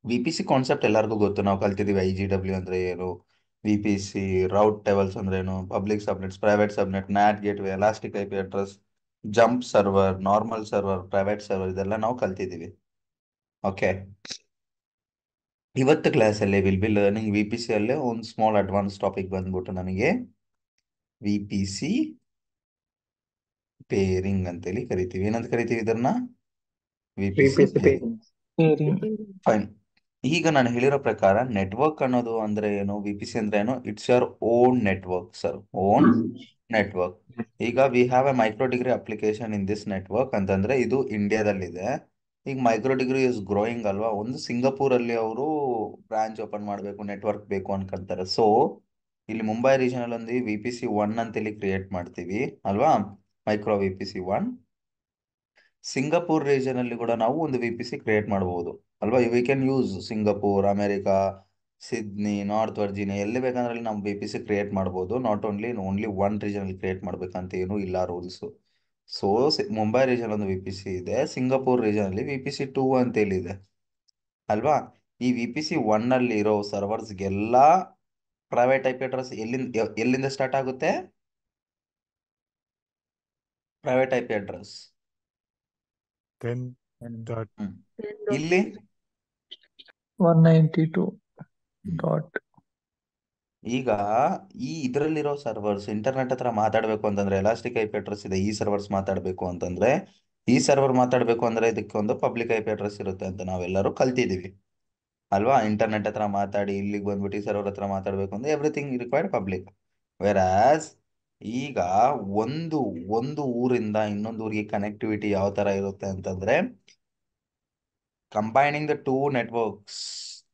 VPC concept ಎಲ್ಲರಿಗೂ ಗೊತ್ತು, ನಾವು ಕಲ್ತಿದೀವಿ. IGW ಅಂದ್ರೆ ಏನು, VPC ರೌಟ್ ಟೇಬಲ್ಸ್ ಅಂದ್ರೆ ಏನು, public subnets, private subnet, NAT gateway, elastic IP address, jump server, normal server, private server, ಇದೆಲ್ಲ ನಾವು ಕಲ್ತಿದೀವಿ. ಓಕೆ, ಇವತ್ತು ಕ್ಲಾಸಲ್ಲಿ ವಿಲ್ ಬಿ ಲರ್ನಿಂಗ್ VPC ಅಲ್ಲೇ ಒಂದು ಸ್ಮಾಲ್ ಅಡ್ವಾನ್ಸ್ ಟಾಪಿಕ್ ಬಂದ್ಬಿಟ್ಟು ನಮಗೆ VPC ಪೇರಿಂಗ್ ಅಂತೇಳಿ ಕರಿತೀವಿ. ಏನಂತ ಕರಿತೀವಿ ಇದನ್ನ? VPC VPC pairing. pairing. Fine. ಈಗ ನಾನು ಹೇಳಿರೋ ಪ್ರಕಾರ ನೆಟ್ವರ್ಕ್ ಅನ್ನೋದು ಅಂದ್ರೆ ಏನು, VPC ಅಂದ್ರೆ ಏನು, it's your own network sir, own network. ಈಗ we have a micro degree application in this network ಅಂತಂದ್ರೆ ಇದು ಇಂಡಿಯಾದಲ್ಲಿದೆ. ಈಗ ಮೈಕ್ರೋ ಡಿಗ್ರಿ ಇಸ್ ಗ್ರೋಯಿಂಗ್ ಅಲ್ವಾ, ಒಂದು ಸಿಂಗಾಪುರ್ ಅಲ್ಲಿ ಅವರು ಬ್ರಾಂಚ್ ಓಪನ್ ಮಾಡಬೇಕು, ನೆಟ್ವರ್ಕ್ ಬೇಕು ಅನ್ಕೊಂತಾರೆ. ಸೊ ಇಲ್ಲಿ ಮುಂಬೈ ರೀಜನ್ ಅಲ್ಲಿ ಒಂದು VPC1 ಅಂತೇಳಿ ಕ್ರಿಯೇಟ್ ಮಾಡ್ತೀವಿ ಅಲ್ವಾ, ಮೈಕ್ರೋ VPC1. ಸಿಂಗಾಪುರ್ ರೀಜನ್ ಅಲ್ಲಿ ಕೂಡ ನಾವು ಒಂದು VPC ಕ್ರಿಯೇಟ್ ಮಾಡಬಹುದು ಅಲ್ವಾ. We can use Singapore, America, Sydney, North Virginia, ಎಲ್ಲಿ ಬೇಕಂದ್ರೆ ಅಲ್ಲಿ ನಾವು VPC ಕ್ರಿಯೇಟ್ ಮಾಡ್ಬೋದು. ನಾಟ್ ಓನ್ಲಿ ಒನ್ ರೀಜನ್ ಅಲ್ಲಿ ಕ್ರಿಯೇಟ್ ಮಾಡ್ಬೇಕಂತ ಏನು ಇಲ್ಲ ರೂಲ್ಸ್. ಸೊ ಮುಂಬೈ ರೀಜನ್ ಒಂದು VPC ಇದೆ, ಸಿಂಗಾಪುರ್ ರೀಜನ್ ಅಲ್ಲಿ VPC2 ಅಂತ ಹೇಳಿದೆ ಅಲ್ವಾ. ಈ VPC1 ಅಲ್ಲಿ ಇರೋ ಸರ್ವರ್ಸ್ಗೆಲ್ಲ ಪ್ರೈವೇಟ್ IP ಅಡ್ರೆಸ್ ಎಲ್ಲಿಂದ ಸ್ಟಾರ್ಟ್ ಆಗುತ್ತೆ? ಪ್ರೈವೇಟ್ IP ಅಡ್ರೆಸ್ 10 dot ಇಲ್ಲಿ 192 dot. ಈಗ ಈ ಇದರಲ್ಲಿರೋ ಸರ್ವರ್ಸ್ ಇಂಟರ್ನೆಟ್ ಹತ್ರ ಮಾತಾಡಬೇಕು ಅಂತಂದ್ರೆ ಎಲಾಸ್ಟಿಕ್ IP ಅಡ್ರೆಸ್ ಇದೆ. ಈ ಸರ್ವರ್ಸ್ ಮಾತಾಡಬೇಕು ಅಂತಂದ್ರೆ, ಈ ಸರ್ವರ್ ಮಾತಾಡಬೇಕು ಅಂದ್ರೆ ಇದಕ್ಕೆ ಒಂದು ಪಬ್ಲಿಕ್ IP ಅಡ್ರೆಸ್ ಇರುತ್ತೆ ಅಂತ ನಾವೆಲ್ಲರೂ ಕಲ್ತಿದೀವಿ ಅಲ್ವಾ. ಇಂಟರ್ನೆಟ್ ಹತ್ರ ಮಾತಾಡಿ ಇಲ್ಲಿಗೆ ಬಂದ್ಬಿಟ್ಟು ಈ ಸರ್ವರ್ ಹತ್ರ ಮಾತಾಡಬೇಕು ಅಂದ್ರೆ ಎವ್ರಿಥಿಂಗ್ ರಿಕ್ವೈರ್ಡ್ ಪಬ್ಲಿಕ್. ವೆರಾಸ್ ಈಗ ಒಂದು ಒಂದು ಊರಿಂದ ಇನ್ನೊಂದು ಊರಿಗೆ ಕನೆಕ್ಟಿವಿಟಿ ಯಾವ ತರ ಇರುತ್ತೆ ಅಂತಂದ್ರೆ, combining the two networks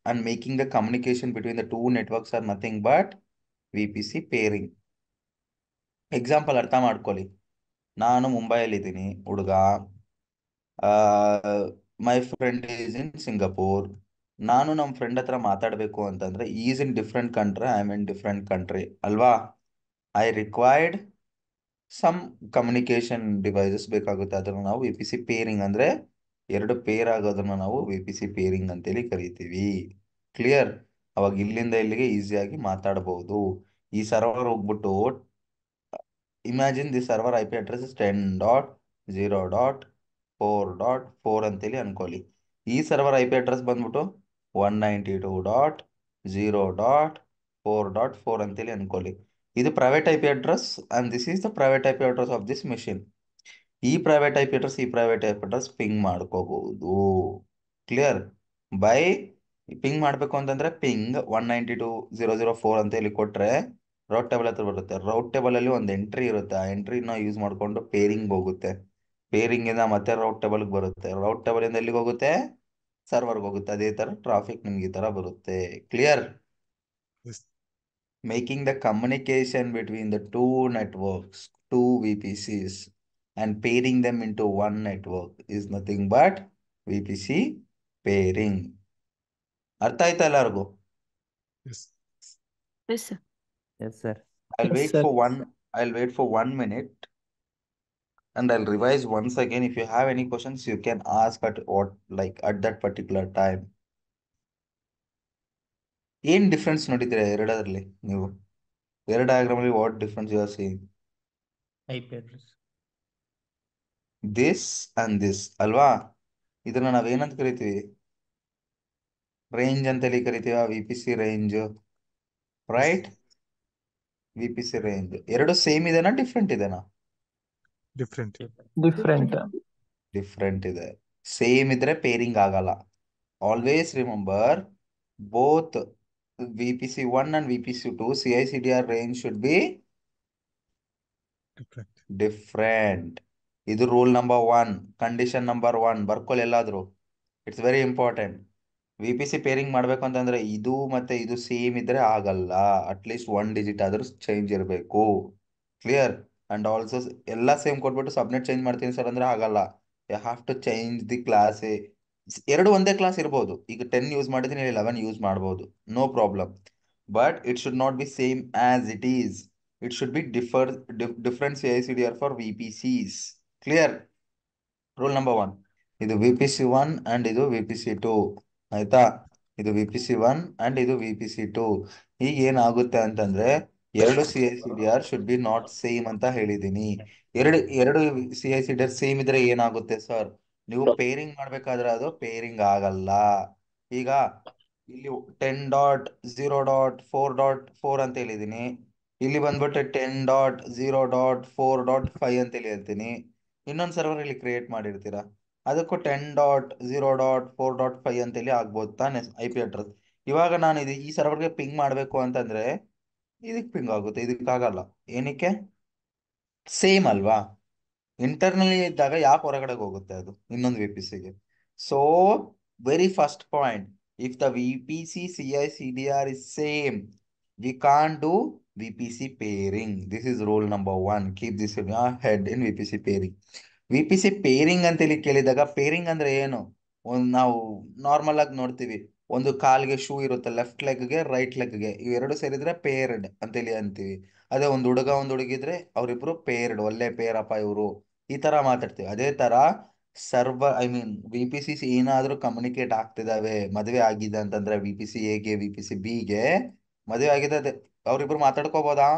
and making the communication between the two networks are nothing but VPC pairing. Example ಅರ್ಥ ಮಾಡ್ಕೊಳ್ಳಿ. ನಾನು ಮುಂಬೈಯಲ್ಲಿ ಇದ್ದೀನಿ ಹುಡುಗ, my friend is in Singapore. ನಾನು ನಮ್ಮ ಫ್ರೆಂಡ್ ಹತ್ರ ಮಾತಾಡಬೇಕು ಅಂತಂದ್ರೆ, is in different country, I am in different country ಅಲ್ವಾ. I required some communication devices ಬೇಕಾಗುತ್ತೆ, ಅದನ್ನು ನಾವು VPC ಪೇರಿಂಗ್ ಅಂದ್ರೆ ಎರಡು ಪೇರ್ ಆಗೋದನ್ನ ನಾವು VPC ಪೇರಿಂಗ್ ಅಂತೇಳಿ ಕರಿತೀವಿ. ಕ್ಲಿಯರ್? ಅವಾಗ ಇಲ್ಲಿಂದ ಇಲ್ಲಿಗೆ ಈಸಿಯಾಗಿ ಮಾತಾಡಬಹುದು. ಈ ಸರ್ವರ್ ಹೋಗ್ಬಿಟ್ಟು imagine the server IP address is 10.0.4.4 ಅಂತೇಳಿ ಅನ್ಕೊಳ್ಳಿ. ಈ ಸರ್ವರ್ IP ಅಡ್ರೆಸ್ ಬಂದ್ಬಿಟ್ಟು 192.0.4.4 ಅಂತೇಳಿ ಅನ್ಕೊಳ್ಳಿ. ಇದು private IP address and this is the private IP address of this machine. ಈ ಪ್ರೈವೇಟ್ IP ಅಡ್ರೆಸ್ ಈ ಪ್ರೈವೇಟ್ IP ಅಡ್ರೆಸ್ ಪಿಂಗ್ ಮಾಡ್ಕೋಬಹುದು. ಕ್ಲಿಯರ್? ಬೈ ಪಿಂಗ್ ಮಾಡಬೇಕು ಅಂತಂದ್ರೆ ಪಿಂಗ್ 192.0.0.4 ಅಂತ ಹೇಳಿ ಕೊಟ್ರೆ ರೌಟ್ ಟೇಬಲ್ ಹತ್ರ ಬರುತ್ತೆ. ರೌಟ್ ಟೇಬಲ್ ಅಲ್ಲಿ ಒಂದು ಎಂಟ್ರಿ ಇರುತ್ತೆ, ಆ ಎಂಟ್ರಿನ ಯೂಸ್ ಮಾಡ್ಕೊಂಡು ಪೇರಿಂಗ್ ಹೋಗುತ್ತೆ. ಪೇರಿಂಗ್ ಇಂದ ಮತ್ತೆ ರೌಟ್ ಟೇಬಲ್ ಬರುತ್ತೆ, ರೌಟ್ ಟೇಬಲ್ ಇಂದ ಎಲ್ಲಿಗೆ ಹೋಗುತ್ತೆ? ಸರ್ವರ್ಗೆ ಹೋಗುತ್ತೆ. ಅದೇ ತರ ಟ್ರಾಫಿಕ್ ನಿಮ್ಗೆ ಈ ತರ ಬರುತ್ತೆ. Clear? yes, Making the communication between the two networks, two VPCs, and pairing them into one network is nothing but VPC pairing. ಅರ್ಥ ಆಯ್ತಾ ಎಲ್ಲರಿಗೂ? yes. Yes, sir. Yes, sir. I'll Yes, wait sir. for one. I'll wait for 1 minute, and I'll revise once again. If you have any questions, you can ask at what like at that particular time. ಏನ್ difference ನೋಡಿದ್ದೀರಾ ಎರಡರಲ್ಲಿ ನೀವು? ಎರಡು diagram ಅಲ್ಲಿ what difference you are seeing? IP address. This and this ಅಲ್ವಾ. ಇದನ್ನ ನಾವೇನಂತ ಕರಿತೀವಿ? ರೇಂಜ್ ಅಂತೇಳಿ ಕರಿತೀವ, VPC range, right? VPC range ಎರಡು ಸೇಮ್ ಇದೆನಾ ಡಿಫ್ರೆಂಟ್ ಇದೆನಾ? Different. Different. ಡಿಫ್ರೆಂಟ್ ಇದೆ. ಸೇಮ್ ಇದ್ರೆ ಪೇರಿಂಗ್ ಆಗಲ್ಲ. Always remember both VPC1 and VPC2 CI/CD range should be Different. Different. ಇದು ರೂಲ್ ನಂಬರ್ 1, ಕಂಡೀಷನ್ ನಂಬರ್ 1 ಬರ್ಕೊಳ್ಳಿ ಎಲ್ಲಾದ್ರೂ. It's very important. VPC pairing ಮಾಡ್ಬೇಕು ಅಂತಂದ್ರೆ ಇದು ಮತ್ತೆ ಇದು ಸೇಮ್ ಇದ್ರೆ ಆಗಲ್ಲ, ಅಟ್ಲೀಸ್ಟ್ 1 ಡಿಜಿಟ್ ಆದ್ರೂ ಚೇಂಜ್ ಇರಬೇಕು. ಕ್ಲಿಯರ್? ಅಂಡ್ ಆಲ್ಸೋ ಎಲ್ಲ ಸೇಮ್ ಕೊಟ್ಬಿಟ್ಟು ಸಬ್ನೆಟ್ ಚೇಂಜ್ ಮಾಡ್ತೀನಿ ಸರ್ ಅಂದ್ರೆ ಆಗಲ್ಲ. You have to change the class. ಎರಡು ಒಂದೇ ಕ್ಲಾಸ್ ಇರ್ಬೋದು, ಈಗ 10 ಯೂಸ್ ಮಾಡಿದ್ದೀನಿ 11 ಯೂಸ್ ಮಾಡ್ಬೋದು, no problem. But it should not be same as it is. It should be different CI/CD for VPCs. Clear? Rule number 1 ಇದು VPC1 and ಇದು VPC2. ಆಯ್ತಾ? ಇದು VPC1 ಅಂಡ್ ಇದು VPC2. ಈಗ ಏನಾಗುತ್ತೆ ಅಂತಂದ್ರೆ ಎರಡು CICDR should be not same ಅಂತ ಹೇಳಿದೀನಿ. ಎರಡು CICDR ಸೇಮ್ ಇದ್ರೆ ಏನಾಗುತ್ತೆ ಸರ್? ನೀವು ಪೇರಿಂಗ್ ಮಾಡ್ಬೇಕಾದ್ರೆ ಅದು ಪೇರಿಂಗ್ ಆಗಲ್ಲ. ಈಗ ಇಲ್ಲಿ 10.0.4.4 ಅಂತ ಹೇಳಿದೀನಿ. ಇಲ್ಲಿ ಬಂದ್ಬಿಟ್ಟು 10.0.4.5 ಅಂತ ಹೇಳಿ ಹೇಳ್ತೀನಿ. ಇನ್ನೊಂದು ಸರ್ವರ್ ಇಲ್ಲಿ ಕ್ರಿಯೇಟ್ ಮಾಡಿರ್ತೀರಾ, ಅದಕ್ಕೂ 10.0.4.5 ಅಂತೇಳಿ ಆಗ್ಬೋದು ತಾನೆ IP ಅಡ್ರೆಸ್. ಇವಾಗ ನಾನು ಈ ಸರ್ವರ್ಗೆ ಪಿಂಗ್ ಮಾಡಬೇಕು ಅಂತಂದ್ರೆ ಇದಕ್ಕೆ ಪಿಂಗ್ ಆಗುತ್ತೆ, ಇದಕ್ಕಾಗಲ್ಲ. ಏನಕ್ಕೆ? ಸೇಮ್ ಅಲ್ವಾ? ಇಂಟರ್ನಲಿ ಇದ್ದಾಗ ಯಾಕೆ ಹೊರಗಡೆ ಹೋಗುತ್ತೆ ಅದು ಇನ್ನೊಂದು VPCಗೆ? So very first point, if the VPC CICDR is same, we can't do VPC pairing. This is rule number 1. Keep this in your head in VPC pairing. VPC pairing ಅಂತೇಳಿ ಕೇಳಿದಾಗ ಪೇರಿಂಗ್ ಅಂದ್ರೆ ಏನು? ನಾವು ನಾರ್ಮಲ್ ಆಗಿ ನೋಡ್ತೀವಿ, ಒಂದು ಕಾಲ್ಗೆ shoe ಇರುತ್ತೆ, left ಲೆಗ್ಗೆ right ಲೆಗ್ಗೆ, ಇವೆರಡು ಸೇರಿದ್ರೆ ಪೇರ್ಡ್ ಅಂತೇಳಿ ಅಂತೀವಿ. ಅದೇ ಒಂದು ಹುಡುಗ ಒಂದು ಹುಡುಗಿದ್ರೆ ಅವರಿಬ್ರು ಪೇರ್ಡ್, ಒಳ್ಳೆ ಪೇರಪ್ಪ ಇವರು, ಈ ತರ ಮಾತಾಡ್ತೀವಿ. ಅದೇ ತರ ಸರ್ವರ್ VPC ಏನಾದ್ರೂ ಕಮ್ಯುನಿಕೇಟ್ ಆಗ್ತಿದಾವೆ, ಮದುವೆ ಆಗಿದೆ ಅಂತಂದ್ರೆ VPC Aಗೆ VPC Bಗೆ ಮದುವೆ ಆಗಿದೆ, ಅವ್ರಿಬ್ರು ಮಾತಾಡ್ಕೋಬೋದಾ?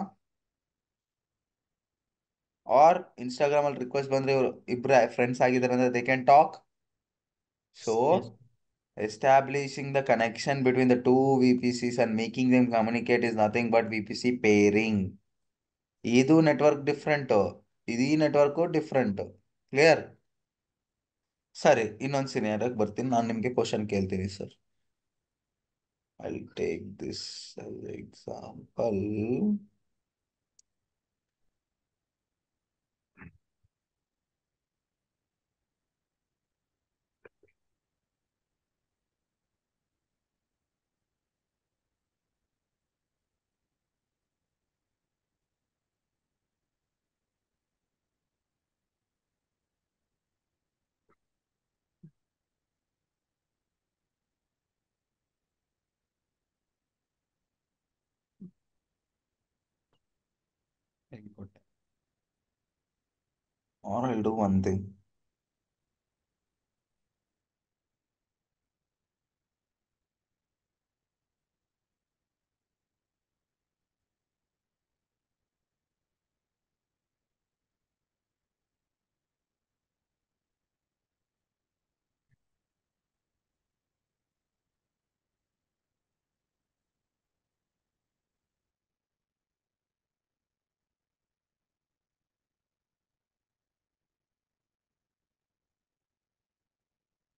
ಆರ್ ಇನ್ಸ್ಟಾಗ್ರಾಮ್ ಅಲ್ಲಿ ರಿಕ್ವೆಸ್ಟ್ ಬಂದ್ರೆ ಇವ್ರು ಇಬ್ರು ಫ್ರೆಂಡ್ಸ್ ಆಗಿದ್ದಾರೆ ಅಂದ್ರೆ they can talk. So Yes. establishing the connection between the two VPCs and making them communicate is nothing but VPC pairing. ಇದು ನೆಟ್ವರ್ಕ್ ಡಿಫ್ರೆಂಟ್, ಇದು ಈ ನೆಟ್ವರ್ಕ್ ಡಿಫ್ರೆಂಟ್. ಕ್ಲಿಯರ್? ಸರಿ, ಇನ್ನೊಂದು ಸಿನಾರಿಯೋಗೆ ಬರ್ತೀನಿ. ನಾನು ನಿಮ್ಗೆ ಕ್ವಶನ್ ಕೇಳ್ತೀನಿ sir. I take this example. Or I'll do one thing.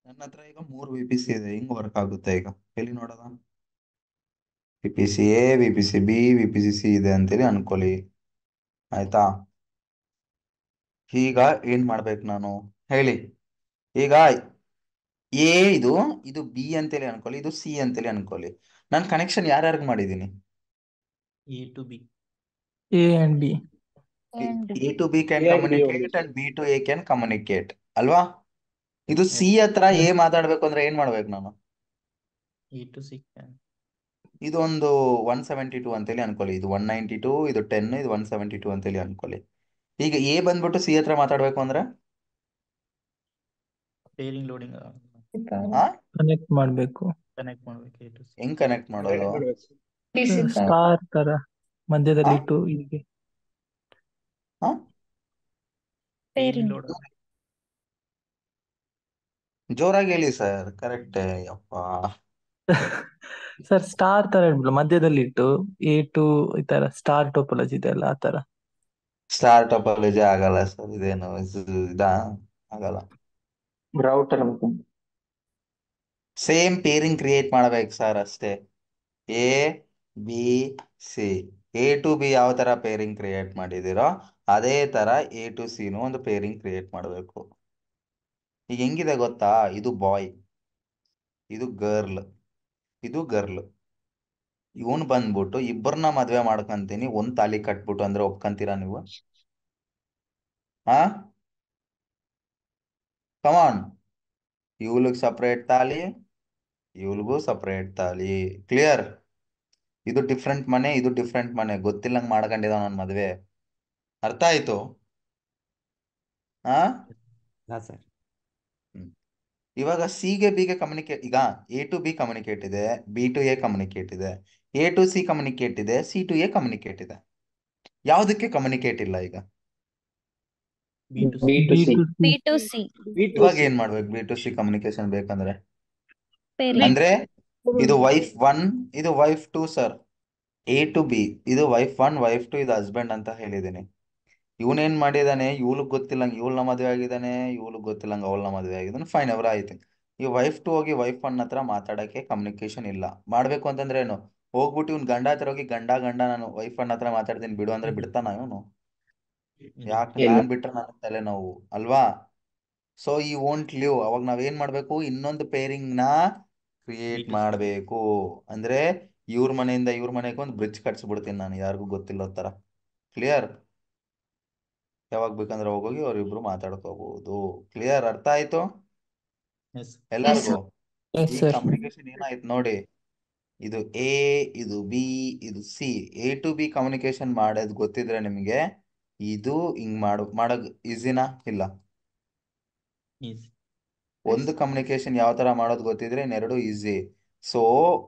ನನ್ನ ಹತ್ರ ಈಗ 3 VPC ಇದೆ, ಹಿಂಗ್ ವರ್ಕ್ ಆಗುತ್ತೆ ಈಗ ಹೇಳಿ ನೋಡೋಣ. VPC A, VPC B, VPC C ಇದೆ ಅಂತೇಳಿ ಅನ್ಕೊಳ್ಳಿ, ಆಯ್ತಾ? ಈಗ ಏನ್ ಮಾಡ್ಬೇಕು ನಾನು ಹೇಳಿ? ಈಗ ಎ ಇದು ಇದು B ಅಂತೇಳಿ ಅನ್ಕೊಳ್ಳಿ, ಇದು C ಅಂತೇಳಿ ಅನ್ಕೊಳ್ಳಿ. ನಾನು ಕನೆಕ್ಷನ್ ಯಾರ್ಯಾರಿಗೆ ಮಾಡಿದ್ದೀನಿ? A to B. A and B. A to B can A and B communicate only, and B to A can communicate ಅಲ್ವಾ? ಇದು C Yes. ಹತ್ರ A Yes. ಮಾತಾಡ್ಬೇಕು ಅಂದ್ರೆ ಏನ್ ಮಾಡ್ಬೇಕು ನಾನು? A to C can. ಇದು ಒಂದು 172 ಅಂತೇಳಿ ಅನ್ಕೊಳ್ಳಿ, ಇದು 192, ಇದು 10, ಇದು 172 ಅಂತೇಳಿ ಅನ್ಕೊಳ್ಳಿ. ಈಗ A ಬಂದ್ಬಿಟ್ಟು C ಹತ್ರ ಮಾತಾಡ್ಬೇಕು ಅಂದ್ರೆ Pairing loading ಆ ಕನೆಕ್ಟ್ ಮಾಡ್ಬೇಕು. connect ಮಾಡ್ಬೇಕು A to C. ಹೆಂಗ್ ಕನೆಕ್ಟ್ ಮಾಡೋದು? ಸ್ಟಾರ್ ತರ ಮಧ್ಯದಲ್ಲಿ ಹಾ? ಇಟ್ಟು ಹೀಗೆ. ಹಾ? Pairing load. ಜೋರಾಗಿ ಹೇಳಿ ಸರ್. ಕರೆಕ್ಟ್. ಯಪ್ಪ, ಸರ್ ಸ್ಟಾರ್ ತರ ಇಡ್ಬಿಡು, ಮಧ್ಯದಲ್ಲಿ ಇಟ್ಟು A to ಈ ತರ ಸ್ಟಾರ್ ಟೋಪೋಲಜಿ ಇದೆ ಅಲ್ಲ, ಆ ತರ. ಸ್ಟಾರ್ ಟೋಪಾಲಜಿ ಆಗಲ್ಲ ಸರ್, ಇದೇನು ಇದಾ? ಆಗಲ್ಲ. router ಅನ್ಕೊಂಡು. ಸೇಮ್ ಪೇರಿಂಗ್ ಕ್ರಿಯೇಟ್ ಮಾಡ್ಬೇಕು ಸರ್ ಅಷ್ಟೇ. A B C, A to B ಯಾವ ತರ ಪೇರಿಂಗ್ ಕ್ರಿಯೇಟ್ ಮಾಡಿದಿರೋ ಅದೇ ತರ A to C ನು ಒಂದು ಪೇರಿಂಗ್ ಕ್ರಿಯೇಟ್ ಮಾಡಬೇಕು. ಈಗ ಹೆಂಗಿದೆ ಗೊತ್ತಾ? ಇದು ಬಾಯ್, ಇದು ಗರ್ಲ್, ಇದು ಗರ್ಲ್. ಇವನ್ ಬಂದ್ಬಿಟ್ಟು ಇಬ್ಬರನ್ನ ಮದ್ವೆ ಮಾಡ್ಕೊಂತೀನಿ, ಒಂದ್ ತಾಲಿ ಕಟ್ಬಿಟ್ಟು ಅಂದ್ರೆ ಒಪ್ಕೊಂತೀರಾ ನೀವು? ಹಾ, ಕಮಾನ್. ಇವಳಿಗೆ ಸಪ್ರೇಟ್ ತಾಲಿ, ಇವಳಿಗೂ ಸಪ್ರೇಟ್ ತಾಲಿ. ಕ್ಲಿಯರ್? ಇದು ಡಿಫ್ರೆಂಟ್ ಮನೆ, ಇದು ಡಿಫ್ರೆಂಟ್ ಮನೆ, ಗೊತ್ತಿಲ್ಲಂಗ್ ಮಾಡ್ಕೊಂಡಿದ ನನ್ನ ಮದ್ವೆ. ಅರ್ಥ ಆಯ್ತು? ಹಾ? ಹಾ ಸರ್. ಇವಾಗ ಸಿಗೆ ಬಿಗೆ ಕಮ್ಯುನಿಕೇಟ್, ಈಗ ಎ ಟು ಬಿ ಕಮ್ಯುನಿಕೇಟ್ ಇದೆ, ಬಿ ಟು ಎ ಕಮ್ಯುನಿಕೇಟ್ ಇದೆ, ಎ ಟು ಸಿ ಕಮ್ಯುನಿಕೇಟ್ ಇದೆ, ಸಿ ಟು ಎ ಕಮ್ಯುನಿಕೇಟ್ ಇದೆ. ಯಾವುದಕ್ಕೆ ಕಮ್ಯುನಿಕೇಟ್ ಇಲ್ಲ ಈಗ? B to B C. to B C. To B C. to C. ಇವಾಗ ಏನ್ ಮಾಡ್ಬೇಕು? ಬಿ ಟು ಸಿ ಕಮ್ಯುನಿಕೇಶನ್ ಬೇಕಂದ್ರೆ Pairing. ಅಂದ್ರೆ ಇದು ವೈಫ್ ಒನ್, ಇದು wife two sir. A to B, ಇದು ವೈಫ್ ಒನ್, ವೈಫ್ ಟು, ಇದು ಹಸ್ಬೆಂಡ್ ಅಂತ ಹೇಳಿದೀನಿ. ಇವನೇನ್ ಮಾಡಿದಾನೆ, ಇವಳಿಗೆ ಗೊತ್ತಿಲ್ಲಂಗ ಇವಳನ್ನ ಮದುವೆ ಆಗಿದ್ದಾನೆ, ಇವಳಿಗೆ ಗೊತ್ತಿಲ್ಲಂಗ ಅವಳನ್ನ ಮದುವೆ ಆಗಿದ್ದಾನೆ. ಫೈನ್, ಅವರ ಆಯ್ತು. ಈ ವೈಫ್ ಟು ಹೋಗಿ ವೈಫ್ ಒನ್ ಹತ್ರ ಮಾತಾಡಕ್ಕೆ ಕಮ್ಯುನಿಕೇಶನ್ ಇಲ್ಲ. ಮಾಡ್ಬೇಕು ಅಂತಂದ್ರೆ ಏನು? ಹೋಗ್ಬಿಟ್ಟು ಇವ್ನ್ ಗಂಡ ಹತ್ರ ಹೋಗಿ ಗಂಡ ನಾನು ವೈಫ್ ಒನ್ ಹತ್ರ ಮಾತಾಡ್ತೀನಿ ಬಿಡು ಅಂದ್ರೆ ಬಿಡ್ತಾನ ಇವನು? ಇಲ್ಲ. ಯಾಕೆ? ಇಲ್ಲ. ನಾನ್ ಬಿಟ್ರೆ ನನ್ನ ತಲೆನೋವು ಅಲ್ವಾ? ಸೊ ಈ ವೋಂಟ್ ಲಿವ್. ಅವಾಗ ನಾವೇನ್ ಮಾಡ್ಬೇಕು? ಇನ್ನೊಂದು ಪೇರಿಂಗ್ ನ ಕ್ರಿಯೇಟ್ B to C. ಮಾಡಬೇಕು. ಅಂದ್ರೆ ಇವ್ರ ಮನೆಯಿಂದ ಇವ್ರ ಮನೆಗೆ ಒಂದು ಬ್ರಿಡ್ಜ್ ಕಟ್ಸ್ಬಿಡ್ತೀನಿ ನಾನು, ಯಾರಿಗೂ ಗೊತ್ತಿಲ್ಲೋ ತರ. ಕ್ಲಿಯರ್? ಯಾವಾಗ ಬೇಕಂದ್ರೆ ಹೋಗೋಗಿ ಅವ್ರಿಬ್ರು ಮಾತಾಡ್ಕೋಬಹುದು. ಕ್ಲಿಯರ್? ಅರ್ಥ ಆಯ್ತು Yes. ಎಲ್ಲಾರ್ಗು? ಎಸ್ ಈ ಸರ್. ಕಮ್ಯುನಿಕೇಶನ್ ಏನಾಯ್ತು ನೋಡಿ, ಇದು ಎ, ಇದು ಬಿ, ಇದು C. A to B communication ಮಾಡೋದು ಗೊತ್ತಿದ್ರೆ ನಿಮಗೆ, ಇದು ಹಿಂಗ್ ಮಾಡೋದ್ ಈಸಿನಾ? ಇಲ್ಲ. Easy. ಒಂದು ಕಮ್ಯುನಿಕೇಶನ್ ಯಾವ ತರ ಮಾಡೋದು ಗೊತ್ತಿದ್ರೆ ಇನ್ನೆರಡು ಈಸಿ. ಸೊ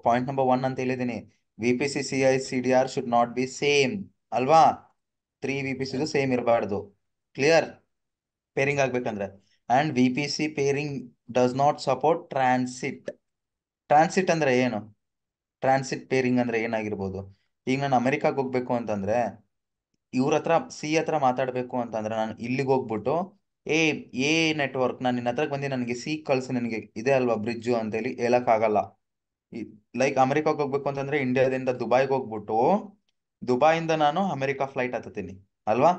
ಪಾಯಿಂಟ್ ನಂಬರ್ 1 ಅಂತ ಹೇಳಿದೀನಿ, V P C C I C D R should not be same ಅಲ್ವಾ? 3 ವಿ ಪಿ ಸಿ ಸೇಮ್ ಇರಬಾರ್ದು. ಕ್ಲಿಯರ್? ಪೇರಿಂಗ್ ಆಗ್ಬೇಕಂದ್ರೆ. And V P C pairing does not support transit. Transit ಅಂದ್ರೆ ಏನು? Transit pairing ಅಂದ್ರೆ ಏನಾಗಿರ್ಬೋದು? ಈಗ ನಾನು ಅಮೆರಿಕಾಗ್ ಹೋಗ್ಬೇಕು ಅಂತಂದ್ರೆ, ಇವ್ರ ಹತ್ರ ಸಿ ಹತ್ರ ಮಾತಾಡ್ಬೇಕು ಅಂತಂದ್ರೆ ನಾನು ಇಲ್ಲಿಗೆ ಹೋಗ್ಬಿಟ್ಟು ಏ ಎ ನೆಟ್ವರ್ಕ್ ನಾನು ನಿನ್ನ ಹತ್ರಕ್ಕೆ ಬಂದು ನನಗೆ ಸಿ ಕಳ್ಸಿ, ನನಗೆ ಇದೆ ಅಲ್ವಾ ಬ್ರಿಡ್ಜು ಅಂತೇಳಿ ಹೇಳಕ್ ಆಗಲ್ಲ. ಲೈಕ್ ಅಮೆರಿಕಾಗ್ ಹೋಗ್ಬೇಕು ಅಂತಂದ್ರೆ ಇಂಡಿಯಾದಿಂದ ದುಬೈಗೆ ಹೋಗ್ಬಿಟ್ಟು ದುಬೈಯಿಂದ ನಾನು ಅಮೆರಿಕಾ ಫ್ಲೈಟ್ ಹತ್ತೀನಿ ಅಲ್ವಾ?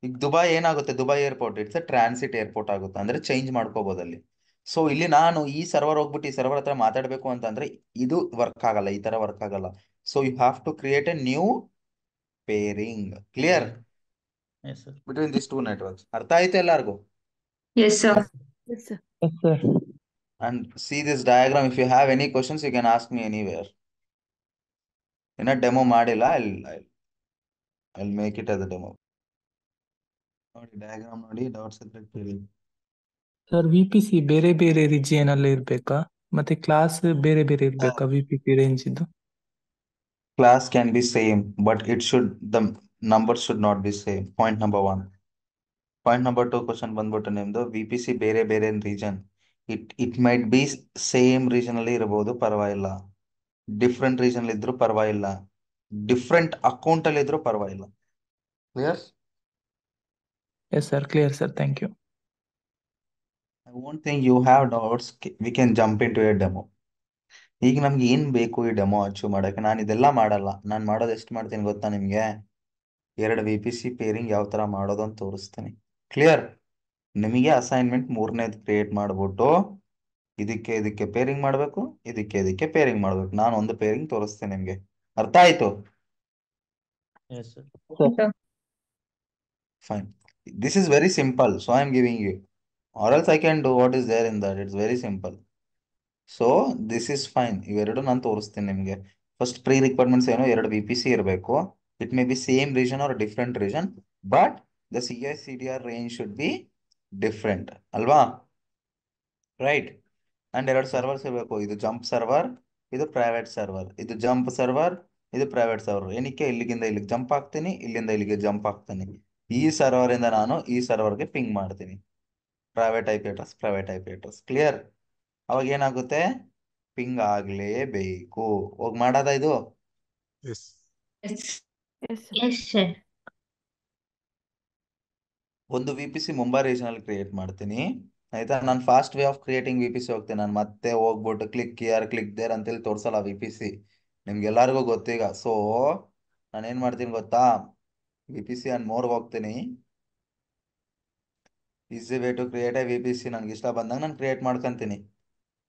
ಈಗ ದುಬೈ ಏನಾಗುತ್ತೆ? Dubai airport it's transit airport ಆಗುತ್ತೆ, ಅಂದ್ರೆ ಚೇಂಜ್ ಮಾಡ್ಕೋಬಹುದು ಅಲ್ಲಿ. ಸೊ ಇಲ್ಲಿ ನಾನು ಈ ಸರ್ವರ್ ಹೋಗ್ಬಿಟ್ಟು ಈ ಸರ್ವರ್ ಹತ್ರ ಮಾತಾಡ್ಬೇಕು ಅಂತಂದ್ರೆ ಇದು ವರ್ಕ್ ಆಗಲ್ಲ, ಈ ತರ ವರ್ಕ್ ಆಗಲ್ಲ. So you have to create a new pairing. Clear? Pairing. Yes, sir. Between this two networks. ಅರ್ಥ ಆಯ್ತು ಎಲ್ಲಾರ್ಗು? Yes, sir. Yes sir. And see this diagram. If you have any questions, you can ask me anywhere. ಇನ್ನ demo ಮಾಡಿಲ್ಲ. I'll make it as a demo. ನೋಡಿ diagram ನೋಡಿ, dots ಹೇಳಿ. Sir V P C ಬೇರೆ ಬೇರೆ ರಿಜಿಯನ್ ಅಲ್ಲಿ ಇರ್ಬೇಕಾ? ಮತ್ತೆ class ಬೇರೆ ಬೇರೆ ಇರ್ಬೇಕಾ ವಿ ಪಿ ಸಿ ರೇಂಜ್ ಇದು? Class can be same, but the numbers should not be same. Point number 1. Point number 2 question ಬಂದ್ಬಿಟ್ಟು ನಿಮ್ದು ವಿ ಪಿ ಸಿ ಬೇರೆ ಬೇರೆ region. It might be same region ಅಲ್ಲಿ ಇರಬಹುದು, ಪರವಾಗಿಲ್ಲ. ಡಿಫ್ರೆಂಟ್ ರೀಜನ್ ಇದ್ರು ಪರವಾಗಿಲ್ಲ. ಡಿಫ್ರೆಂಟ್ ಅಕೌಂಟ್ ಅಲ್ಲಿ ಇದ್ರು ಪರವಾಗಿಲ್ಲ. Clear? Yes sir, clear sir, thank you. I won't think you have doubts. We can jump into a demo. ಈಗ ನಮ್ಗೆ ಏನ್ ಬೇಕು ಈ ಡೆಮೋ ಅಚೀವ್ ಮಾಡಕ್ಕೆ? ನಾನು ಇದೆಲ್ಲ ಮಾಡಲ್ಲ. ನಾನು ಮಾಡೋದು ಎಷ್ಟು ಮಾಡ್ತೀನಿ ಗೊತ್ತಾ ನಿಮ್ಗೆ? 2 ವಿ ಪಿ ಸಿ ಪೇರಿಂಗ್ ಯಾವ ತರ ಮಾಡೋದು ಅಂತ ತೋರಿಸ್ತೀನಿ. ಕ್ಲಿಯರ್? ನಿಮಗೆ ಅಸೈನ್ಮೆಂಟ್ 3ನೇದು ಕ್ರಿಯೇಟ್ ಮಾಡ್ಬಿಟ್ಟು ಇದಕ್ಕೆ ಪೇರಿಂಗ್ ಮಾಡಬೇಕು, ಇದಕ್ಕೆ ಪೇರಿಂಗ್ ಮಾಡ್ಬೇಕು. ನಾನು ಒಂದು ಪೇರಿಂಗ್ ತೋರಿಸ್ತೀನಿ ನಿಮ್ಗೆ. ಅರ್ಥ ಆಯ್ತು? Yes, sir. Sir. Fine. This is very simple, so I am giving you. Or else I can do what is there in that. It's very simple. So this is fine. ಇವೆರಡು ನಾನು ತೋರಿಸ್ತೀನಿ ನಿಮಗೆ. First pre requirements ಏನು? 2 V P C ಇರಬೇಕು. It may be same region or different region, but the C I C D R range should be different ಅಲ್ವಾ? Right? And 2 servers ಇರಬೇಕು. ಇದು jump server, ಇದು ಪ್ರೈವೇಟ್ ಸರ್ವರ್. ಇದು jump server, ಇದು private server. ಏನಕ್ಕೆ? ಇಲ್ಲಿಗಿಂದ ಇಲ್ಲಿಗೆ ಜಂಪ್ ಆಗ್ತೀನಿ, ಇಲ್ಲಿಂದ ಇಲ್ಲಿಗೆ ಜಂಪ್ ಆಗ್ತೀನಿ. ಈ ಸರ್ವರ್ ಇಂದ ನಾನು ಈ ಸರ್ವರ್ಗೆ ಪಿಂಗ್ ಮಾಡ್ತೀನಿ. Private I P address, private I P address. Clear? ಅವಾಗ ಏನಾಗುತ್ತೆ? ಪಿಂಗ್ ಆಗ್ಲೇಬೇಕು. ಹೋಗ್ ಮಾಡದ ಇದು? Yes. Yes. Yes, sir. Yes, sir. ಒಂದು V P C Mumbai region ಅಲ್ಲಿ ಕ್ರಿಯೇಟ್ ಮಾಡ್ತೀನಿ. ಆಯ್ತಾ? ನಾನು fast way of creating V P C ಹೋಗ್ತೀನಿ. ನಾನು ಮತ್ತೆ ಹೋಗ್ಬಿಟ್ಟು ಕ್ಲಿಕ್ ಹಿಯರ್ ಕ್ಲಿಕ್ ದೇರ್ ಅಂತೇಳಿ ತೋರ್ಸಲ್ಲ ವಿ ಪಿ ಸಿ. ನಿಮ್ಗೆಲ್ಲರಿಗೂ ಗೊತ್ತೀಗ. ಸೊ ನಾನು ಏನ್ ಮಾಡ್ತೀನಿ ಗೊತ್ತಾ? ವಿ ಪಿ ಸಿ ಅಂಡ್ ಮೋರ್ಗೆ ಹೋಗ್ತೀನಿ. Easy way to create a V P C. ನನ್ಗೆ ಇಷ್ಟ ಬಂದಂಗೆ ನಾನು ಕ್ರಿಯೇಟ್ ಮಾಡ್ಕೊಂತೀನಿ.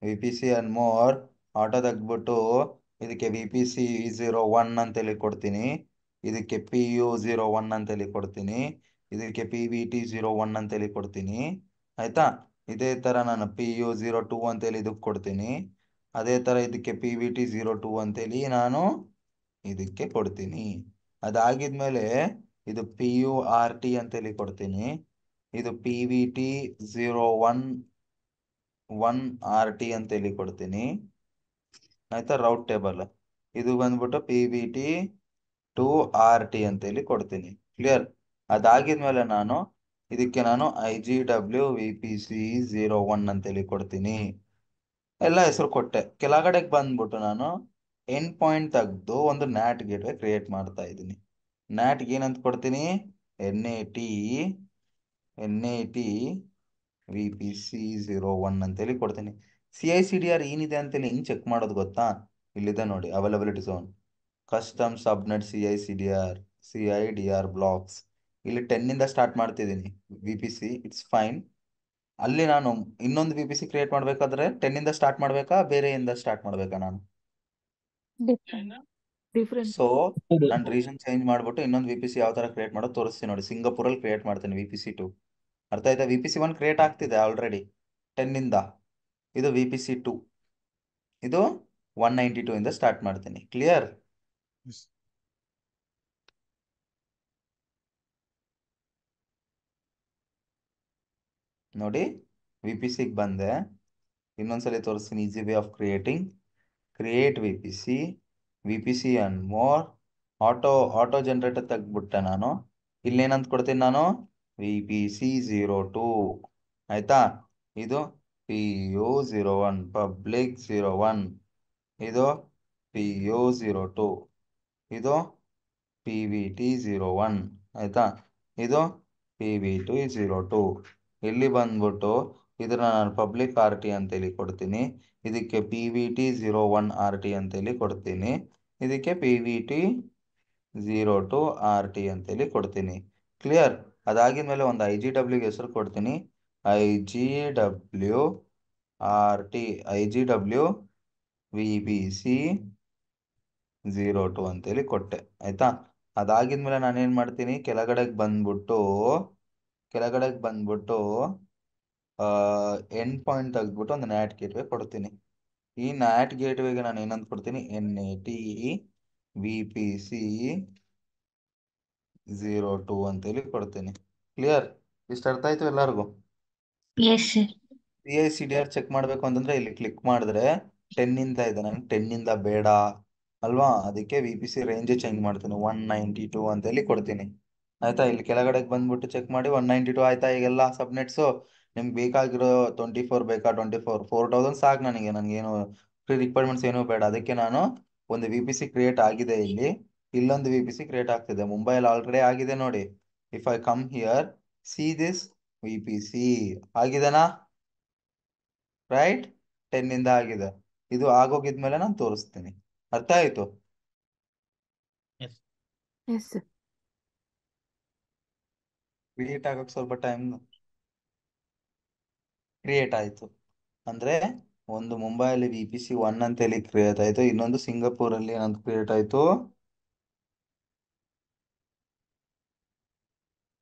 V P C and more auto ತೆಗ್ದ್ಬಿಟ್ಟು ಇದಕ್ಕೆ ವಿ ಪಿ ಸಿ 01 ಅಂತೇಳಿ ಕೊಡ್ತೀನಿ. ಇದಕ್ಕೆ ಪಿ ಯು 01 ಅಂತೇಳಿ ಕೊಡ್ತೀನಿ. ಇದಕ್ಕೆ ಪಿ ವಿ ಟಿ 01 ಅಂತೇಳಿ ಕೊಡ್ತೀನಿ. ಆಯ್ತಾ? ಇದೇ ತರ ನಾನು ಪಿ ಯು 02 ಅಂತೇಳಿ ಇದಕ್ಕೆ ಕೊಡ್ತೀನಿ. ಅದೇ ತರ ಇದಕ್ಕೆ ಪಿ ವಿ ಟಿ 02 ಅಂತೇಳಿ ನಾನು ಇದಕ್ಕೆ ಕೊಡ್ತೀನಿ. ಅದಾಗಿದ್ಮೇಲೆ ಇದು ಪಿ ಯು ಆರ್ ಟಿ ಅಂತೇಳಿ ಕೊಡ್ತೀನಿ. ಇದು ಪಿ ವಿ ಟಿ 01 1 RT ಅಂತ ಇಲ್ಲಿ ಕೊಡ್ತೀನಿ. ಆಯ್ತಾ, ರೌಟ್ ಟೇಬಲ್. ಇದು ಬಂದ್ಬಿಟ್ಟು PVT 2RT ಅಂತ ಇಲ್ಲಿ ಕೊಡ್ತೀನಿ. ಕ್ಲಿಯರ್? ಅದಾಗಿದ್ಮೇಲೆ ಇದಕ್ಕೆ ನಾನು IGW VPC01 ಅಂತ ಹೇಳಿ ಕೊಡ್ತೀನಿ. ಎಲ್ಲ ಹೆಸರು ಕೊಟ್ಟೆ. ಕೆಳಗಡೆಗೆ ಬಂದ್ಬಿಟ್ಟು ನಾನು ಎಂಡ್ ಪಾಯಿಂಟ್ ತೆಗೆದು ಒಂದು ನ್ಯಾಟ್ ಗೇಟ್ವೇ ಕ್ರಿಯೇಟ್ ಮಾಡ್ತಾ ಇದ್ದೀನಿ. ನ್ಯಾಟ್ಗೆ ಏನಂತ ಕೊಡ್ತೀನಿ? NAT VPC01 ಅಂತೇಳಿ ಕೊಡ್ತೀನಿ. CICDR ಏನಿದೆ ಅಂತೇಳಿ ಹೆಂಗ್ ಚೆಕ್ ಮಾಡೋದು ಗೊತ್ತಾ? ಇಲ್ಲಿದೆ ನೋಡಿ, availability zone, custom ಸಬ್ನೆಟ್ CIDR blocks. ಇಲ್ಲಿ 10 ಇಂದ ಸ್ಟಾರ್ಟ್ ಮಾಡ್ತಿದ್ದೀನಿ VPC. It's fine. ಅಲ್ಲಿ ನಾನು ಇನ್ನೊಂದು VPC ಕ್ರಿಯೇಟ್ ಮಾಡ್ಬೇಕಾದ್ರೆ 10 ಇಂದ ಸ್ಟಾರ್ಟ್ ಮಾಡ್ಬೇಕಾ, ಬೇರೆಯಿಂದ ಸ್ಟಾರ್ಟ್ ಮಾಡ್ಬೇಕಾ ನಾನು? ಡಿಫ್ರೆಂಟ್. ಸೊ ನಾನು ರೀಸನ್ ಚೇಂಜ್ ಮಾಡ್ಬಿಟ್ಟು ಇನ್ನೊಂದು VPC ಯಾವ ತರ ಕ್ರಿಯೇಟ್ ಮಾಡೋದು ತೋರಿಸ್ತೀನಿ ನೋಡಿ. ಸಿಂಗಾಪುರಲ್ಲಿ ಕ್ರಿಯೇಟ್ ಮಾಡ್ತೀನಿ VPC2. ಅರ್ಥ ಆಯ್ತಾ? VPC1 ಕ್ರಿಯೇಟ್ ಆಗ್ತಿದೆ ಆಲ್ರೆಡಿ 10 ಇಂದ. ಇದು VPC2. ಇದು 192 ಇಂದ ಸ್ಟಾರ್ಟ್ ಮಾಡ್ತೀನಿ. ಕ್ಲಿಯರ್? Yes. ನೋಡಿ, VPCಗೆ ಬಂದೆ. ಇನ್ನೊಂದ್ಸಲಿ ತೋರಿಸ್ತೀನಿ. Easy way of creating. Create VPC and more. Auto generator ತೆಗ್ದ್ಬಿಟ್ಟೆ ನಾನು. ಇಲ್ಲಿ ಏನಂತ ಕೊಡ್ತೀನಿ ನಾನು? VPC02. ಆಯ್ತಾ? ಇದು PU01 ಪಬ್ಲಿಕ್ 01. ಇದು PU02. ಇದು PVT01. ಆಯ್ತಾ? ಇದು PVT02. ಇಲ್ಲಿ ಬಂದ್ಬಿಟ್ಟು ಇದನ್ನ ನಾನು ಪಬ್ಲಿಕ್ RT ಅಂತೇಳಿ ಕೊಡ್ತೀನಿ. ಇದಕ್ಕೆ PVT01RT ಅಂತೇಳಿ ಕೊಡ್ತೀನಿ. ಇದಕ್ಕೆ PVT02RT ಅಂತೇಳಿ ಕೊಡ್ತೀನಿ. ಕ್ಲಿಯರ್? ಅದಾಗಿದ್ಮೇಲೆ ಒಂದು IGW ಹೆಸರು ಕೊಡ್ತೀನಿ. IGWRT IGW VPC02 ಅಂತೇಳಿ ಕೊಟ್ಟೆ. ಆಯ್ತಾ? ಅದಾಗಿದ್ಮೇಲೆ ನಾನೇನ್ ಮಾಡ್ತೀನಿ? ಕೆಳಗಡೆಗೆ ಬಂದ್ಬಿಟ್ಟು ಎಂಡ್ ಪಾಯಿಂಟ್ ತೆಗೆದ್ಬಿಟ್ಟು ಒಂದು ನ್ಯಾಟ್ ಗೇಟ್ವೇ ಕೊಡ್ತೀನಿ. ಈ ನ್ಯಾಟ್ ಗೇಟ್ವೇಗೆ ನಾನು ಏನಂತ ಕೊಡ್ತೀನಿ? NAT VPC02 ಅಂತೇಳಿ ಕೊಡ್ತೀನಿ. ಕ್ಲಿಯರ್? ಇಷ್ಟು ಅರ್ಥ ಆಯ್ತು ಎಲ್ಲರಿಗೂ? Yes, sir. CICDR ಚೆಕ್ ಮಾಡ್ಬೇಕು ಅಂತಂದ್ರೆ ಇಲ್ಲಿ ಕ್ಲಿಕ್ ಮಾಡಿದ್ರೆ 10 ಇಂದ ಇದೆ. ನಂಗೆ 10 ಇಂದ ಬೇಡ ಅಲ್ವಾ? ಅದಕ್ಕೆ VPC ರೇಂಜ್ ಚೇಂಜ್ ಮಾಡ್ತೀನಿ. 192 ಅಂತೇಳಿ ಕೊಡ್ತೀನಿ. ಆಯ್ತಾ? ಇಲ್ಲಿ ಕೆಳಗಡೆಗೆ ಬಂದ್ಬಿಟ್ಟು ಚೆಕ್ ಮಾಡಿ 192 ಆಯ್ತಾ? ಈಗೆಲ್ಲ ಸಬ್ನೆಟ್ಸು ನಿಮ್ಗೆ ಬೇಕಾಗಿರೋ 24 ಬೇಕಾ? 4000 ಸಾಕು ನನಗೆ. ನನಗೇನು ಪ್ರೀ ರಿಕ್ವೈರ್ಮೆಂಟ್ಸ್ ಏನೂ ಬೇಡ. ಅದಕ್ಕೆ ನಾನು ಒಂದು VPC ಕ್ರಿಯೇಟ್ ಆಗಿದೆ ಇಲ್ಲಿ. ಇಲ್ಲೊಂದು VPC ಕ್ರಿಯೇಟ್ ಆಗ್ತಿದೆ. ಮುಂಬೈಯಲ್ಲಿ ಆಲ್ರೆಡಿ ಆಗಿದೆ ನೋಡಿ. If I come here, see this VPC ಆಗಿದೆನಾ? ರೈಟ್? 10 ಇಂದ ಆಗಿದೆ. ಇದು ಆಗೋಗಿದ್ಮೇಲೆ ನಾನು ತೋರಿಸ್ತೀನಿ. ಅರ್ಥ ಆಯ್ತು? Yes. ಎಸ್. ಕ್ರಿಯೇಟ್ ಆಗೋಕೆ ಸ್ವಲ್ಪ ಟೈಮ್. ಕ್ರಿಯೇಟ್ ಆಯ್ತು ಅಂದ್ರೆ ಒಂದು ಮುಂಬೈಯಲ್ಲಿ VPC1 ಅಂತೇಳಿ ಕ್ರಿಯೇಟ್ ಆಯ್ತು. ಇನ್ನೊಂದು ಸಿಂಗಾಪುರಲ್ಲಿ ಏನಂತ ಕ್ರಿಯೇಟ್ ಆಯ್ತು?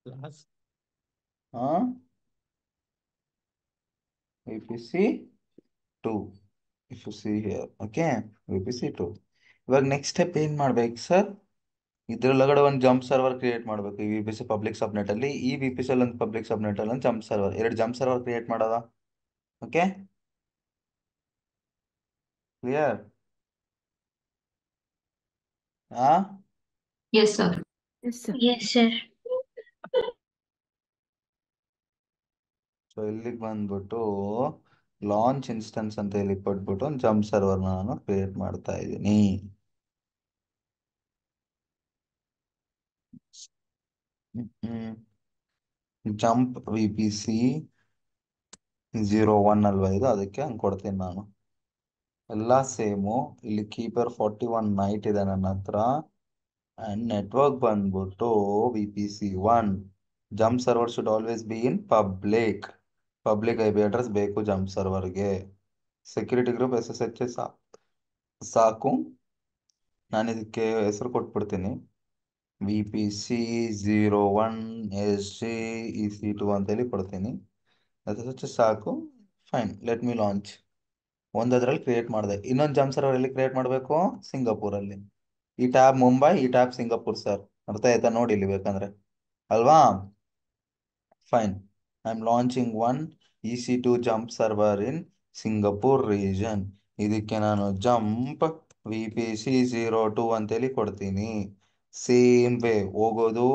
Class. VPC2. If you see here, okay, VPC2. ಇವಾಗ ನೆಕ್ಸ್ಟ್ ಸ್ಟೆಪ್ ಏನ್ ಮಾಡ್ಬೇಕು ಸರ್? ಇದ್ರೊಳಗಡೆ ಒಂದು ಜಂಪ್ ಸರ್ವರ್ ಕ್ರಿಯೇಟ್ ಮಾಡ್ಬೇಕು. ಈ VPC ಪಬ್ಲಿಕ್ ಸಬ್ನೆಟ್ ಅಲ್ಲಿ, ಈ VPC ಅಲ್ಲಿ ಒಂದು ಪಬ್ಲಿಕ್ ಸಬ್ನೆಟ್ ಅಲ್ಲಿ ಒಂದು jump server, 2 jump server create ಮಾಡೋದ? Okay, clear? ಹಾ, Yes, sir. Yes sir. Yes, sir. So ಇಲ್ಲಿಗೆ ಬಂದ್ಬಿಟ್ಟು ಲಾಂಚ್ ಇನ್ಸ್ಟೆನ್ಸ್ ಅಂತ ಇಲ್ಲಿ ಕೊಟ್ಬಿಟ್ಟು ಒಂದು ಜಂಪ್ ಸರ್ವರ್ ನಾನು ಕ್ರಿಯೇಟ್ ಮಾಡ್ತಾ ಇದ್ದೀನಿ. ಜಂಪ್ VPC01 ಅಲ್ವಾ ಇದು? ಅದಕ್ಕೆ ಹಂಗೆ ಕೊಡ್ತೀನಿ ನಾನು. ಎಲ್ಲ ಸೇಮು. ಇಲ್ಲಿ ಕೀಪರ್ 41 ನೈಟ್ ಇದೆ ನನ್ನ ಹತ್ರ. ಅಂಡ್ ನೆಟ್ವರ್ಕ್ ಬಂದ್ಬಿಟ್ಟು VPC1. Jump server should always B in public IP address ಬೇಕು ಜಂಪ್ ಸರ್ವರ್ಗೆ. ಸೆಕ್ಯೂರಿಟಿ ಗ್ರೂಪ್ SSH ಸಾಕು. ನಾನು ಇದಕ್ಕೆ ಹೆಸರು ಕೊಟ್ಬಿಡ್ತೀನಿ, VPC01SGEC2 ಅಂತೇಳಿ ಕೊಡ್ತೀನಿ. SSH ಸಾಕು. Fine, let me launch. ಒಂದದ್ರಲ್ಲಿ ಕ್ರಿಯೇಟ್ ಮಾಡಿದೆ. ಇನ್ನೊಂದು ಜಂಪ್ ಸರ್ವರ್ ಎಲ್ಲಿ ಕ್ರಿಯೇಟ್ ಮಾಡಬೇಕು? ಸಿಂಗಾಪುರಲ್ಲಿ. ಈ ಟ್ಯಾಬ್ ಮುಂಬೈ, ಈ ಟ್ಯಾಬ್ ಸಿಂಗಾಪುರ್ ಸರ್. ಅರ್ಥ ಆಯ್ತಾ? ನೋಡಿ ಇಲ್ಲಿ ಬೇಕಂದ್ರೆ, ಅಲ್ವಾ? Fine. I am launching one EC2 jump server in Singapore region. ಇದಕ್ಕೆ ನಾನು ಜಂಪ್ VPC02 ಅಂತೇಳಿ ಕೊಡ್ತೀನಿ. ಸೇಮ್ ವೇ ಹೋಗೋದು.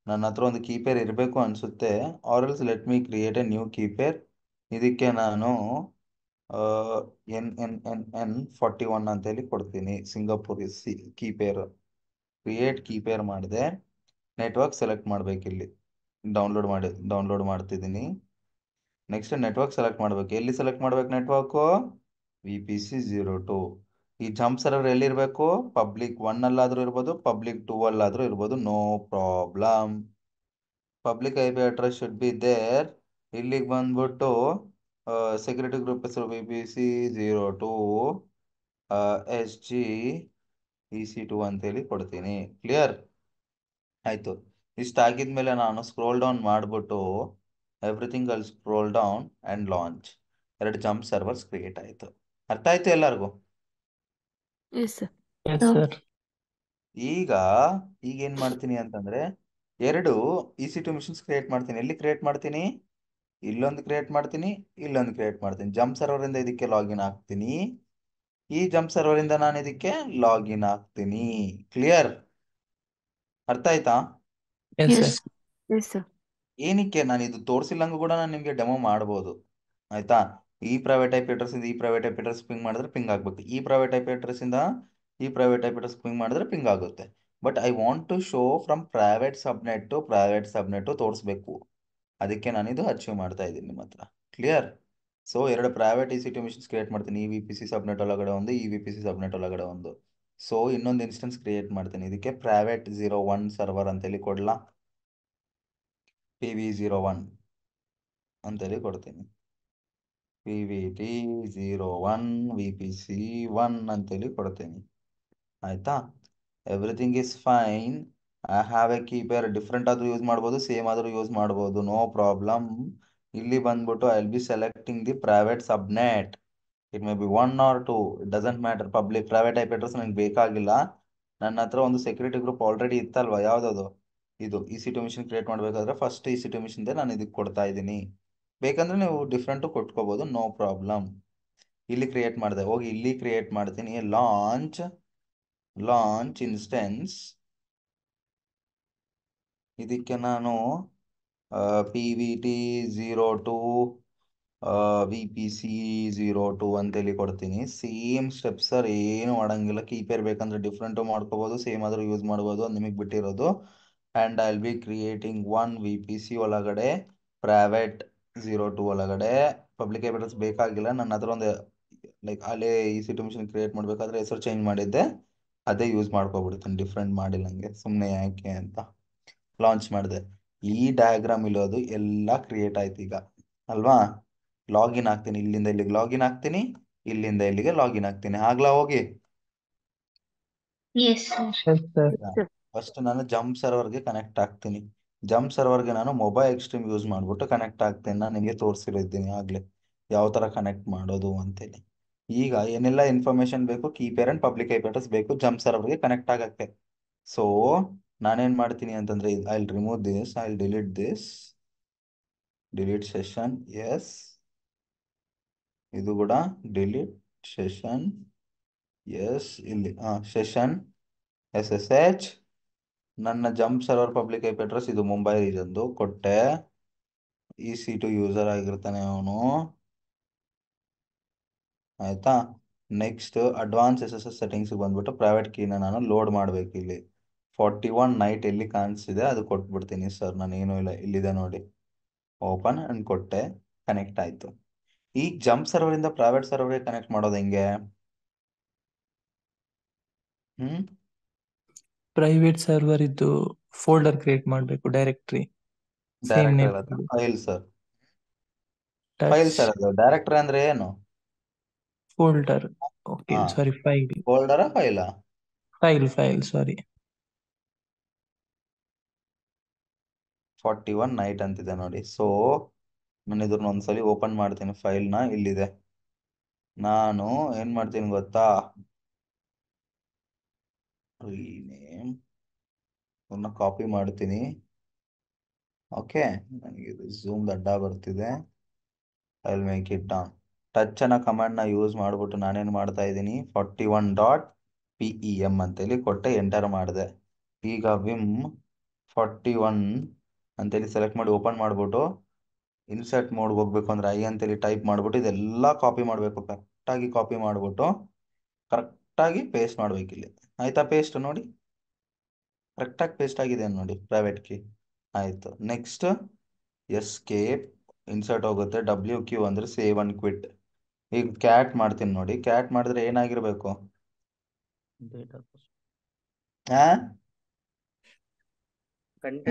ನನ್ನ ಹತ್ರ ಒಂದು ಕೀಪೇರ್ ಇರಬೇಕು ಅನ್ಸುತ್ತೆ, or else let me create a new key pair. ಇದಕ್ಕೆ ನಾನು N41 ಅಂತೇಳಿ ಕೊಡ್ತೀನಿ. ಸಿಂಗಪುರ್ ಕೀಪೇರ್ ಕ್ರಿಯೇಟ್ ಕೀಪೇರ್ ಮಾಡಿದೆ. ನೆಟ್ವರ್ಕ್ ಸೆಲೆಕ್ಟ್ ಮಾಡ್ಬೇಕು ಇಲ್ಲಿ. ಡೌನ್ಲೋಡ್ ಮಾಡ್ತಿದ್ದೀನಿ. ನೆಕ್ಸ್ಟ್ ನೆಟ್ವರ್ಕ್ ಸೆಲೆಕ್ಟ್ ಮಾಡ್ಬೇಕು. ಎಲ್ಲಿ ಸೆಲೆಕ್ಟ್ ಮಾಡ್ಬೇಕು ನೆಟ್ವರ್ಕು? VPC02. ಈ ಜಂಪ್ ಸರ್ವರ್ ಎಲ್ಲಿರ್ಬೇಕು? ಪಬ್ಲಿಕ್ 1 ಅಲ್ಲಾದ್ರೂ ಇರ್ಬೋದು, ಪಬ್ಲಿಕ್ 2 ಅಲ್ಲಾದ್ರೂ ಇರ್ಬೋದು, no problem. Public IP address should be there. ಇಲ್ಲಿಗೆ ಬಂದ್ಬಿಟ್ಟು ಸೆಕ್ಯೂರಿಟಿ ಗ್ರೂಪ್ ಹೆಸರು VPC02 SG ಅಂತೇಳಿ ಕೊಡ್ತೀನಿ. ಕ್ಲಿಯರ್ ಆಯ್ತು. ಇಷ್ಟಾಗಿದ್ಮೇಲೆ ನಾನು ಸ್ಕ್ರೋಲ್ ಡೌನ್ ಮಾಡ್ಬಿಟ್ಟು ಎವ್ರಿಥಿಂಗ್ ಅಲ್ಲಿ scroll down and launch. 2 jump servers create ಆಯ್ತು. ಅರ್ಥ ಆಯ್ತು ಎಲ್ಲರಿಗೂ? Yes sir. Yes sir. ಈಗ ಏನ್ ಮಾಡ್ತೀನಿ ಅಂತಂದ್ರೆ 2 EC2 ಮಿಷನ್ಸ್ ಕ್ರಿಯೇಟ್ ಮಾಡ್ತೀನಿ. ಎಲ್ಲಿ ಕ್ರಿಯೇಟ್ ಮಾಡ್ತೀನಿ? ಇಲ್ಲೊಂದು ಕ್ರಿಯೇಟ್ ಮಾಡ್ತೀನಿ, ಇಲ್ಲೊಂದು ಕ್ರಿಯೇಟ್ ಮಾಡ್ತೀನಿ. ಜಂಪ್ ಸರ್ವರ್ ಇಂದ ಇದಕ್ಕೆ ಲಾಗಿನ್ ಆಗ್ತೀನಿ, ಈ ಜಂಪ್ ಸರ್ವರ್ ಇಂದ ನಾನು ಇದಕ್ಕೆ ಲಾಗಿನ್ ಆಗ್ತೀನಿ. ಕ್ಲಿಯರ್? ಅರ್ಥ ಆಯ್ತಾ? Yes Yes. Sir. Yes sir. ಏನಕ್ಕೆ ನಾನು ಇದು ತೋರಿಸಿಲ್ಲಂಗೂ ಕೂಡ ನಾನು ನಿಮಗೆ ಡೆಮೋ ಮಾಡ್ಬೋದು. ಆಯ್ತಾ? ಈ ಪ್ರೈವೇಟ್ IP ಅಡ್ರೆಸ್ ಇಂದ ಈ ಪ್ರೈವೇಟ್ IP ಅಡ್ರೆಸ್ ಪಿಂಗ್ ಮಾಡಿದ್ರೆ ಪಿಂಗ್ ಆಗ್ಬೇಕು, ಈ ಪ್ರೈವೇಟ್ IP ಅಡ್ರೆಸ್ ಇಂದ ಈ ಪ್ರೈವೇಟ್ IP ಅಡ್ರೆಸ್ ಪಿಂಗ್ ಮಾಡಿದ್ರೆ ಪಿಂಗ್ ಆಗುತ್ತೆ. But I want to show from private subnet to private subnet ತೋರಿಸ್ಬೇಕು. ಅದಕ್ಕೆ ನಾನು ಇದು ಅಚೀವ್ ಮಾಡ್ತಾ ಇದ್ದೀನಿ ನಿಮ್ಮ ಹತ್ರ. Clear? So 2 private EC2 machines create ಮಾಡ್ತೀನಿ. ಈ VPC ಸಬ್ನೆಟ್ ಒಳಗಡೆ ಒಂದು, ಈ VPC ಸಬ್ನೆಟ್ ಒಳಗಡೆ ಒಂದು. ಸೊ ಇನ್ನೊಂದು ಇನ್ಸ್ಟೆನ್ಸ್ ಕ್ರಿಯೇಟ್ ಮಾಡ್ತೀನಿ. ಇದಕ್ಕೆ ಪ್ರೈವೇಟ್ 01 ಸರ್ವರ್ ಅಂತೇಳಿ ಕೊಡ್ಲಾ? PV01 ಅಂತೇಳಿ ಕೊಡ್ತೀನಿ. PVT01 VPC1 ಅಂತೇಳಿ ಕೊಡ್ತೀನಿ. ಆಯ್ತಾ? Everything is fine. I have a key pair. Different ಆದ್ರೂ ಯೂಸ್ ಮಾಡ್ಬೋದು, ಸೇಮ್ ಆದ್ರೂ ಯೂಸ್ ಮಾಡ್ಬೋದು, ನೋ ಪ್ರಾಬ್ಲಮ್. ಇಲ್ಲಿ ಬಂದ್ಬಿಟ್ಟು I will be selecting the private subnet. It may be 1 or 2, it doesn't matter. Public private IP address ನನಗೆ ಬೇಕಾಗಿಲ್ಲ. ನನ್ನ ಹತ್ರ ಒಂದು ಸೆಕ್ಯೂರಿಟಿ ಗ್ರೂಪ್ ಆಲ್ರೆಡಿ ಇತ್ತಲ್ವಾ, ಯಾವ್ದದು? ಇದು EC2 ಮಿಷನ್ ಕ್ರಿಯೇಟ್ ಮಾಡಬೇಕಾದ್ರೆ ಫಸ್ಟ್ EC2 ಮಿಷನ್ ನಾನು ಇದಕ್ಕೆ ಕೊಡ್ತಾ ಇದ್ದೀನಿ. ಬೇಕಂದ್ರೆ ನೀವು ಡಿಫ್ರೆಂಟು ಕೊಟ್ಕೋಬೋದು, ನೋ ಪ್ರಾಬ್ಲಮ್. ಇಲ್ಲಿ ಕ್ರಿಯೇಟ್ ಮಾಡಿದೆ, ಹೋಗಿ ಇಲ್ಲಿ ಕ್ರಿಯೇಟ್ ಮಾಡ್ತೀನಿ. Launch instance. ಇದಕ್ಕೆ ನಾನು PVT02 VPC02 ಅಂತೇಳಿ ಕೊಡ್ತೀನಿ. ಸೇಮ್ ಸ್ಟೆಪ್ಸ್ ಸರ್, ಏನು ಮಾಡಂಗಿಲ್ಲ. ಕೀಪೇರ್ ಬೇಕಂದ್ರೆ ಡಿಫ್ರೆಂಟು ಮಾಡ್ಕೋಬೋದು, ಸೇಮ್ ಆದ್ರೂ ಯೂಸ್ ಮಾಡ್ಬೋದು, ಅದು ನಿಮಗೆ ಬಿಟ್ಟಿರೋದು. And I will be creating 1 VPC ಒಳಗಡೆ ಪ್ರೈವೇಟ್ 02 ಒಳಗಡೆ ಪಬ್ಲಿಕ್ IP ಅಡ್ರೆಸ್ ಬೇಕಾಗಿಲ್ಲ. ನನ್ನ ಹತ್ರ ಒಂದು ಲೈಕ್ ಅಲ್ಲೇ EC2 ಮಿಷನ್ ಕ್ರಿಯೇಟ್ ಮಾಡಬೇಕಾದ್ರೆ ಹೆಸರು ಚೇಂಜ್ ಮಾಡಿದ್ದೆ, ಅದೇ ಯೂಸ್ ಮಾಡ್ಕೊಬಿಡ್ತೀನಿ. ಡಿಫ್ರೆಂಟ್ ಮಾಡಿಲ್ಲ ನನಗೆ, ಸುಮ್ಮನೆ ಯಾಕೆ ಅಂತ ಲಾಂಚ್ ಮಾಡಿದೆ. ಈ ಡಯಾಗ್ರಾಮ್ ಇಲ್ಲೋದು ಎಲ್ಲ ಕ್ರಿಯೇಟ್ ಆಯ್ತು ಈಗ ಅಲ್ವಾ? ಲಾಗಿನ್ ಆಗ್ತೀನಿ, ಇಲ್ಲಿಂದ ಇಲ್ಲಿಗೆ ಲಾಗಿನ್ ಆಗ್ತೀನಿ, ಇಲ್ಲಿಂದ ಇಲ್ಲಿಗೆ ಲಾಗಿನ್ ಆಗ್ತೀನಿ. ಆಗ್ಲಾ? ಹೋಗಿ Yes, sir. Yes sir. First ನಾನು ಜಂಪ್ ಸರ್ವರ್ಗೆ ಕನೆಕ್ಟ್ ಆಗ್ತೀನಿ. ಜಂಪ್ ಸರ್ವರ್ಗೆ ನಾನು ಮೊಬೈಲ್ ಎಕ್ಸ್ಟ್ರೀಮ್ ಯೂಸ್ ಮಾಡ್ಬಿಟ್ಟು ಕನೆಕ್ಟ್ ಆಗ್ತೀನಿ. ನಾನು ನಿಮಗೆ ತೋರಿಸಿರಿದ್ದೀನಿ ಆಗ್ಲೇ ಯಾವ ತರ ಕನೆಕ್ಟ್ ಮಾಡೋದು ಅಂತೇಳಿ. ಈಗ ಏನೆಲ್ಲ ಇನ್ಫಾರ್ಮೇಶನ್ ಬೇಕು? Key pair and public IP address ಬೇಕು ಜಂಪ್ ಸರ್ವರ್ಗೆ ಕನೆಕ್ಟ್ ಆಗಕ್ಕೆ. ಸೊ ನಾನೇನ್ ಮಾಡ್ತೀನಿ ಅಂತಂದ್ರೆ, I will remove this, I will delete this, delete session. Yes, ಇದು ಕೂಡ ಡಿಲೀಟ್ ಸೆಷನ್. ಎಸ್, ಇಲ್ಲಿ ಸೆಷನ್ SSH. ನನ್ನ jump server public IP address ಇದು ಮುಂಬೈ ರೀಜನ್ದು ಕೊಟ್ಟೆ. EC2 ಯೂಸರ್ ಆಗಿರ್ತಾನೆ ಅವನು. ಆಯ್ತಾ? ನೆಕ್ಸ್ಟ್ ಅಡ್ವಾನ್ಸ್ SSH ಸೆಟ್ಟಿಂಗ್ಸ್ ಬಂದ್ಬಿಟ್ಟು ಪ್ರೈವೇಟ್ ಕೀನ ನಾನು ಲೋಡ್ ಮಾಡ್ಬೇಕು. ಇಲ್ಲಿ 41 ನೈಟ್ ಎಲ್ಲಿ ಕಾಣಿಸ್ತಿದೆ ಅದು ಕೊಟ್ಬಿಡ್ತೀನಿ ಸರ್. ನಾನು ಏನೂ ಇಲ್ಲ, ಇಲ್ಲಿದೆ ನೋಡಿ, ಓಪನ್ ಅಂಡ್ ಕೊಟ್ಟೆ, ಕನೆಕ್ಟ್ ಆಯ್ತು. ಈಗ ಜಂಪ್ ಸರ್ವರ್ ಇಂದ ಪ್ರೈವೇಟ್ ಸರ್ವರ್ಗೆ ಕನೆಕ್ಟ್ ಮಾಡೋದು ಹೆಂಗೆ? ಪ್ರೈವೇಟ್ ಸರ್ವರ್ ಇದ್ದು ಫೋಲ್ಡರ್ ಕ್ರಿಯೇಟ್ ಮಾಡಬೇಕು, directory same name director file sir. File sir, ಅದು ಡೈರೆಕ್ಟರ್ ಅಂದ್ರೆ ಏನು? ಫೋಲ್ಡರ್. ಓಕೆ, ಹಾ, ಸಾರಿ, ಫೈಲ್. ಫೋಲ್ಡರಾ ಫೈಲಾ? ಫೈಲ್ ಸಾರಿ. 41 ನೈಟ್ ಅಂತಿದೆ ನೋಡಿ. ಸೊ ನಾನು ಇದನ್ನ ಒಂದ್ಸಲಿ ಓಪನ್ ಮಾಡ್ತೀನಿ ಫೈಲ್ನ. ಇಲ್ಲಿದೆ. ನಾನು ಏನ್ ಮಾಡ್ತೀನಿ ಗೊತ್ತಾ? ರೀನೇಮ್ ಕಾಪಿ ಮಾಡ್ತೀನಿ. ಓಕೆ, ನನಗೆ ಇದು ಝೂಮ್ ಅಡ್ಡ ಬರ್ತಿದೆ. I will make it down. Touch ಅನ್ನೋ ಕಮಾಂಡ್ನ ಯೂಸ್ ಮಾಡಿಬಿಟ್ಟು ನಾನೇನು ಮಾಡ್ತಾ ಇದ್ದೀನಿ 41.pem ಅಂತೇಳಿ ಕೊಟ್ಟೆ ಎಂಟರ್ ಮಾಡಿದೆ. ಈಗ ವಿಮ್ 41 ಅಂತೇಳಿ ಸೆಲೆಕ್ಟ್ ಮಾಡಿ ಓಪನ್ ಮಾಡಿಬಿಟ್ಟು ಇನ್ಸರ್ಟ್ ಮೋಡ್ಗೆ ಹೋಗ್ಬೇಕು ಅಂದ್ರೆ ಐ ಅಂತೇಳಿ ಟೈಪ್ ಮಾಡಿಬಿಟ್ಟು ಇದೆಲ್ಲ ಕಾಪಿ ಮಾಡಬೇಕು. ಕರೆಕ್ಟಾಗಿ ಕಾಪಿ ಮಾಡಿಬಿಟ್ಟು ಕರೆಕ್ಟಾಗಿ ಪೇಸ್ಟ್ ಮಾಡ್ಬೇಕು ಇಲ್ಲಿ. ಆಯ್ತಾ? ಪೇಸ್ಟ್ ನೋಡಿ, ಕರೆಕ್ಟಾಗಿ ಪೇಸ್ಟ್ ಆಗಿದೆ ನೋಡಿ ಪ್ರೈವೇಟ್ ಕೀ. ಆಯಿತು. ನೆಕ್ಸ್ಟ್ ಎಸ್ಕೇಪ್, ಇನ್ಸರ್ಟ್ ಹೋಗುತ್ತೆ. WQ ಅಂದರೆ ಸೇವ್ ಅಂಡ್ ಕ್ವಿಟ್. ಈಗ ಕ್ಯಾಟ್ ಮಾಡ್ತೀನಿ ನೋಡಿ. ಕ್ಯಾಟ್ ಮಾಡಿದ್ರೆ ಏನಾಗಿರ್ಬೇಕು? Data. ಆ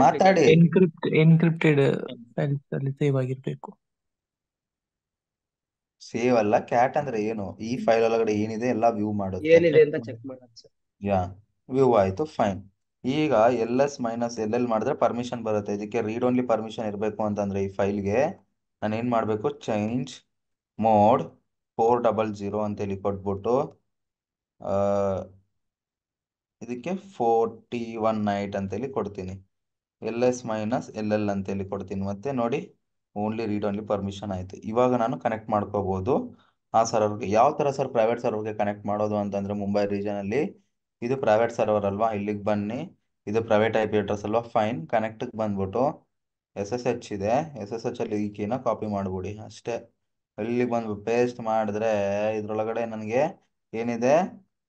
ಮಾತಾಡಿ. ಎನ್ಕ್ರಿಪ್ಟೆಡ್ ಫೈಲ್ಸ್ ಅಲ್ಲಿ ಸೇವ್ ಆಗಿರ್ಬೇಕು. ಸೇವ್ ಅಲ್ಲ, ಕ್ಯಾಟ್ ಅಂದ್ರೆ ಏನು? ಈ ಫೈಲ್ ಒಳಗಡೆ ಏನಿದೆ ಎಲ್ಲ ವ್ಯೂ ಮಾಡುತ್ತೆ. ಏನಿದೆ ಅಂತ ಚೆಕ್ ಮಾಡೋದು ಸರ್. ಯಾ, ವ್ಯೂ ಆಯ್ತು, ಫೈನ್. ಈಗ LS-LL ಮಾಡಿದ್ರೆ ಪರ್ಮಿಷನ್ ಬರುತ್ತೆ. ಇದಕ್ಕೆ ರೀಡ್ ಓನ್ಲಿ ಪರ್ಮಿಷನ್ ಇರಬೇಕು ಅಂತಂದ್ರೆ ಈ ಫೈಲ್ಗೆ ನಾನು ಏನು ಮಾಡಬೇಕು? ಚೇಂಜ್ ಮೋಡ್ 400 ಅಂತೇಳಿ ಕೊಟ್ಬಿಟ್ಟು ಇದಕ್ಕೆ 41 ನೈಟ್ ಅಂತೇಳಿ ಕೊಡ್ತೀನಿ. LS-LL ಅಂತೇಳಿ ಕೊಡ್ತೀನಿ. ಮತ್ತೆ ನೋಡಿ, ಓನ್ಲಿ ರೀಡ್ ಓನ್ಲಿ ಪರ್ಮಿಷನ್ ಆಯಿತು. ಇವಾಗ ನಾನು ಕನೆಕ್ಟ್ ಮಾಡ್ಕೋಬೋದು ಆ ಸರ್ವರ್ಗೆ. ಯಾವ ಥರ ಸರ್ ಪ್ರೈವೇಟ್ ಸರ್ವರ್ಗೆ ಕನೆಕ್ಟ್ ಮಾಡೋದು ಅಂತಂದರೆ, ಮುಂಬೈ ರೀಜನಲ್ಲಿ ಇದು ಪ್ರೈವೇಟ್ ಸರ್ವರ್ ಅಲ್ವಾ, ಇಲ್ಲಿಗೆ ಬನ್ನಿ. ಇದು ಪ್ರೈವೇಟ್ IP ಅಡ್ರೆಸ್ ಅಲ್ವಾ, ಫೈನ್. ಕನೆಕ್ಟಿಗೆ ಬಂದ್ಬಿಟ್ಟು SSH ಇದೆ, SSH ಅಲ್ಲಿ ಈ ಕೀನ ಕಾಪಿ ಮಾಡಿಬಿಡಿ ಅಷ್ಟೇ. ಇಲ್ಲಿಗೆ ಬಂದು ಪೇಸ್ಟ್ ಮಾಡಿದ್ರೆ ಇದ್ರೊಳಗಡೆ ನನಗೆ ಏನಿದೆ?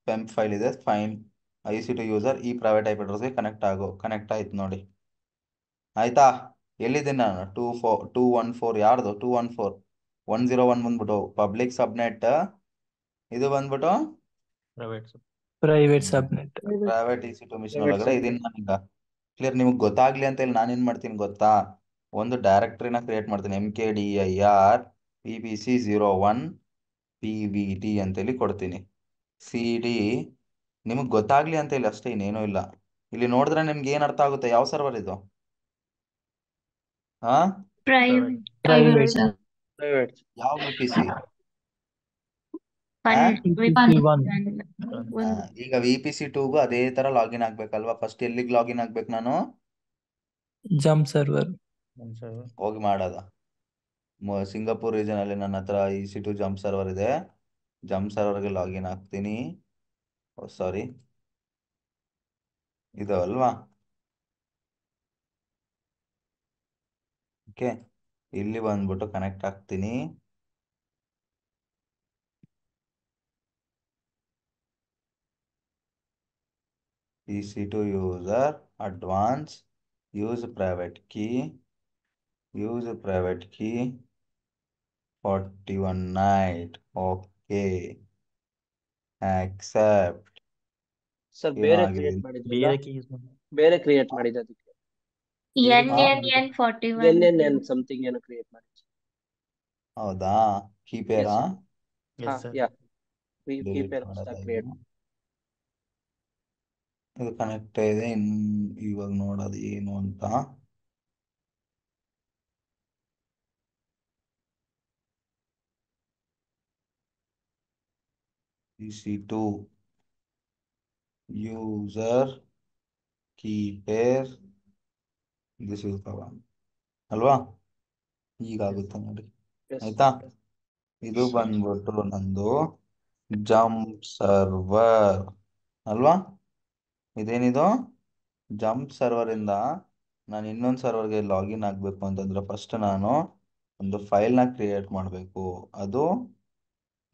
ಪೆಂಪ್ ಫೈಲ್ ಇದೆ, ಫೈನ್. IC2 ಯೂಸರ್ ಈ ಪ್ರೈವೇಟ್ IP ಅಡ್ರೆಸ್ಗೆ ಕನೆಕ್ಟ್ ಆಯ್ತು ನೋಡಿ. ಆಯ್ತಾ? ಎಲ್ಲಿದ್ದೀನಿ ನಾನು? 214 ಯಾರ್ದು? 214 101 ಬಂದ್ಬಿಟ್ಟು ಪಬ್ಲಿಕ್ ಸಬ್ನೆಟ್, ಇದು ಬಂದ್ಬಿಟ್ಟು Private. Private subnet. Private EC2 machine Private ಒಳಗಡೆ subnet. ಇದೀನಿ ನಾನೀಗ. ಕ್ಲಿಯರ್? ನಿಮ್ಗೆ ಗೊತ್ತಾಗ್ಲಿ ಅಂತ ಹೇಳಿ ನಾನೇನು ಮಾಡ್ತೀನಿ ಗೊತ್ತಾ? ಒಂದು ಡೈರೆಕ್ಟ್ರಿನ ಕ್ರಿಯೇಟ್ ಮಾಡ್ತೀನಿ. MKDIR PPC01 PVT ಅಂತೇಳಿ ಕೊಡ್ತೀನಿ. CD ನಿಮಗೆ ಗೊತ್ತಾಗ್ಲಿ ಅಂತ ಹೇಳಿ ಅಷ್ಟೇ, ಇನ್ನೇನೂ ಇಲ್ಲ. ಇಲ್ಲಿ ನೋಡಿದ್ರೆ ನಿಮ್ಗೆ ಏನು ಅರ್ಥ ಆಗುತ್ತೆ? ಯಾವ ಸರ್ವರ್ ಇದು? ಹಾ, Private. Private. Private, sir. Private. ಯಾವ VPC? One. PPC 1. One. ಈಗ VPC2ಗೂ ಅದೇ ತರ ಲಾಗಿನ್ ಆಗ್ಬೇಕಲ್ವಾ? ಫಸ್ಟ್ ಎಲ್ಲಿಗೆ ಲಾಗಿನ್ ಆಗ್ಬೇಕು ನಾನು? Jump server. One server. ಹೋಗಿ ಮಾಡೋದ. ಸಿಂಗಾಪುರ್ ರೀಜನ್ ಅಲ್ಲಿ ನನ್ನ ಹತ್ರ EC2 ಜಂಪ್ ಸರ್ವರ್ ಇದೆ. ಜಂಪ್ ಸರ್ವರ್ಗೆ ಲಾಗಿನ್ ಆಗ್ತೀನಿ. ಸಾರಿ, ಇದು ಅಲ್ವಾ? ಓಕೆ, ಇಲ್ಲಿ ಬಂದ್ಬಿಟ್ಟು ಕನೆಕ್ಟ್ ಆಗ್ತೀನಿ. EC2 user advance use private key 41 night. Okay, accept. Sir ಬೇರೆ ಏನಾಗಿದೆ? ಕ್ರಿಯೇಟ್ ಮಾಡಿದ್ರಲ್ಲ, ಬೇರೆ keys. ಬೇರೆ ಕ್ರಿಯೇಟ್ ಮಾಡಿದ್ದು ಅದಕ್ಕೆ NNN41. NNN ಸಮಥಿಂಗ್ ಏನೋ ಕ್ರಿಯೇಟ್ ಮಾಡಿ. ಹೌದಾ? ಕೀಪೇರಾ? Yes, sir. ಯಾ ಡಿಲೀಟ್ ಕೀಪರ್ ಮಾಡೋದಾ ಕ್ರಿಯೇಟ್. ಇದು ಕನೆಕ್ಟ್ ಇದೆ. ಇವಾಗ ನೋಡೋದು ಏನು ಅಂತ. EC2 user key pair this is the one ಅಲ್ವಾ? ಈಗಾಗುತ್ತೆ ನೋಡಿ. ಆಯ್ತಾ? ಇದು ಬಂದ್ಬಿಟ್ಟು ನಂದು ಜಂಪ್ ಸರ್ವರ್ ಅಲ್ವಾ? ಇದೇನಿದು? ಜಂಪ್ ಸರ್ವರ್ ಇಂದ ನಾನು ಇನ್ನೊಂದು ಸರ್ವರ್ಗೆ ಲಾಗಿನ್ ಆಗಬೇಕು ಅಂತಂದ್ರೆ ಫಸ್ಟ್ ನಾನು ಒಂದು ಫೈಲ್ನ ಕ್ರಿಯೇಟ್ ಮಾಡಬೇಕು. ಅದು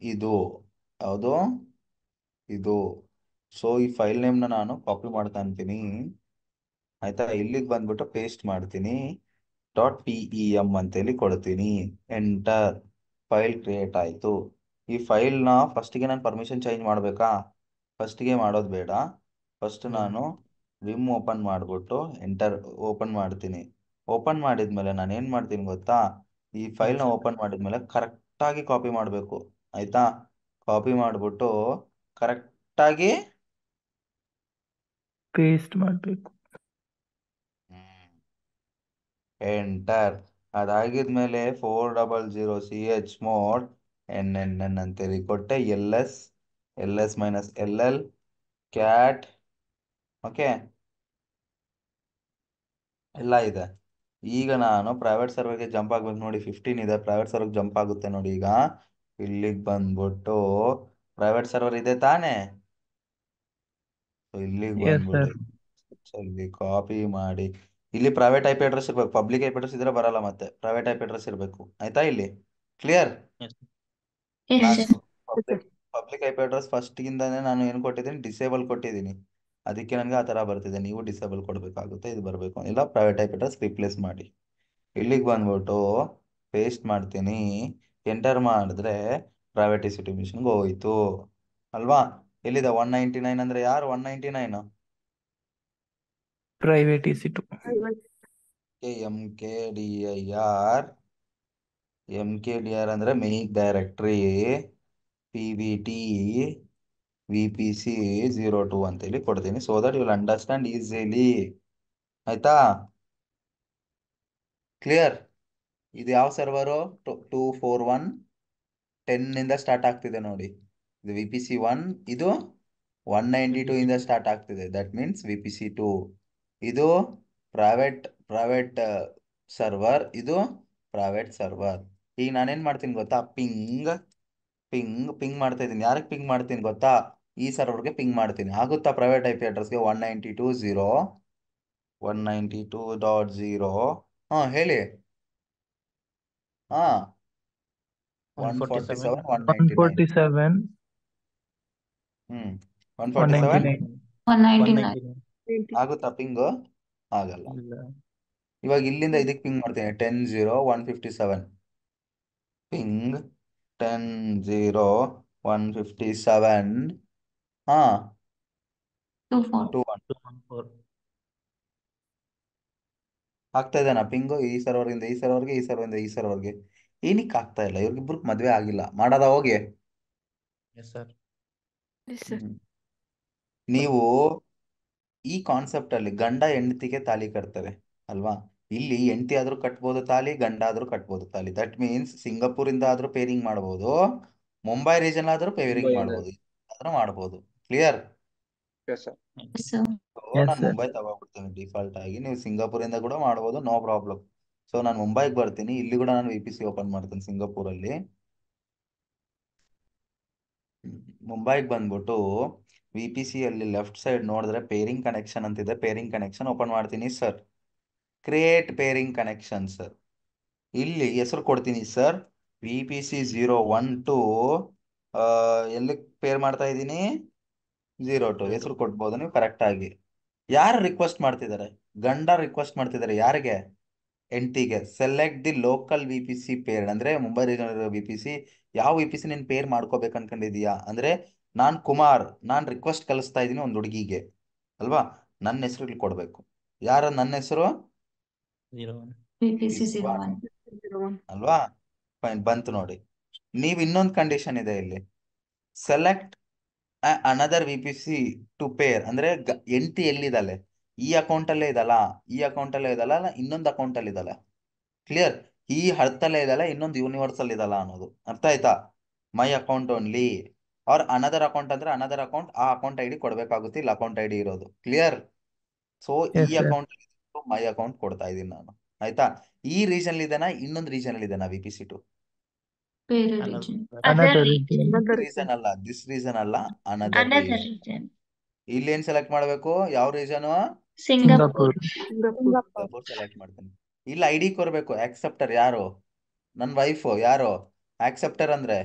ಇದು ಯಾವುದು? ಇದು. ಸೊ ಈ ಫೈಲ್ ನೇಮ್ನ ನಾನು ಕಾಪಿ ಮಾಡ್ತಾ ಅಂತೀನಿ. ಆಯ್ತಾ? ಇಲ್ಲಿಗೆ ಬಂದ್ಬಿಟ್ಟು ಪೇಸ್ಟ್ ಮಾಡ್ತೀನಿ. .pem ಅಂತೇಳಿ ಕೊಡ್ತೀನಿ. ಎಂಟರ್. ಫೈಲ್ ಕ್ರಿಯೇಟ್ ಆಯಿತು. ಈ ಫೈಲ್ನ ಫಸ್ಟಿಗೆ ನಾನು ಪರ್ಮಿಷನ್ ಚೇಂಜ್ ಮಾಡಬೇಕಾ? ಫಸ್ಟಿಗೆ ಮಾಡೋದು ಬೇಡ. ಫಸ್ಟ್ ನಾನು ವಿಮ್ ಓಪನ್ ಮಾಡಿಬಿಟ್ಟು ಓಪನ್ ಮಾಡ್ತೀನಿ. ಓಪನ್ ಮಾಡಿದ್ಮೇಲೆ ನಾನು ಏನು ಮಾಡ್ತೀನಿ ಗೊತ್ತಾ? ಈ ಫೈಲ್ನ ಓಪನ್ ಮಾಡಿದ್ಮೇಲೆ ಕರೆಕ್ಟಾಗಿ ಕಾಪಿ ಮಾಡಬೇಕು. ಆಯಿತಾ? ಕಾಪಿ ಮಾಡಿಬಿಟ್ಟು ಕರೆಕ್ಟಾಗಿ ಪೇಸ್ಟ್ ಮಾಡಬೇಕು. ಎಂಟರ್. ಅದಾಗಿದ್ಮೇಲೆ 400 CH ಮೋಡ್ NNN ಅಂತೇಳಿ ಕೊಟ್ಟೆ. LS-LL cat. ಓಕೆ, ಎಲ್ಲ ಇದೆ. ಈಗ ನಾನು ಪ್ರೈವೇಟ್ ಸರ್ವರ್ಗೆ ಜಂಪ್ ಆಗ್ಬೇಕು ನೋಡಿ. 15 ಇದೆ, ಪ್ರೈವೇಟ್ ಸರ್ವರ್ಗೆ ಜಂಪ್ ಆಗುತ್ತೆ ನೋಡಿ. ಈಗ ಇಲ್ಲಿಗೆ ಬಂದ್ಬಿಟ್ಟು ಪ್ರೈವೇಟ್ ಸರ್ವರ್ ಇದೆ ತಾನೇ. So ಇಲ್ಲಿಗೆ ಎಸ್ ಬಂದ್ಬಿಟ್ಟು ಸರ್. ಇಲ್ಲಿ ಕಾಪಿ ಮಾಡಿ ಇಲ್ಲಿ ಪ್ರೈವೇಟ್ ಐಪಿ ಅಡ್ರೆಸ್ ಇರ್ಬೇಕು, ಪಬ್ಲಿಕ್ ಐಪಿ ಅಡ್ರೆಸ್ ಇದ್ರೆ ಬರಲ್ಲ, ಮತ್ತೆ ಪ್ರೈವೇಟ್ ಐಪಿ ಅಡ್ರೆಸ್ ಇರಬೇಕು. ಆಯ್ತಾ ಇಲ್ಲಿ ಕ್ಲಿಯರ್? Yes. Yes, ನಾನು sir. Public public IP address ಫಸ್ಟಿಂದಾನೇ ನಾನು ಏನು ಕೊಟ್ಟಿದ್ದೀನಿ, ಡಿಸೇಬಲ್ ಕೊಟ್ಟಿದ್ದೀನಿ. ಅದಕ್ಕೆ ನನಗೆ ಆ ಥರ ಬರ್ತಿದೆ. ನೀವು ಡಿಸೇಬಲ್ ಕೊಡಬೇಕಾಗುತ್ತೆ, ಇದು ಬರಬೇಕು. ಇಲ್ಲ ಪ್ರೈವೇಟ್ ಐಪಿ ಅಡ್ರೆಸ್ ರಿಪ್ಲೇಸ್ ಮಾಡಿ. ಇಲ್ಲಿಗೆ ಬಂದ್ಬಿಟ್ಟು ಪೇಸ್ಟ್ ಮಾಡ್ತೀನಿ. ಎಂಟರ್ ಮಾಡಿದ್ರೆ ಪ್ರೈವೇಟಿಸಿಟಿ ಮಿಷನ್ಗೆ ಹೋಯ್ತು ಅಲ್ವಾ? ಎಲ್ಲಿದೆ 199 ಅಂದ್ರೆ ಯಾರು 199? Private EC two. MKDIR. MKDR ಅಂದ್ರೆ ಮೇಕ್ ಡೈರೆಕ್ಟ್ರಿ PVT VPC 02 ಅಂತೇಳಿ ಕೊಡ್ತೀನಿ. So that you will understand easily. ಆಯ್ತಾ? ಕ್ಲಿಯರ್? ಇದು ಯಾವ ಸರ್ವರು? 24110 ಸ್ಟಾರ್ಟ್ ಆಗ್ತಿದೆ ನೋಡಿ. ಇದು VPC1, ಇದು 192 ಇಂದ ಸ್ಟಾರ್ಟ್ ಆಗ್ತಿದೆ. That means VPC2. ಇದು ಪ್ರೈವೇಟ್ ಸರ್ವರ್, ಇದು ಪ್ರೈವೇಟ್ ಸರ್ವರ್. ಈಗ ನಾನೇನ್ ಮಾಡ್ತೀನಿ ಗೊತ್ತಾ? ಪಿಂಗ್ ಪಿಂಗ್ ಪಿಂಗ್ ಮಾಡ್ತಾ ಇದ್ದೀನಿ. ಯಾರಿಗೆ ಪಿಂಗ್ ಮಾಡ್ತೀನಿ ಗೊತ್ತಾ? ಈ ಸರ್ವರ್ಗೆ ಪಿಂಗ್ ಮಾಡ್ತೀನಿ. ಆಗುತ್ತಾ? ಪ್ರೈವೇಟ್ ಐಪಿ ಅಡ್ರೆಸ್ಗೆ 192.0 ಹಾ ಹೇಳಿ. ಹಾ 147 199. 147 ಹ್ಮ್ 147 199. 199. ಆಗುತ್ತಾ ಪಿಂಗು? ಆಗಲ್ಲ. ಇಲ್ಲ. ಇವಾಗ ಇಲ್ಲಿಂದ ಇದಕ್ಕೆ ಪಿಂಗ್ ಮಾಡ್ತೀನಿ 10.0.157 ಪಿಂಗ್ 10.0.157 ಹಾ 24. 21 214. ಆಗ್ತಾ ಇದೆನಾ ಪಿಂಗು? ಈ ಸರ್ವರಿಂದ ಈ ಸರ್ವರ್ಗೆ, ಈ ಸರ್ವರಿಂದ ಈ ಸರ್ವರ್ಗೆ. ಏನಕ್ಕೆ ಆಗ್ತಾ ಇಲ್ಲ? ಇವ್ರಿಗಿಬ್ರಿಗೆ ಮದ್ವೆ ಆಗಿಲ್ಲ. ಮಾಡದ ಹೋಗಿ. Yes, sir. Yes, sir. ನೀವು ಈ ಕಾನ್ಸೆಪ್ಟ್ ಅಲ್ಲಿ ಗಂಡ ಹೆಂಡತಿಗೆ ತಾಲಿ ಕಟ್ತಾರೆ ಅಲ್ವಾ? ಇಲ್ಲಿ ಹೆಂಡತಿ ಆದ್ರೂ ಕಟ್ಬೋದು ತಾಲಿ, ಗಂಡ ಆದ್ರೂ ಕಟ್ಬೋದು ತಾಲಿ. ದಟ್ ಮೀನ್ಸ್ ಸಿಂಗಾಪುರ್ ಇಂದ ಆದ್ರೂ ಪೇರಿಂಗ್ ಮಾಡ್ಬೋದು, ಮುಂಬೈ ರೀಜನ್ ಆದ್ರೂ ಪೇರಿಂಗ್ ಮುಂಬೈಯಿಂದ. ಮಾಡ್ಬೋದು, ಆದ್ರೂ ಮಾಡ್ಬೋದು. Clear? Yes, sir. Yes, sir. Yes, ನಾನು sir. ಮುಂಬೈ ತಗೋಬಿಡ್ತೀನಿ ಡಿಫಾಲ್ಟ್ ಆಗಿ. ನೀವು ಸಿಂಗಾಪುರ್ ಇಂದ ಕೂಡ ಮಾಡ್ಬೋದು, ನೋ ಪ್ರಾಬ್ಲಮ್. ಸೊ ನಾನು ಮುಂಬೈಗೆ ಬರ್ತೀನಿ. ಇಲ್ಲಿ ಕೂಡ ನಾನು VPC ಓಪನ್ ಮಾಡ್ತೀನಿ ಸಿಂಗಾಪುರಲ್ಲಿ. ಮುಂಬೈಗೆ ಬಂದ್ಬಿಟ್ಟು VPC ಅಲ್ಲಿ ಲೆಫ್ಟ್ ಸೈಡ್ ನೋಡಿದ್ರೆ ಪೇರಿಂಗ್ ಕನೆಕ್ಷನ್ ಅಂತಿದೆ. ಪೇರಿಂಗ್ ಕನೆಕ್ಷನ್ ಓಪನ್ ಮಾಡ್ತೀನಿ sir. Create pairing connection sir. ಇಲ್ಲಿ ಹೆಸರು ಕೊಡ್ತೀನಿ ಸರ್. VPC01 ಟು ಎಲ್ಲಿ ಪೇರ್ ಮಾಡ್ತಾ ಇದ್ದೀನಿ? 02 ಹೆಸರು ಕೊಡ್ಬೋದು ನೀವು ಕರೆಕ್ಟ್ ಆಗಿ. ಯಾರು ರಿಕ್ವೆಸ್ಟ್ ಮಾಡ್ತಿದ್ದಾರೆ? ಗಂಡ ರಿಕ್ವೆಸ್ಟ್ ಮಾಡ್ತಿದ್ದಾರೆ. ಯಾರಿಗೆ? ಎಂಟಿಗೆ. Select the local VPC pair ಅಂದ್ರೆ ಮುಂಬೈ ರೀಜನಲ್ VPC. ಯಾವ VPC ನೀನ್ ಪೇರ್ ಮಾಡ್ಕೋಬೇಕು ಅನ್ಕೊಂಡಿದೀಯಾ ಅಂದ್ರೆ, ನಾನ್ ಕುಮಾರ್, ನಾನ್ ರಿಕ್ವೆಸ್ಟ್ ಕಳಿಸ್ತಾ ಇದ್ದೀನಿ ಒಂದು ಹುಡುಗಿಗೆ ಅಲ್ವಾ? ನನ್ನ ಹೆಸರು ಇಲ್ಲಿ ಕೊಡ್ಬೇಕು. ಯಾರ ನನ್ನ ಹೆಸರು? 01. VPC 01. ಅಲ್ವಾ? ಫೈನ್, ಬಂತು ನೋಡಿ. ನೀವು ಇನ್ನೊಂದು ಕಂಡೀಷನ್ ಇದೆ ಇಲ್ಲಿ. Select another VPC to pair ಅಂದ್ರೆ ಎಂಟಿ ಎಲ್ಲಿದ್ದಾಳೆ? ಈ ಅಕೌಂಟ್ ಅಲ್ಲೇ ಇದಲ್ಲ, ಈ ಅಕೌಂಟ್ ಅಲ್ಲೇ ಇದಲ್ಲ, ಇನ್ನೊಂದು ಅಕೌಂಟ್ ಅಲ್ಲಿ ಇದಲ್ಲ. ಕ್ಲಿಯರ್? ಈ ಹರ್ತಲ್ಲೇ ಇದಲ್ಲ, ಇನ್ನೊಂದು ಯೂನಿವರ್ಸಲ್ ಇದಲ್ಲ ಅನ್ನೋದು ಅರ್ಥ ಆಯ್ತಾ? My account only or another account ಅಂದ್ರೆ ಅನದರ್ ಅಕೌಂಟ್, ಆ ಅಕೌಂಟ್ ID ಕೊಡ್ಬೇಕಾಗುತ್ತೆ. ಇಲ್ಲಿ ಅಕೌಂಟ್ ID ಇರೋದು. ಕ್ಲಿಯರ್? ಸೊ ಈ Yes, sir. Account my account ಕೊಡ್ತಾ ಇದ್ದೀನಿ ನಾನು. ಆಯ್ತಾ? ಈ ರೀಜನ್ ಇದೆನಾ, ಇನ್ನೊಂದು ರೀಜನ್ ಇದೆನಾ VPC2? ಬೇರೆ Another. region. Another Other region. region. Reason ಅಲ್ಲ, ದಿಸ್ ರೀಸನ್ ಅಲ್ಲ, ಅನದರ್ Another ರೀಸನ್. region. ಇಲ್ಲಿ ಏನ್ ಸೆಲೆಕ್ಟ್ ಮಾಡಬೇಕು? ಯಾವ ರೀಸನ್? Singapore. ಸಿಂಗಾಪುರ್ ಸೆಲೆಕ್ಟ್ ಮಾಡ್ತೀನಿ. ಇಲ್ಲಿ ID ಕೊಡ್ಬೇಕು. ಆಕ್ಸೆಪ್ಟರ್ ಯಾರು? ನನ್ನ ವೈಫ್. ಯಾರು ಆಕ್ಸೆಪ್ಟರ್? ಅಂದ್ರೆ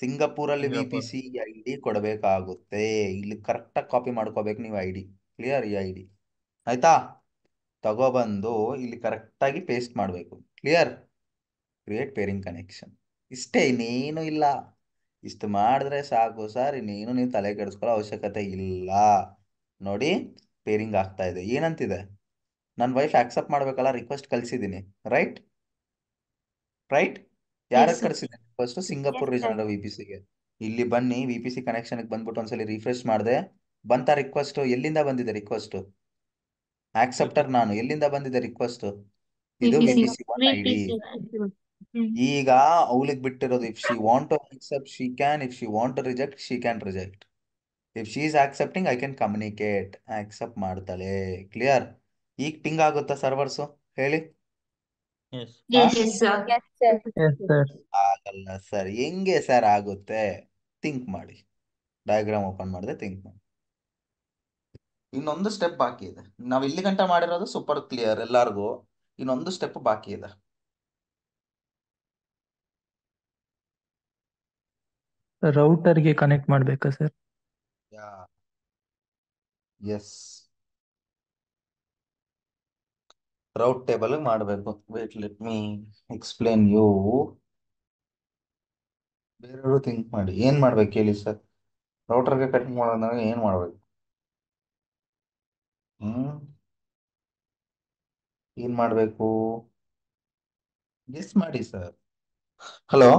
ಸಿಂಗಾಪುರಲ್ಲಿ Singapore. VPC ID ಕೊಡಬೇಕಾಗುತ್ತೆ. ಇಲ್ಲಿ ಕರೆಕ್ಟಾಗಿ ಕಾಪಿ ಮಾಡ್ಕೋಬೇಕು ನೀವು ID. ಕ್ಲಿಯರ್? ಈ ID ಆಯ್ತಾ? ತಗೊಬಂದು ಇಲ್ಲಿ ಕರೆಕ್ಟಾಗಿ ಪೇಸ್ಟ್ ಮಾಡಬೇಕು. ಕ್ಲಿಯರ್? Create pairing connection. ಇಷ್ಟೇ, ಇನ್ನೇನು ಇಲ್ಲ. ಇಷ್ಟು ಮಾಡಿದ್ರೆ ಸಾಕು ಸರ್. ಇನ್ನೇನು ನೀವು ತಲೆ ಕೆಡಿಸ್ಕೊಳ್ಳೋ ಅವಶ್ಯಕತೆ ಇಲ್ಲ. ನೋಡಿ, ಪೇರಿಂಗ್ ಆಗ್ತಾ ಇದೆ. ಏನಂತಿದೆ? ನನ್ನ ವೈಫ್ ಆಕ್ಸೆಪ್ಟ್ ಮಾಡ್ಬೇಕಲ್ಲ, ರಿಕ್ವೆಸ್ಟ್ ಕಳ್ಸಿದ್ದೀನಿ. ರೈಟ್? ರೈಟ್? ಯಾರಿಗೆ sir. ಕಳಿಸಿದ್ದೀನಿ ರಿಕ್ವೆಸ್ಟ್? ಸಿಂಗಾಪುರ್ ರೀಜನಲ್ VPCಗೆ. ಇಲ್ಲಿ ಬನ್ನಿ, VPC ಕನೆಕ್ಷನ್ಗೆ ಬಂದ್ಬಿಟ್ಟು ಒಂದ್ಸಲಿ ರಿಫ್ರೆಶ್ ಮಾಡಿದೆ. ಬಂತ ರಿಕ್ವೆಸ್ಟ್? ಎಲ್ಲಿಂದ ಬಂದಿದೆ ರಿಕ್ವೆಸ್ಟ್? ಆಕ್ಸೆಪ್ಟರ್ ನಾನು. ಎಲ್ಲಿಂದ ಬಂದಿದೆ ರಿಕ್ವೆಸ್ಟ್? ಇದು VPC. VPC1 ID. Hmm. ಈಗ ಅವಳಿಗೆ ಬಿಟ್ಟಿರೋದು. If she want to accept she can, if she want to reject she can reject. If she is accepting I can communicate. Accept ಮಾಡ್ತಾಳೆ. ಕ್ಲಿಯರ್? ಈಗ ಪಿಂಗ್ ಆಗುತ್ತಾ ಸರ್ವರ್ಸು? ಹೇಳಿ. Yes. Yes, yes, sir. Yes, sir. Yes sir. ಆಗಲ್ಲ sir. ಹೆಂಗೆ sir ಆಗುತ್ತೆ? Think ಮಾಡಿ. Diagram open ಮಾಡಿದೆ, think ಮಾಡಿ. ಇನ್ನೊಂದು ಸ್ಟೆಪ್ ಬಾಕಿ ಇದೆ. ನಾವು ಇಲ್ಲಿ ಗಂಟ ಮಾಡಿರೋದು ಸೂಪರ್ ಕ್ಲಿಯರ್ ಎಲ್ಲಾರ್ಗೂ. ಇನ್ನೊಂದು ಸ್ಟೆಪ್ ಬಾಕಿ ಇದೆ. ರೌಟರ್ಗೆ ಕನೆಕ್ಟ್ ಮಾಡ್ಬೇಕಾ ಸರ್? ಎಸ್, ರೌಟ್ ಟೇಬಲ್ ಮಾಡಬೇಕು. Wait, let me explain you. ಬೇರೆಯವರು ಥಿಂಕ್ ಮಾಡಿ. ಏನ್ ಮಾಡ್ಬೇಕು ಹೇಳಿ ಸರ್? ರೌಟರ್ಗೆ ಕನೆಕ್ಟ್ ಮಾಡೋದಾಗ ಏನ್ ಮಾಡ್ಬೇಕು? ಹ್ಮ್ ಏನ್ ಮಾಡ್ಬೇಕು? ಗೆಸ್ ಮಾಡಿ sir. Hello,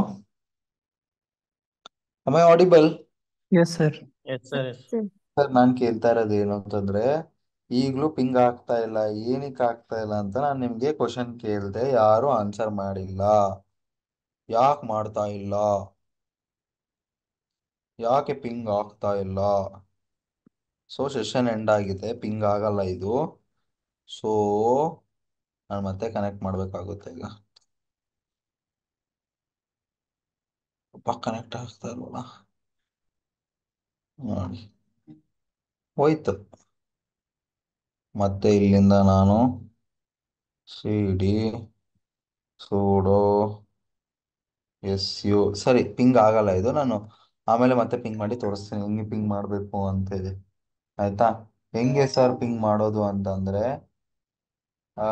am I audible? Yes sir. Yes, sir. Yes. Sir. Sir ನಾನ್ ಕೇಳ್ತಾ ಇರೋದು ಏನು ಅಂತಂದ್ರೆ, ಈಗ್ಲೂ ಪಿಂಗ್ ಆಗ್ತಾ ಇಲ್ಲ, ಏನಕ್ಕೆ ಆಗ್ತಾ ಇಲ್ಲ ಅಂತ ನಾನು ನಿಮ್ಗೆ ಕ್ವಶನ್ ಕೇಳ್ದೆ, ಯಾರು ಆನ್ಸರ್ ಮಾಡಿಲ್ಲ. ಯಾಕೆ ಮಾಡ್ತಾ ಇಲ್ಲ? ಯಾಕೆ ಪಿಂಗ್ ಆಗ್ತಾ ಇಲ್ಲ? ಸೊ ಸೆಷನ್ ಎಂಡ್ ಆಗಿದೆ, ಪಿಂಗ್ ಆಗಲ್ಲ ಇದು. ಸೊ ನಾನು ಮತ್ತೆ ಕನೆಕ್ಟ್ ಮಾಡ್ಬೇಕಾಗುತ್ತೆ ಈಗ. ಕನೆಕ್ಟ್ ಆಗ್ತಾ ಇಲ್ವಲ್ಲ ನೋಡಿ, ಹೋಯ್ತು. ಮತ್ತೆ ಇಲ್ಲಿಂದ ನಾನು cd sudo su, ಸರಿ ಪಿಂಗ್ ಆಗಲ್ಲ ಇದು. ನಾನು ಆಮೇಲೆ ಮತ್ತೆ ಪಿಂಗ್ ಮಾಡಿ ತೋರಿಸ್ತೀನಿ ಹೆಂಗೆ ಪಿಂಗ್ ಮಾಡಬೇಕು ಅಂತೇಳಿ. ಆಯ್ತಾ? ಹೆಂಗೆ ಸರ್ ಪಿಂಗ್ ಮಾಡೋದು ಅಂತಂದ್ರೆ, ಆ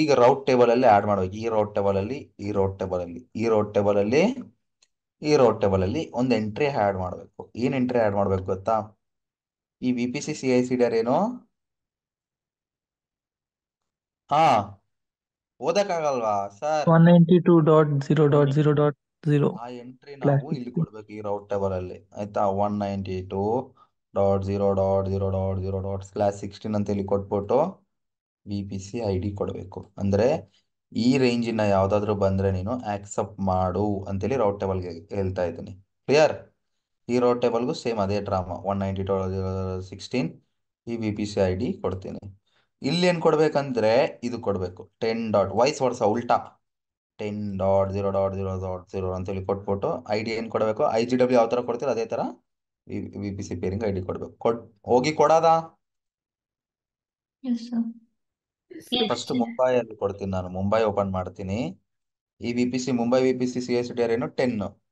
ಈಗ ರೌಟ್ ಟೇಬಲ್ ಅಲ್ಲಿ ಆಡ್ ಮಾಡ್ಬೇಕು. ಈ ರೌಟ್ ಟೇಬಲ್ ಅಲ್ಲಿ, ಈ ರೌಟ್ ಟೇಬಲ್ ಅಲ್ಲಿ, ಈ ರೌಟ್ ಟೇಬಲ್ ಅಲ್ಲಿ, ಈ ರೌಟ್ ಟೇಬಲ್ ಅಲ್ಲಿ ಒಂದು ಎಂಟ್ರಿ ಆಡ್ ಮಾಡ್ಬೇಕು. ಏನ್ ಎಂಟ್ರಿ ಆಡ್ ಮಾಡ್ಬೇಕು ಗೊತ್ತಾ? ಈ VPC CI/CD ಏನು? ಹಾ, ಓದಕ್ಕಾಗಲ್ವಾ ಸರ್? 192.0.0.0 ಆ ಎಂಟ್ರಿ ಸ್ಲ್ಯಾಶ್ ನಾವು ಇಲ್ಲಿ ಕೊಡ್ಬೇಕು ಈ ರೌಟ್ ಟೇಬಲ್ ಅಲ್ಲಿ. ಆಯ್ತಾ? 192.0.0.0.16 ಅಂತ ಇಲ್ಲಿ ಕೊಟ್ಬಿಟ್ಟು VPC ID ಕೊಡಬೇಕು. ಅಂದ್ರೆ ಈ ರೇಂಜಿನ ಯಾವ್ದಾದ್ರು ಬಂದ್ರೆ ನೀನು ಆಕ್ಸೆಪ್ಟ್ ಮಾಡು ಅಂತೇಳಿ ರೌಟ್ ಟೇಬಲ್ಗೆ ಹೇಳ್ತಾ ಇದ್ದೀನಿ. ಕ್ಲಿಯರ್? ಈ ರೌಟ್ ಟೇಬಲ್ಗೂ ಸೇಮ್ ಅದೇ ಡ್ರಾಮಾ. 192.0.0.16 ಈ VPC ID ಕೊಡ್ತೀನಿ. ಇಲ್ಲಿ ಏನ್ ಕೊಡ್ಬೇಕಂದ್ರೆ ಇದು ಕೊಡ್ಬೇಕು, 10. ವೈಸ್ ವರ್ಸ ಉಲ್ಟಾ 10.0.0.0 ಅಂತೇಳಿ ಕೊಟ್ಬಿಟ್ಟು ID ಏನ್ ಕೊಡಬೇಕು? IGW ಯಾವ ತರ ಕೊಡ್ತೀರ ಅದೇ ತರ VPC pairing ID ಕೊಡ್ಬೇಕು. ಹೋಗಿ ಕೊಡೋದಾ? Yes, sir. Yes, first sir. ಮುಂಬೈಯಲ್ಲಿ ಕೊಡ್ತೀನಿ. ನಾನು ಮುಂಬೈ ಓಪನ್ ಮಾಡ್ತೀನಿ. ಈ ಮುಂಬೈ VPC CI/CD ಏನು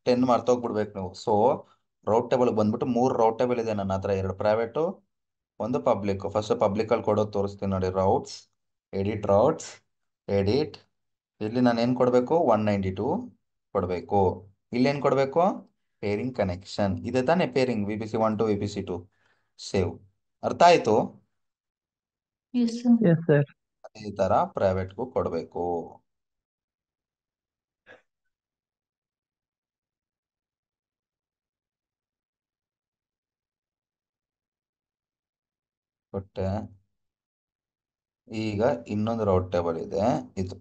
10 ಮರ್ತೋಗ್ಬಿಡ್ಬೇಕು ನೀವು. ಸೊ ರೌಟ್ ಟೇಬಲ್ ಬಂದ್ಬಿಟ್ಟು 3 ರೌಟ್ ಟೇಬಲ್ ಇದೆ ನನ್ನ ಹತ್ರ, 2 ಪ್ರೈವೇಟು, ಒಂದು ಪಬ್ಲಿಕ್. ಫಸ್ಟ್ ಪಬ್ಲಿಕ್ ಅಲ್ಲಿ ಕೊಡೋದು ತೋರಿಸ್ತೀನಿ ನೋಡಿ. ರೌಟ್ಸ್, ರೌಟ್ಸ್, ಎಡಿಟ್. ಇಲ್ಲಿ ನಾನು ಏನ್ ಕೊಡ್ಬೇಕು? 192 ಕೊಡ್ಬೇಕು. ಇಲ್ಲಿ ಏನ್ ಕೊಡ್ಬೇಕು? Pairing connection. ಇದೆ ತಾನೇ pairing VPC1 to VPC2. Save. ಅರ್ಥ ಆಯ್ತು? Yes, sir. Yes sir. ಈ ತರ ಪ್ರೈವೇಟ್ಗೂ ಕೊಡ್ಬೇಕು. ಕೊಟ್ಟೆ. ಈಗ ಇನ್ನೊಂದು ರೌಟ್ ಟೇಬಲ್ ಇದೆ, ಇದು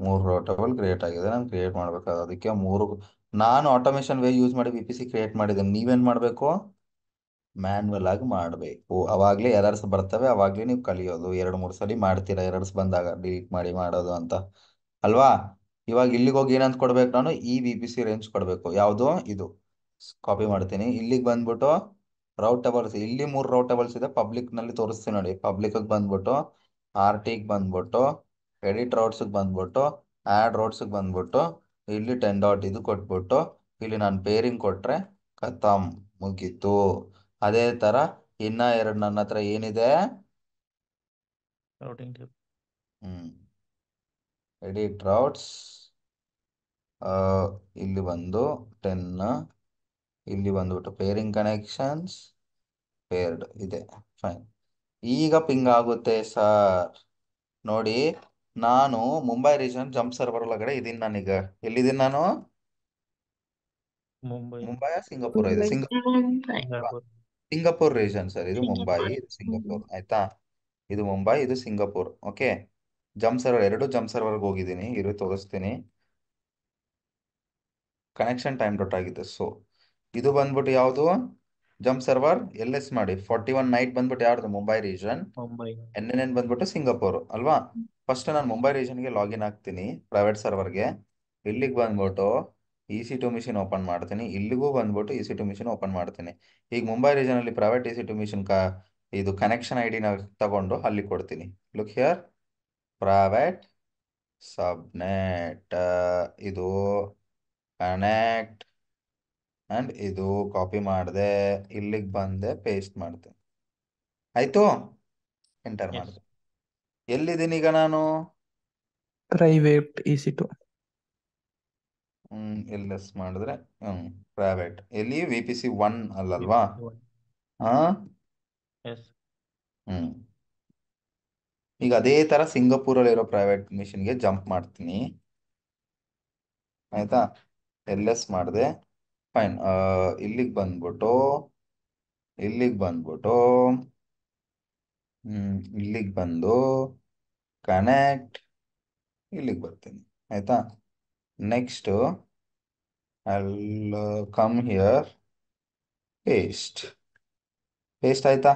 3 ರೌಟ್ ಟೇಬಲ್ ಕ್ರಿಯೇಟ್ ಆಗಿದೆ. ನಾನು ಕ್ರಿಯೇಟ್ ಮಾಡ್ಬೇಕಾದ್ರೆ ಅದಕ್ಕೆ 3 ನಾನು ಆಟೋಮೇಶನ್ ವೇ ಯೂಸ್ ಮಾಡಿ VPC ಕ್ರಿಯೇಟ್ ಮಾಡಿದ್ದೇನೆ. ನೀವೇನ್ ಮಾಡ್ಬೇಕು? ಮ್ಯಾನ್ಯಲ್ ಆಗಿ ಮಾಡಬೇಕು. ಅವಾಗ್ಲೇ ಎರರ್ಸ್ ಬರ್ತವೆ, ಅವಾಗ್ಲೇ ನೀವು ಕಲಿಯೋದು. 2-3 ಸಲ ಮಾಡ್ತೀರಾ ಎರರ್ಸ್ ಬಂದಾಗ, ಡಿಲೀಟ್ ಮಾಡಿ ಮಾಡೋದು ಅಂತ ಅಲ್ವಾ? ಇವಾಗ ಇಲ್ಲಿಗೆ ಹೋಗಿ ಏನಂತ ಕೊಡ್ಬೇಕು? ನಾನು ಈ VPC ರೇಂಜ್ ಕೊಡ್ಬೇಕು. ಯಾವುದು? ಇದು. ಕಾಪಿ ಮಾಡ್ತೀನಿ. ಇಲ್ಲಿಗೆ ಬಂದ್ಬಿಟ್ಟು ರೌಟ್ ಟೇಬಲ್ಸ್, ಇಲ್ಲಿ 3 ರೌಟ್ ಟೇಬಲ್ಸ್ ಇದೆ. ಪಬ್ಲಿಕ್ ನಲ್ಲಿ ತೋರಿಸ್ತೀನಿ ನೋಡಿ. ಪಬ್ಲಿಕ್ ಬಂದ್ಬಿಟ್ಟು RTಗೆ ಬಂದ್ಬಿಟ್ಟು ಎಡಿಟ್ ರೌಟ್ಸ್ಗೆ ಬಂದ್ಬಿಟ್ಟು ಆಡ್ ರೌಟ್ಸ್ಗೆ ಬಂದ್ಬಿಟ್ಟು ಇಲ್ಲಿ 10. ಇದು ಕೊಟ್ಬಿಟ್ಟು ಇಲ್ಲಿ ನಾನು ಪೇರಿಂಗ್ ಕೊಟ್ರೆ ಖತಮ್, ಮುಗೀತು. ಅದೇ ತರ ಇನ್ನ 2 ನನ್ನ ಹತ್ರ ಏನಿದೆ? Routing table. ಎಡಿಟ್ ರೌಟ್ಸ್, ಇಲ್ಲಿ ಬಂದು 10, ಇಲ್ಲಿ ಬಂದ್ಬಿಟ್ಟು ಪೇರಿಂಗ್ ಕನೆಕ್ಷನ್ಸ್ ಪೇರ್ಡ್ ಇದೆ. ಫೈನ್. ಈಗ ಪಿಂಗ್ ಆಗುತ್ತೆ ಸರ್. ನೋಡಿ, ನಾನು ಮುಂಬೈ ರೀಜನ್ ಜಂಪ್ ಸರ್ವರ್ ಒಳಗಡೆ ಇದೀನಿ. ನಾನೀಗ ಎಲ್ಲಿದ್ದೀನಿ? ನಾನು Mumbai. ಮುಂಬೈ, ಸಿಂಗಾಪುರ ಇದೆ. Mumbai. Singapore. Singapore region sir. ಇದು ಮುಂಬೈ, Singapore. ಇದು ಸಿಂಗಾಪುರ್. ಆಯ್ತಾ? ಇದು ಮುಂಬೈ, ಇದು Singapore. Okay. Jump server, 2 jump ಸರ್ವರ್ಗೆ ಹೋಗಿದ್ದೀನಿ. ಇರು ತೋರಿಸ್ತೀನಿ. ಕನೆಕ್ಷನ್ ಟೈಮ್ ಡಾಟ್ ಆಗಿದೆ. ಸೊ ಇದು ಬಂದ್ಬಿಟ್ಟು ಯಾವುದು? ಜಂಪ್ ಸರ್ವರ್ LS ಮಾಡಿ 41 ನೈಟ್ ಬಂದ್ಬಿಟ್ಟು ಯಾರ್ದು ಮುಂಬೈ ರೀಜನ್, ಮುಂಬೈ. NNN ಬಂದ್ಬಿಟ್ಟು ಸಿಂಗಾಪುರ್ ಅಲ್ವಾ. ಫಸ್ಟ್ ನಾನು ಮುಂಬೈ ರೀಜನ್ಗೆ ಲಾಗಿನ್ ಆಗ್ತೀನಿ ಪ್ರೈವೇಟ್ ಸರ್ವರ್ಗೆ. ಇಲ್ಲಿಗೆ ಬಂದ್ಬಿಟ್ಟು EC2 ಮಿಷಿನ್ ಓಪನ್ ಮಾಡ್ತೀನಿ, ಇಲ್ಲಿಗೂ ಬಂದ್ಬಿಟ್ಟು EC2 ಮಿಷಿನ್ ಓಪನ್ ಮಾಡ್ತೀನಿ. ಈಗ ಮುಂಬೈ ರೀಜನ್ ಅಲ್ಲಿ ಪ್ರೈವೇಟ್ EC2 ಮಿಷಿನ್ ಇದು ಕನೆಕ್ಷನ್ ID ನ ತಗೊಂಡು ಅಲ್ಲಿ ಕೊಡ್ತೀನಿ. ಲುಕ್ ಹಿಯರ್, ಪ್ರೈವೇಟ್ ಸಬ್ನೆಟ್, ಇದು ಕನೆಕ್ಟ್ ಅಂಡ್ ಇದು ಕಾಪಿ ಮಾಡಿದೆ, ಇಲ್ಲಿಗೆ ಬಂದೆ ಪೇಸ್ಟ್ ಮಾಡ್ತೀನಿ. ಆಯ್ತು, ಎಂಟರ್ Yes. ಮಾಡಿದೆ. ಎಲ್ಲಿದ್ದೀನಿ ಈಗ ನಾನು? Private EC2. LS ಮಾಡಿದ್ರೆ ಪ್ರೈವೇಟ್. ಎಲ್ಲಿ VPC1 ಅಲ್ಲಲ್ವಾ? ಹಾ ಎಸ್. ಹ್ಮ್ ಈಗ ಅದೇ ತರ ಸಿಂಗಾಪುರಲ್ಲಿರೋ ಪ್ರೈವೇಟ್ ಮಿಷನ್ಗೆ ಜಂಪ್ ಮಾಡ್ತೀನಿ. ಆಯ್ತಾ, LS ಮಾಡಿದೆ, ಫೈನ್. ಇಲ್ಲಿಗೆ ಬಂದ್ಬಿಟ್ಟು ಇಲ್ಲಿಗೆ ಬಂದು ಕನೆಕ್ಟ್, ಇಲ್ಲಿಗೆ ಬರ್ತೀನಿ. ಆಯ್ತಾ, next I'll come here, paste. ಆಯ್ತಾ?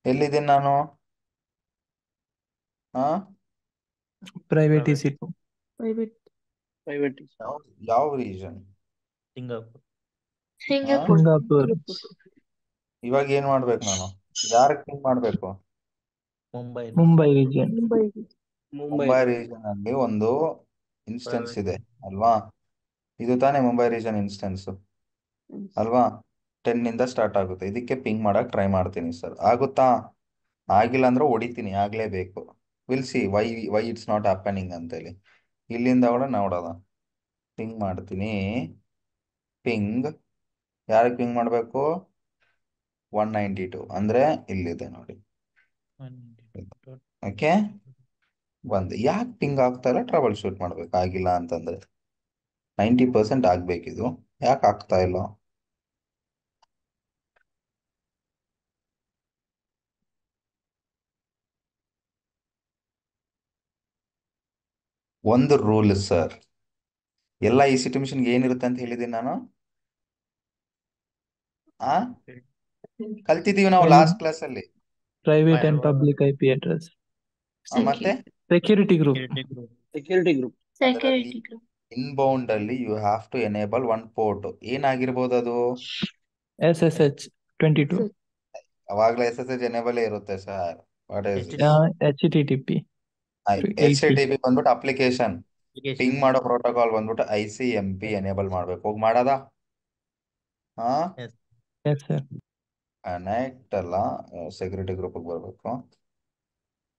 ಎಲ್ಲಿದ್ದೀನಿ ನಾನು? ಹಾ private Private. EC2. Private. Private ಯಾವ ರೀಜನ್? ಸಿಂಗಾಪುರ್. Singapore. ಸಿಂಗಾಪುರ್. ಇವಾಗ ಏನ್ ಮಾಡ್ಬೇಕು ನಾನು? ಯಾರಕ್ಕೆ ಪಿಂಗ್ ಮಾಡ್ಬೇಕು? Mumbai. Mumbai region. Mumbai. Mumbai Mumbai region ಅಲ್ಲಿ ಒಂದು ಇನ್ಸ್ಟೆನ್ಸ್ Private. ಇದೆ ಅಲ್ವಾ? ಇದು ತಾನೇ ಮುಂಬೈ ರೀಜನ್ ಇನ್ಸ್ಟೆನ್ಸ್ Yes. ಅಲ್ವಾ? 10 ಇಂದ ಸ್ಟಾರ್ಟ್ ಆಗುತ್ತೆ. ಇದಕ್ಕೆ ಪಿಂಗ್ ಮಾಡಕ್ ಟ್ರೈ ಮಾಡ್ತೀನಿ ಸರ್. ಆಗುತ್ತಾ? ಆಗಿಲ್ಲ ಅಂದ್ರೆ ಹೊಡಿತೀನಿ, ಆಗ್ಲೇಬೇಕು. Will see why it's not happening ಅಂತೇಳಿ. ಇಲ್ಲಿಂದ ಕೂಡ ನೋಡೋದ. ಪಿಂಗ್ ಮಾಡ್ತೀನಿ. ಪಿಂಗ್ ಯಾರಿಗೆ ಪಿಂಗ್ ಮಾಡಬೇಕು? 192 ಅಂದ್ರೆ ಇಲ್ಲಿದೆ ನೋಡಿ. ಓಕೆ, ಬಂದು ಯಾಕೆ ಪಿಂಗ್ ಆಗ್ತಾ ಇಲ್ಲ? ಟ್ರಬಲ್ ಶೂಟ್ ಮಾಡ್ಬೇಕು. ಆಗಿಲ್ಲ ಅಂತಂದ್ರೆ 90% ಆಗ್ಬೇಕಿದು, ಯಾಕೆ ಆಗ್ತಾ ಇಲ್ಲ? ಒಂದು ರೂಲ್ ಸರ್, ಎಲ್ಲ EC2 ಮಿಷನ್ಗೆ ಏನಿರುತ್ತೆ ಅಂತ ಹೇಳಿದ್ದೀನಿ ನಾನು. ಆ ಕಲ್ತಿದೀವಿ ನಾವು ಲಾಸ್ಟ್ ಕ್ಲಾಸ್ ಅಲ್ಲಿ. Private and Firewall. Public IP address. ಮತ್ತೆ security group. Security group. Security group ಅದರಲ್ಲಿ Security group. ಇನ್ಬೌಂಡ್ ಅಲ್ಲಿ you have to enable one port. ಏನಾಗಿರ್ಬೋದು ಅದು? SSH 22. ಅವಾಗ್ಲೇ SSH ಎನೇಬಲ್ ಇರುತ್ತೆ sir. What is this? HTTP 80. HTTP ಬಂದ್ಬಿಟ್ಟು application. Application. Ping ಮಾಡೋ protocol ಬಂದ್ಬಿಟ್ಟು ICMP ಎನೇಬಲ್ ಮಾಡ್ಬೇಕು. ಹೋಗಿ ಮಾಡದ? ಹಾ Yes. Yes sir. ಕನೆಕ್ಟ್ ಅಲ್ಲ, ಸೆಕ್ಯೂರಿಟಿ ಗ್ರೂಪ್ ಬರ್ಬೇಕು.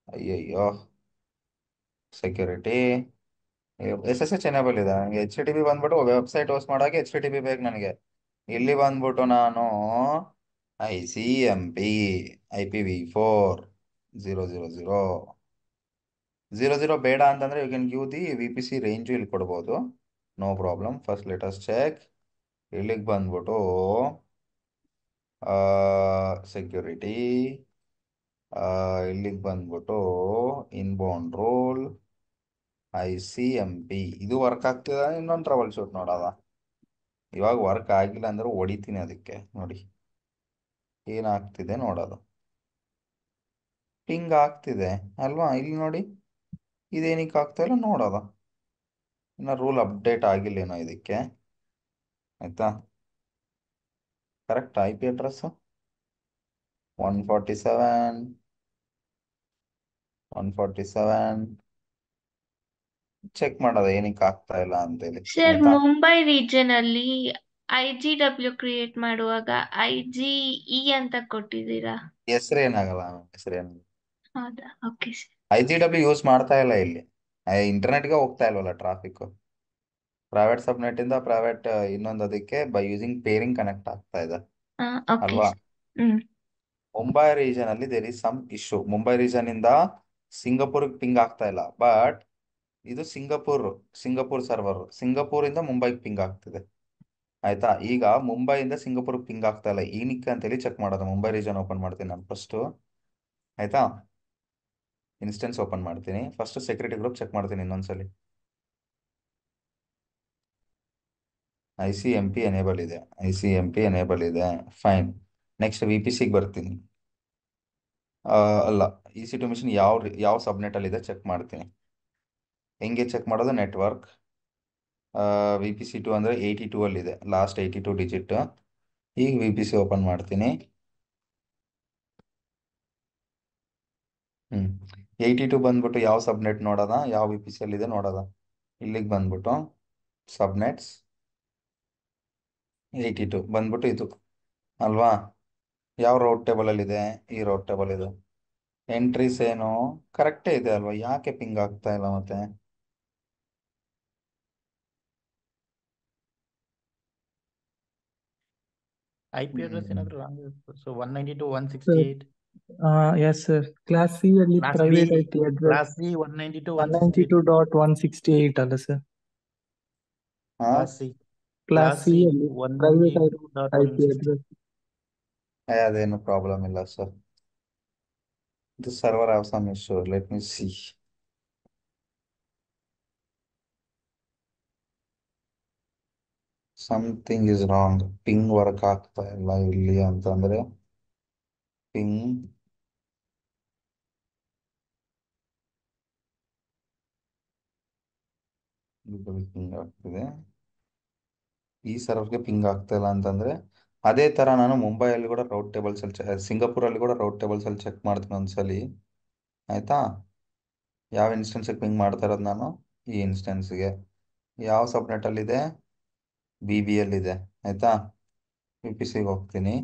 ಅಯ್ಯಯ್ಯೋ, ಸೆಕ್ಯೂರಿಟಿ SSH ಎನೇಬಲ್ ಇದೆ ನನಗೆ. HTTP ಬಂದ್ಬಿಟ್ಟು ವೆಬ್ಸೈಟ್ ಹೋಸ್ಟ್ ಮಾಡೋಕೆ HTTP ಬೇಕು ನನಗೆ. ಇಲ್ಲಿ ಬಂದ್ಬಿಟ್ಟು ನಾನು ICMP IPv4 000 ಬೇಡ ಅಂತಂದ್ರೆ you can give the VPC range ಇಲ್ಲಿ ಕೊಡ್ಬೋದು, no problem. First let us check. ಇಲ್ಲಿಗೆ ಬಂದ್ಬಿಟ್ಟು ಸೆಕ್ಯೂರಿಟಿ, ಇಲ್ಲಿಗೆ ಬಂದ್ಬಿಟ್ಟು ಇನ್ಬೌಂಡ್ ರೋಲ್ ICMP. ಇದು ವರ್ಕ್ ಆಗ್ತಿದ? ಇನ್ನೊಂದು ಟ್ರಬಲ್ ಶೂಟ್ ನೋಡೋದ. ಇವಾಗ ವರ್ಕ್ ಆಗಿಲ್ಲ ಅಂದ್ರೆ ಹೊಡಿತೀನಿ ಅದಕ್ಕೆ. ನೋಡಿ ಏನಾಗ್ತಿದೆ ನೋಡೋದು. ಪಿಂಗ್ ಆಗ್ತಿದೆ ಅಲ್ವಾ? ಇಲ್ಲಿ ನೋಡಿ, ಇದೇನಕ್ಕೆ ಆಗ್ತಾ ಇಲ್ಲ ನೋಡೋದ. ಇನ್ನು ರೂಲ್ ಅಪ್ಡೇಟ್ ಆಗಿಲ್ಲೇನೋ ಇದಕ್ಕೆ. ಆಯ್ತಾ, ಕರೆಕ್ಟ್ IP ಅಡ್ರೆಸ್ 147 ಚೆಕ್ ಮಾಡೋದ ಏನಕ್ಕೆ ಆಗ್ತಾ ಇಲ್ಲ ಅಂತೇಳಿ. ಸರ್, ಆಯ್ತಾ, ಮುಂಬೈ ರೀಜನ್ ಅಲ್ಲಿ IGW ಕ್ರಿಯೇಟ್ ಮಾಡುವಾಗ IGE ಅಂತ ಕೊಟ್ಟಿದ್ದೀರಾ? ಹೆಸರೇನಾಗಲ್ಲ, ಹೆಸರೇನು ಹೌದಾ? Okay sir. IGW ಯೂಸ್ ಮಾಡ್ತಾ ಇಲ್ಲ ಇಲ್ಲಿ. ಇಂಟರ್ನೆಟ್ಗೆ ಹೋಗ್ತಾ ಇಲ್ವಲ್ಲ ಟ್ರಾಫಿಕ್. ಪ್ರೈವೇಟ್ ಸಬ್ನೆಟ್ ಇಂದ ಪ್ರೈವೇಟ್ ಇನ್ನೊಂದು ಅದಕ್ಕೆ ಬೈ ಯೂಸಿಂಗ್ ಪೇರಿಂಗ್ ಕನೆಕ್ಟ್ ಆಗ್ತಾ ಇದೆ ಓಕೆ ಅಲ್ವಾ? ಸರ್. ಹ್ಮ್. ಮುಂಬೈ ರೀಜನ್ ಅಲ್ಲಿ there is some issue. Mumbai region ಇಂದ ಸಿಂಗಾಪುರ್ ಪಿಂಗ್ ಆಗ್ತಾ ಇಲ್ಲ, ಬಟ್ ಇದು ಸಿಂಗಾಪುರ್ ಸರ್ವರ್, ಸಿಂಗಾಪುರ್ ಇಂದ ಮುಂಬೈಗೆ ಪಿಂಗ್ ಆಗ್ತಿದೆ. ಆಯ್ತಾ, ಈಗ ಮುಂಬೈಯಿಂದ ಸಿಂಗಾಪುರ್ ಪಿಂಗ್ ಆಗ್ತಾ ಇಲ್ಲ, ಏನಕ್ಕೆ ಅಂತೇಳಿ ಚೆಕ್ ಮಾಡೋದು. ಮುಂಬೈ ರೀಜನ್ ಓಪನ್ ಮಾಡ್ತೀನಿ ನಾನು ಫಸ್ಟ್. ಆಯ್ತಾ, ಇನ್ಸ್ಟೆನ್ಸ್ ಓಪನ್ ಮಾಡ್ತೀನಿ ಫಸ್ಟ್. ಸೆಕ್ಯೂರಿಟಿ ಗ್ರೂಪ್ ಚೆಕ್ ಮಾಡ್ತೀನಿ ಇನ್ನೊಂದ್ಸಲಿ. ICMP ಎನೇಬಲ್ ಇದೆ, ICMP ಎನೇಬಲ್ ಇದೆ, ಫೈನ್. ನೆಕ್ಸ್ಟ್ VPCಗೆ ಬರ್ತೀನಿ. ಅಲ್ಲ, EC2 ಮಿಷನ್ ಯಾವ ಸಬ್ನೆಟಲ್ಲಿ ಇದೆ ಚೆಕ್ ಮಾಡ್ತೀನಿ. ಹೆಂಗೆ ಚೆಕ್ ಮಾಡೋದು? ನೆಟ್ವರ್ಕ್ VPC2 ಅಂದರೆ 82 ಅಲ್ಲಿದೆ, ಲಾಸ್ಟ್ 82 ಡಿಜಿಟ್. ಈಗ VPC ಓಪನ್ ಮಾಡ್ತೀನಿ. 82 ಬಂದ್ಬಿಟ್ಟು ಯಾವ ಸಬ್ನೆಟ್ ನೋಡೋದ, ಯಾವ VPC ಅಲ್ಲಿದೆ ನೋಡೋದ. ಇಲ್ಲಿಗೆ ಬಂದ್ಬಿಟ್ಟು ಸಬ್ನೆಟ್ಸ್ 82 ಬಂದ್ಬಿಟ್ಟು ಇದು ಅಲ್ವಾ? ಯಾವ ರೌಟ್ ಟೇಬಲ್ ಅಲ್ಲಿ ಇದೆ? ಈ ರೌಟ್ ಟೇಬಲ್ ಇದೆ. ಎಂಟ್ರೀಸ್ ಏನು ಕರೆಕ್ಟೇ ಇದೆ ಅಲ್ವಾ? ಯಾಕೆ ಪಿಂಗ್ ಆಗ್ತಾ ಇಲ್ಲ ಮತ್ತೆ? IP ಅಡ್ರೆಸ್ ಏನಾದ್ರು ರಾಂಗ್ ಇರುತ್ತೆ. So 192.168 yes sir. Class C ಅಲ್ಲಿ class B, private IP address class C 192.168 192.168 ಅಲ್ಲ ಸರ್? ಹಾ class C, class class C C ಅಲ್ಲಿ ಪ್ರೈವೇಟ್ IP 192.168 ಅಡ್ರೆಸ್. ಅದೇನು ಪ್ರಾಬ್ಲಮ್ ಇಲ್ಲ sir. The server have some issue. Let me see. Something is wrong. Ping work ಆಗ್ತಾ ಇಲ್ಲ ಇಲ್ಲಿ ಅಂತಂದ್ರೆ ping ping ಆಗ್ತಿದೆ. ಈ ಸರ್ವರ್ಗೆ ಪಿಂಗ್ ಆಗ್ತಾ ಇಲ್ಲ ಅಂತಂದ್ರೆ ಅದೇ ತರ ನಾನು ಮುಂಬೈಯಲ್ಲಿ ಕೂಡ ರೌಟ್ ಟೇಬಲ್ಸ್ ಅಲ್ಲಿ ಸಿಂಗಾಪುರಲ್ಲಿ ಕೂಡ ರೌಟ್ ಟೇಬಲ್ಸ್ ಅಲ್ಲಿ ಚೆಕ್ ಮಾಡ್ತೀನಿ ಒಂದ್ಸಲಿ. ಆಯ್ತಾ? ಯಾವ ಇನ್ಸ್ಟೆನ್ಸ್ಗೆ ಪಿಂಗ್ ಮಾಡ್ತಾ ಇರೋದು ನಾನು? ಈ ಇನ್ಸ್ಟೆನ್ಸ್ಗೆ. ಯಾವ ಸಬ್ನೆಟ್ ಅಲ್ಲಿದೆ? BB ಅಲ್ಲಿದೆ. ಆಯ್ತಾ? VPCಗೆ ಹೋಗ್ತೀನಿ.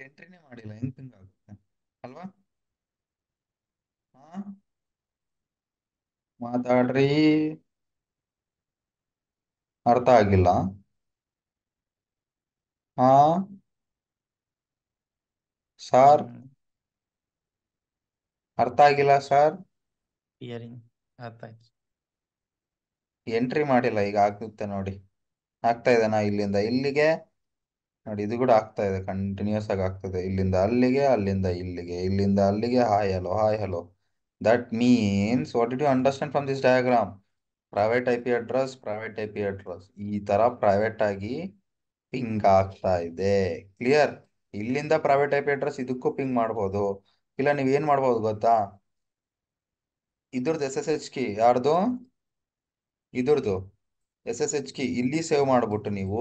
ಎಂಟ್ರಿನೇ ಮಾಡಿಲ್ಲ, ಹೆಂಗ್ ಪಿಂಗ್ ಆಗುತ್ತೆ ಅಲ್ವಾ? ಹಾ, ಮಾತಾಡ್ರಿ. ಅರ್ಥ ಆಗಿಲ್ಲ. ಹಾ ಸರ್, ಅರ್ಥ ಆಗಿಲ್ಲ ಸರ್. ಹಿಯರಿಂಗ್ ಅರ್ಥ ಆಯ್ತು. ಎಂಟ್ರಿ ಮಾಡಿಲ್ಲ, ಈಗ ಆಗುತ್ತೆ ನೋಡಿ. ಆಗ್ತಾ ಇದೆನಾ? ಇಲ್ಲಿಂದ ಇಲ್ಲಿಗೆ ನೋಡಿ, ಇದು ಕೂಡ ಆಗ್ತಾ ಇದೆ, ಕಂಟಿನ್ಯೂಸ್ ಆಗಿ ಆಗ್ತದೆ. ಇಲ್ಲಿಂದ ಅಲ್ಲಿಗೆ, ಅಲ್ಲಿಂದ ಇಲ್ಲಿಗೆ, ಇಲ್ಲಿಂದ ಅಲ್ಲಿಗೆ. Hi hello, hi hello. That means what did you understand from this diagram? Private IP address, private IP address ಈ ತರ ಪ್ರೈವೇಟ್ ಆಗಿ ಪಿಂಗ್ ಆಗ್ತಾ ಇದೆ. ಕ್ಲಿಯರ್? ಇಲ್ಲಿಂದ ಪ್ರೈವೇಟ್ IP ಅಡ್ರೆಸ್ ಇದಕ್ಕೂ ಪಿಂಗ್ ಮಾಡ್ಬೋದು. ಇಲ್ಲ ನೀವ್ ಏನ್ ಮಾಡ್ಬೋದು ಗೊತ್ತಾ? ಇದ್ರದ್ದು SSH ಕೀ ಯಾರ್ದು? ಇದ್ರದ್ದು SSH ಕೀ ಇಲ್ಲಿ ಸೇವ್ ಮಾಡ್ಬಿಟ್ಟು ನೀವು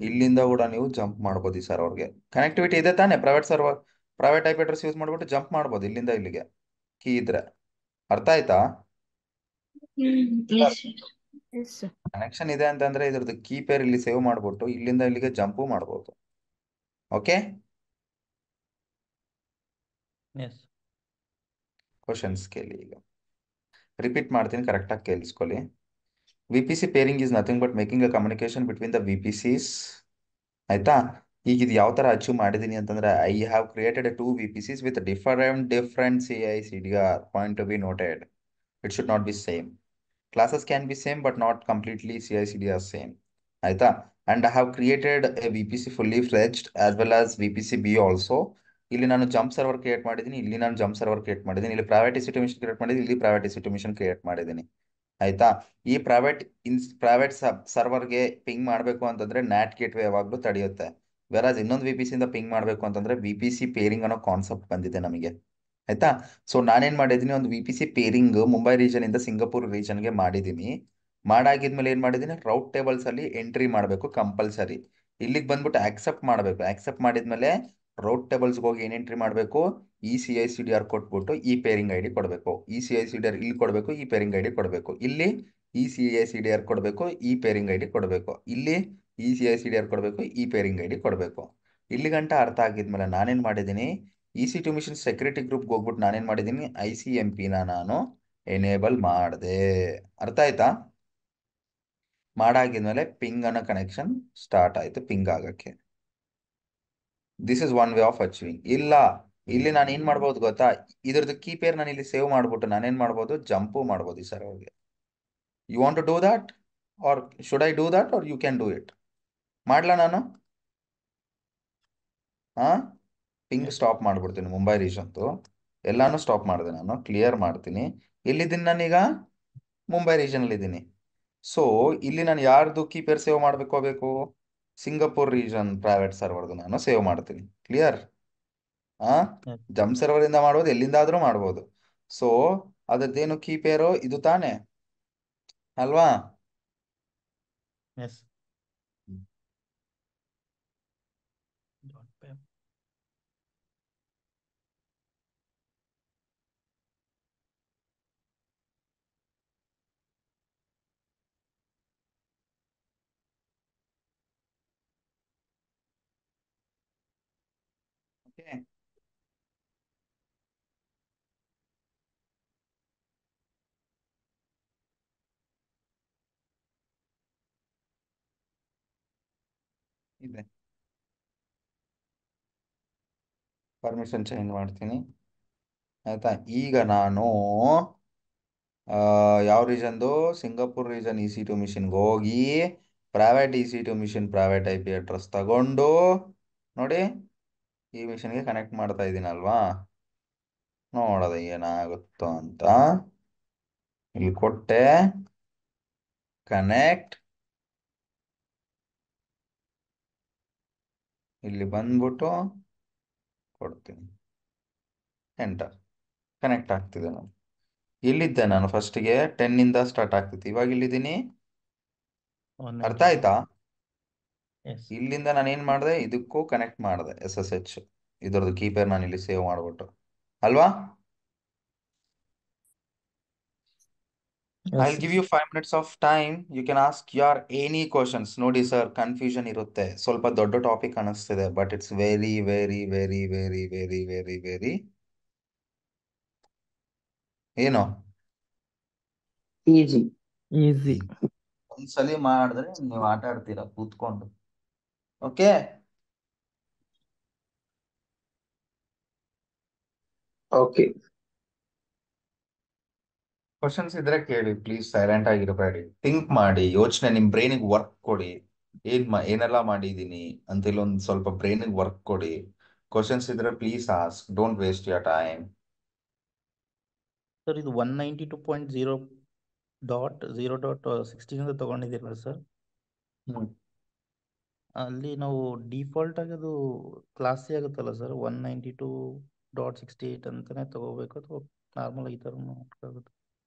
ಇಲ್ಲಿಂದ ಕೂಡ ನೀವು ಜಂಪ್ ಮಾಡ್ಬೋದು ಈ ಸರ್ವರ್ಗೆ. ಕನೆಕ್ಟಿವಿಟಿ ಇದೆ ತಾನೇ? ಪ್ರೈವೇಟ್ IP ಅಡ್ರೆಸ್ ಯೂಸ್ ಮಾಡ್ಬಿಟ್ಟು ಜಂಪ್ ಮಾಡ್ಬೋದು ಇಲ್ಲಿಂದ ಇಲ್ಲಿಗೆ, ಕೀ ಇದ್ರೆ. ಅರ್ಥ ಆಯ್ತಾ? Yes sir. Yes, sir. Connection ಇದೆ ಅಂತಂದ್ರೆ ಇದ್ರದ್ದು ಕೀ ಪೇರ್ ಇಲ್ಲಿ ಸೇವ್ ಮಾಡ್ಬಿಟ್ಟು ಇಲ್ಲಿಂದ ಇಲ್ಲಿಗೆ ಜಂಪು ಮಾಡ್ಬೋದು. ಓಕೆ? ಎಸ್. ಕ್ವಶನ್ಸ್ ಕೇಳಿ. ಈಗ ರಿಪೀಟ್ ಮಾಡ್ತೀನಿ, ಕರೆಕ್ಟಾಗಿ ಕೇಳಿಸ್ಕೊಳ್ಳಿ. VPC pairing is nothing but making a communication between the VPCs. ಆಯ್ತಾ? ಈಗ ಇದು ಯಾವ ತರ ಅಚೀವ್ ಮಾಡಿದೀನಿ ಅಂತಂದ್ರೆ I have created 2 VPCs with different CI/CDR. Point to be noted. It should not be same. Classes can be same but not completely CI/CDR same. ಆಯ್ತಾ? And I have created a VPC fully fledged as well as VPC B also. ಇಲ್ಲಿ ನಾನು jump server create ಮಾಡಿದ್ದೀನಿ, ಇಲ್ಲಿ ನಾನು jump server create ಮಾಡಿದ್ದೀನಿ, ಇಲ್ಲಿ private EC2 mission create ಮಾಡಿದ್ದೀನಿ, ಇಲ್ಲಿ ಪ್ರೈವೇಟ್ EC2 ಮಿಷನ್ ಕ್ರಿಯೇಟ್ ಮಾಡಿದ್ದೀನಿ. ಆಯ್ತಾ? ಈ ಪ್ರೈವೇಟ್ ಸರ್ವರ್ಗೆ ಪಿಂಗ್ ಮಾಡಬೇಕು ಅಂತಂದ್ರೆ NAT ಗೇಟ್ವೇ ಯಾವಾಗಲೂ ತಡೆಯುತ್ತೆ. ವೆರಾಸ್ ಇನ್ನೊಂದು VPC ಇಂದ ಪಿಂಗ್ ಮಾಡಬೇಕು ಅಂತಂದ್ರೆ VPC ಪೇರಿಂಗ್ ಅನ್ನೋ ಕಾನ್ಸೆಪ್ಟ್ ಬಂದಿದೆ ನಮಗೆ. ಆಯ್ತಾ? ಸೊ ನಾನೇನ್ ಮಾಡಿದ್ದೀನಿ, ಒಂದು VPC ಪೇರಿಂಗ್ ಮುಂಬೈ ರೀಜನ್ ಇಂದ ಸಿಂಗಾಪುರ್ ರೀಜನ್ಗೆ ಮಾಡಿದ್ದೀನಿ. ಮಾಡಾಗಿದ್ಮೇಲೆ ಏನ್ ಮಾಡಿದ್ದೀನಿ, ರೌಟ್ ಟೇಬಲ್ಸ್ ಅಲ್ಲಿ ಎಂಟ್ರಿ ಮಾಡಬೇಕು ಕಂಪಲ್ಸರಿ. ಇಲ್ಲಿಗೆ ಬಂದ್ಬಿಟ್ಟು ಆಕ್ಸೆಪ್ಟ್ ಮಾಡಬೇಕು. ಆಕ್ಸೆಪ್ಟ್ ಮಾಡಿದ್ಮೇಲೆ ರೌಟ್ ಟೇಬಲ್ಸ್ಗೆ ಹೋಗಿ ಏನ್ ಎಂಟ್ರಿ ಮಾಡಬೇಕು, CI/CDR ಕೊಟ್ಬಿಟ್ಟು ಈ ಪೇರಿಂಗ್ ID ಕೊಡಬೇಕು. CI/CDR ಇಲ್ಲಿ ಕೊಡಬೇಕು, ಈ ಪೇರಿಂಗ್ ID ಕೊಡಬೇಕು. ಇಲ್ಲಿ CI/CDR ಕೊಡಬೇಕು, ಈ ಪೇರಿಂಗ್ ID ಕೊಡಬೇಕು. ಇಲ್ಲಿ CI/CDR ಕೊಡಬೇಕು, ಈ ಪೇರಿಂಗ್ ID ಕೊಡಬೇಕು. ಇಲ್ಲಿ ಗಂಟ ಅರ್ಥ ಆಗಿದ್ಮೇಲೆ ನಾನೇನ್ ಮಾಡಿದ್ದೀನಿ, EC2 ಮಿಷನ್ ಸೆಕ್ಯೂರಿಟಿ ಗ್ರೂಪ್ಗೆ ಹೋಗ್ಬಿಟ್ಟು ನಾನೇನ್ ಮಾಡಿದ್ದೀನಿ, ICMP ನಾನು ಎನೇಬಲ್ ಮಾಡಿದೆ. ಅರ್ಥ ಆಯ್ತಾ? ಮಾಡಾಗಿದ್ಮೇಲೆ ಪಿಂಗ್ ಅನ್ನೋ ಕನೆಕ್ಷನ್ ಸ್ಟಾರ್ಟ್ ಆಯ್ತು ಪಿಂಗ್ ಆಗಕ್ಕೆ. This is one way of achieving. ಇಲ್ಲ ಇಲ್ಲಿ ನಾನು ಏನ್ ಮಾಡ್ಬೋದು ಗೊತ್ತಾ, ಇದ್ರದ್ದು ಕೀ ಪೇರ್ ನಾನು ಇಲ್ಲಿ ಸೇವ್ ಮಾಡ್ಬಿಟ್ಟು ನಾನೇನ್ ಮಾಡ್ಬೋದು, ಜಂಪು ಮಾಡ್ಬೋದು ಈ ಸರ್ವರ್ಗೆ. You want to do that or should I do that or you can do it? ಮಾಡ್ಲಾ ನಾನು? ಹಾ, ಪಿಂಗ್ ಸ್ಟಾಪ್ ಮಾಡ್ಬಿಡ್ತೀನಿ ಮುಂಬೈ ರೀಜನ್ದು. ಎಲ್ಲಾನು ಸ್ಟಾಪ್ ಮಾಡಿದೆ, ನಾನು ಕ್ಲಿಯರ್ ಮಾಡ್ತೀನಿ. ಎಲ್ಲಿದ್ದೀನಿ ನಾನೀಗ? ಮುಂಬೈ ರೀಜನ್ ಅಲ್ಲಿ ಇದ್ದೀನಿ. ಸೊ ಇಲ್ಲಿ ನಾನು ಯಾರ್ದು ಕೀಪೇರ್ ಸೇವ್ ಮಾಡ್ಬೇಕು? ಸಿಂಗಪುರ್ ರೀಜನ್ ಪ್ರೈವೇಟ್ ಸರ್ವರ್ದು ನಾನು ಸೇವ್ ಮಾಡ್ತೀನಿ. ಕ್ಲಿಯರ್? ಆ Yes. ಜಂಪ್ ಸರ್ವರ್ ಇಂದ ಮಾಡ್ಬೋದು, ಎಲ್ಲಿಂದಾದ್ರೂ ಮಾಡ್ಬೋದು. ಸೊ ಅದರದ್ದೇನು ಕೀಪೇರು ಇದು ತಾನೇ ಅಲ್ವಾ? Yes. Dot py. Okay. ಇದೆ, ಪರ್ಮಿಷನ್ ಚೇಂಜ್ ಮಾಡ್ತೀನಿ ಆಯ್ತಾ. ಈಗ ನಾನು ಯಾವ ರೀಜನ್ದು, ಸಿಂಗಾಪುರ್ ರೀಜನ್ EC2 ಮಿಷಿನ್ಗೆ ಹೋಗಿ private EC2 machine private IP address ತಗೊಂಡು ನೋಡಿ ಈ ಮಿಷನ್ಗೆ ಕನೆಕ್ಟ್ ಮಾಡ್ತಾ ಇದ್ದೀನಲ್ವಾ, ನೋಡೋದ ಏನಾಗುತ್ತೋ ಅಂತ. ಇಲ್ಲಿ ಕೊಟ್ಟೆ ಕನೆಕ್ಟ್, ಇಲ್ಲಿ ಬಂದ್ಬಿಟ್ಟು ಕೊಡ್ತೀನಿ ಎಂಟರ್, ಕನೆಕ್ಟ್ ಆಗ್ತಿದೆ. ನಾನು ಎಲ್ಲಿದ್ದೆ, ನಾನು ಫಸ್ಟಿಗೆ 10 ಇಂದ ಸ್ಟಾರ್ಟ್ ಆಗ್ತಿತ್ತು, ಇವಾಗ ಇಲ್ಲಿದ್ದೀನಿ. ಅರ್ಥ 192. ಆಯ್ತಾ? Yes. ಇಲ್ಲಿಂದ ನಾನು ಏನ್ ಮಾಡಿದೆ, ಇದಕ್ಕೂ ಕನೆಕ್ಟ್ ಮಾಡಿದೆ SSH, ಇದರದ್ದು ಕೀಪೇರ್ ನಾನು ಇಲ್ಲಿ ಸೇವ್ ಮಾಡ್ಬಿಟ್ಟು ಅಲ್ವಾ. Yes, I'll give you 5 minutes of time. You can ask your any questions. ನೋಡಿ ಸರ್, ಕನ್ಫ್ಯೂಷನ್ ಇರುತ್ತೆ, ಸ್ವಲ್ಪ ದೊಡ್ಡ ಟಾಪಿಕ್ ಅನಿಸ್ತಿದೆ, but it's very very very very very very very ಏನು ಈಸಿ. ಈಸಿ. ಒಂದ್ಸಲಿ ಮಾಡಿದ್ರೆ ನೀವು ಆಟ ಆಡ್ತೀರಾ ಕೂತ್ಕೊಂಡು. Okay, okay. ಕ್ವಶನ್ಸ್ ಇದ್ರೆ ಕೇಳಿ ಪ್ಲೀಸ್, ಸೈಲೆಂಟ್ ಆಗಿರಬೇಡಿ. ಥಿಂಕ್ ಮಾಡಿ, ಯೋಚನೆ, ನಿಮ್ ಬ್ರೈನಿಗೆ ವರ್ಕ್ ಕೊಡಿ. ಏನೆಲ್ಲ ಮಾಡಿದೀನಿ ಅಂತ ಇಲ್ಲೊಂದು ಸ್ವಲ್ಪ ಬ್ರೈನಿಗೆ ವರ್ಕ್ ಕೊಡಿ. ಕ್ವಶನ್ಸ್ ಇದ್ರೆ please ask, don't waste your time. Sir ಇದು 192.0.0.16 ಅಂತ ತಗೊಂಡಿದ್ದೀರಲ್ಲ ಸರ್, ಅಲ್ಲಿ ನಾವು ಡಿಫಾಲ್ಟ್ ಆಗಿ ಅದು ಕ್ಲಾಸಿ ಆಗುತ್ತಲ್ಲ ಸರ್, 192.68 ಅಂತಾನೆ ತಗೋಬೇಕು ಅಥವಾ ನಾರ್ಮಲ್ ಈ ಥರ ಆಗುತ್ತೆ?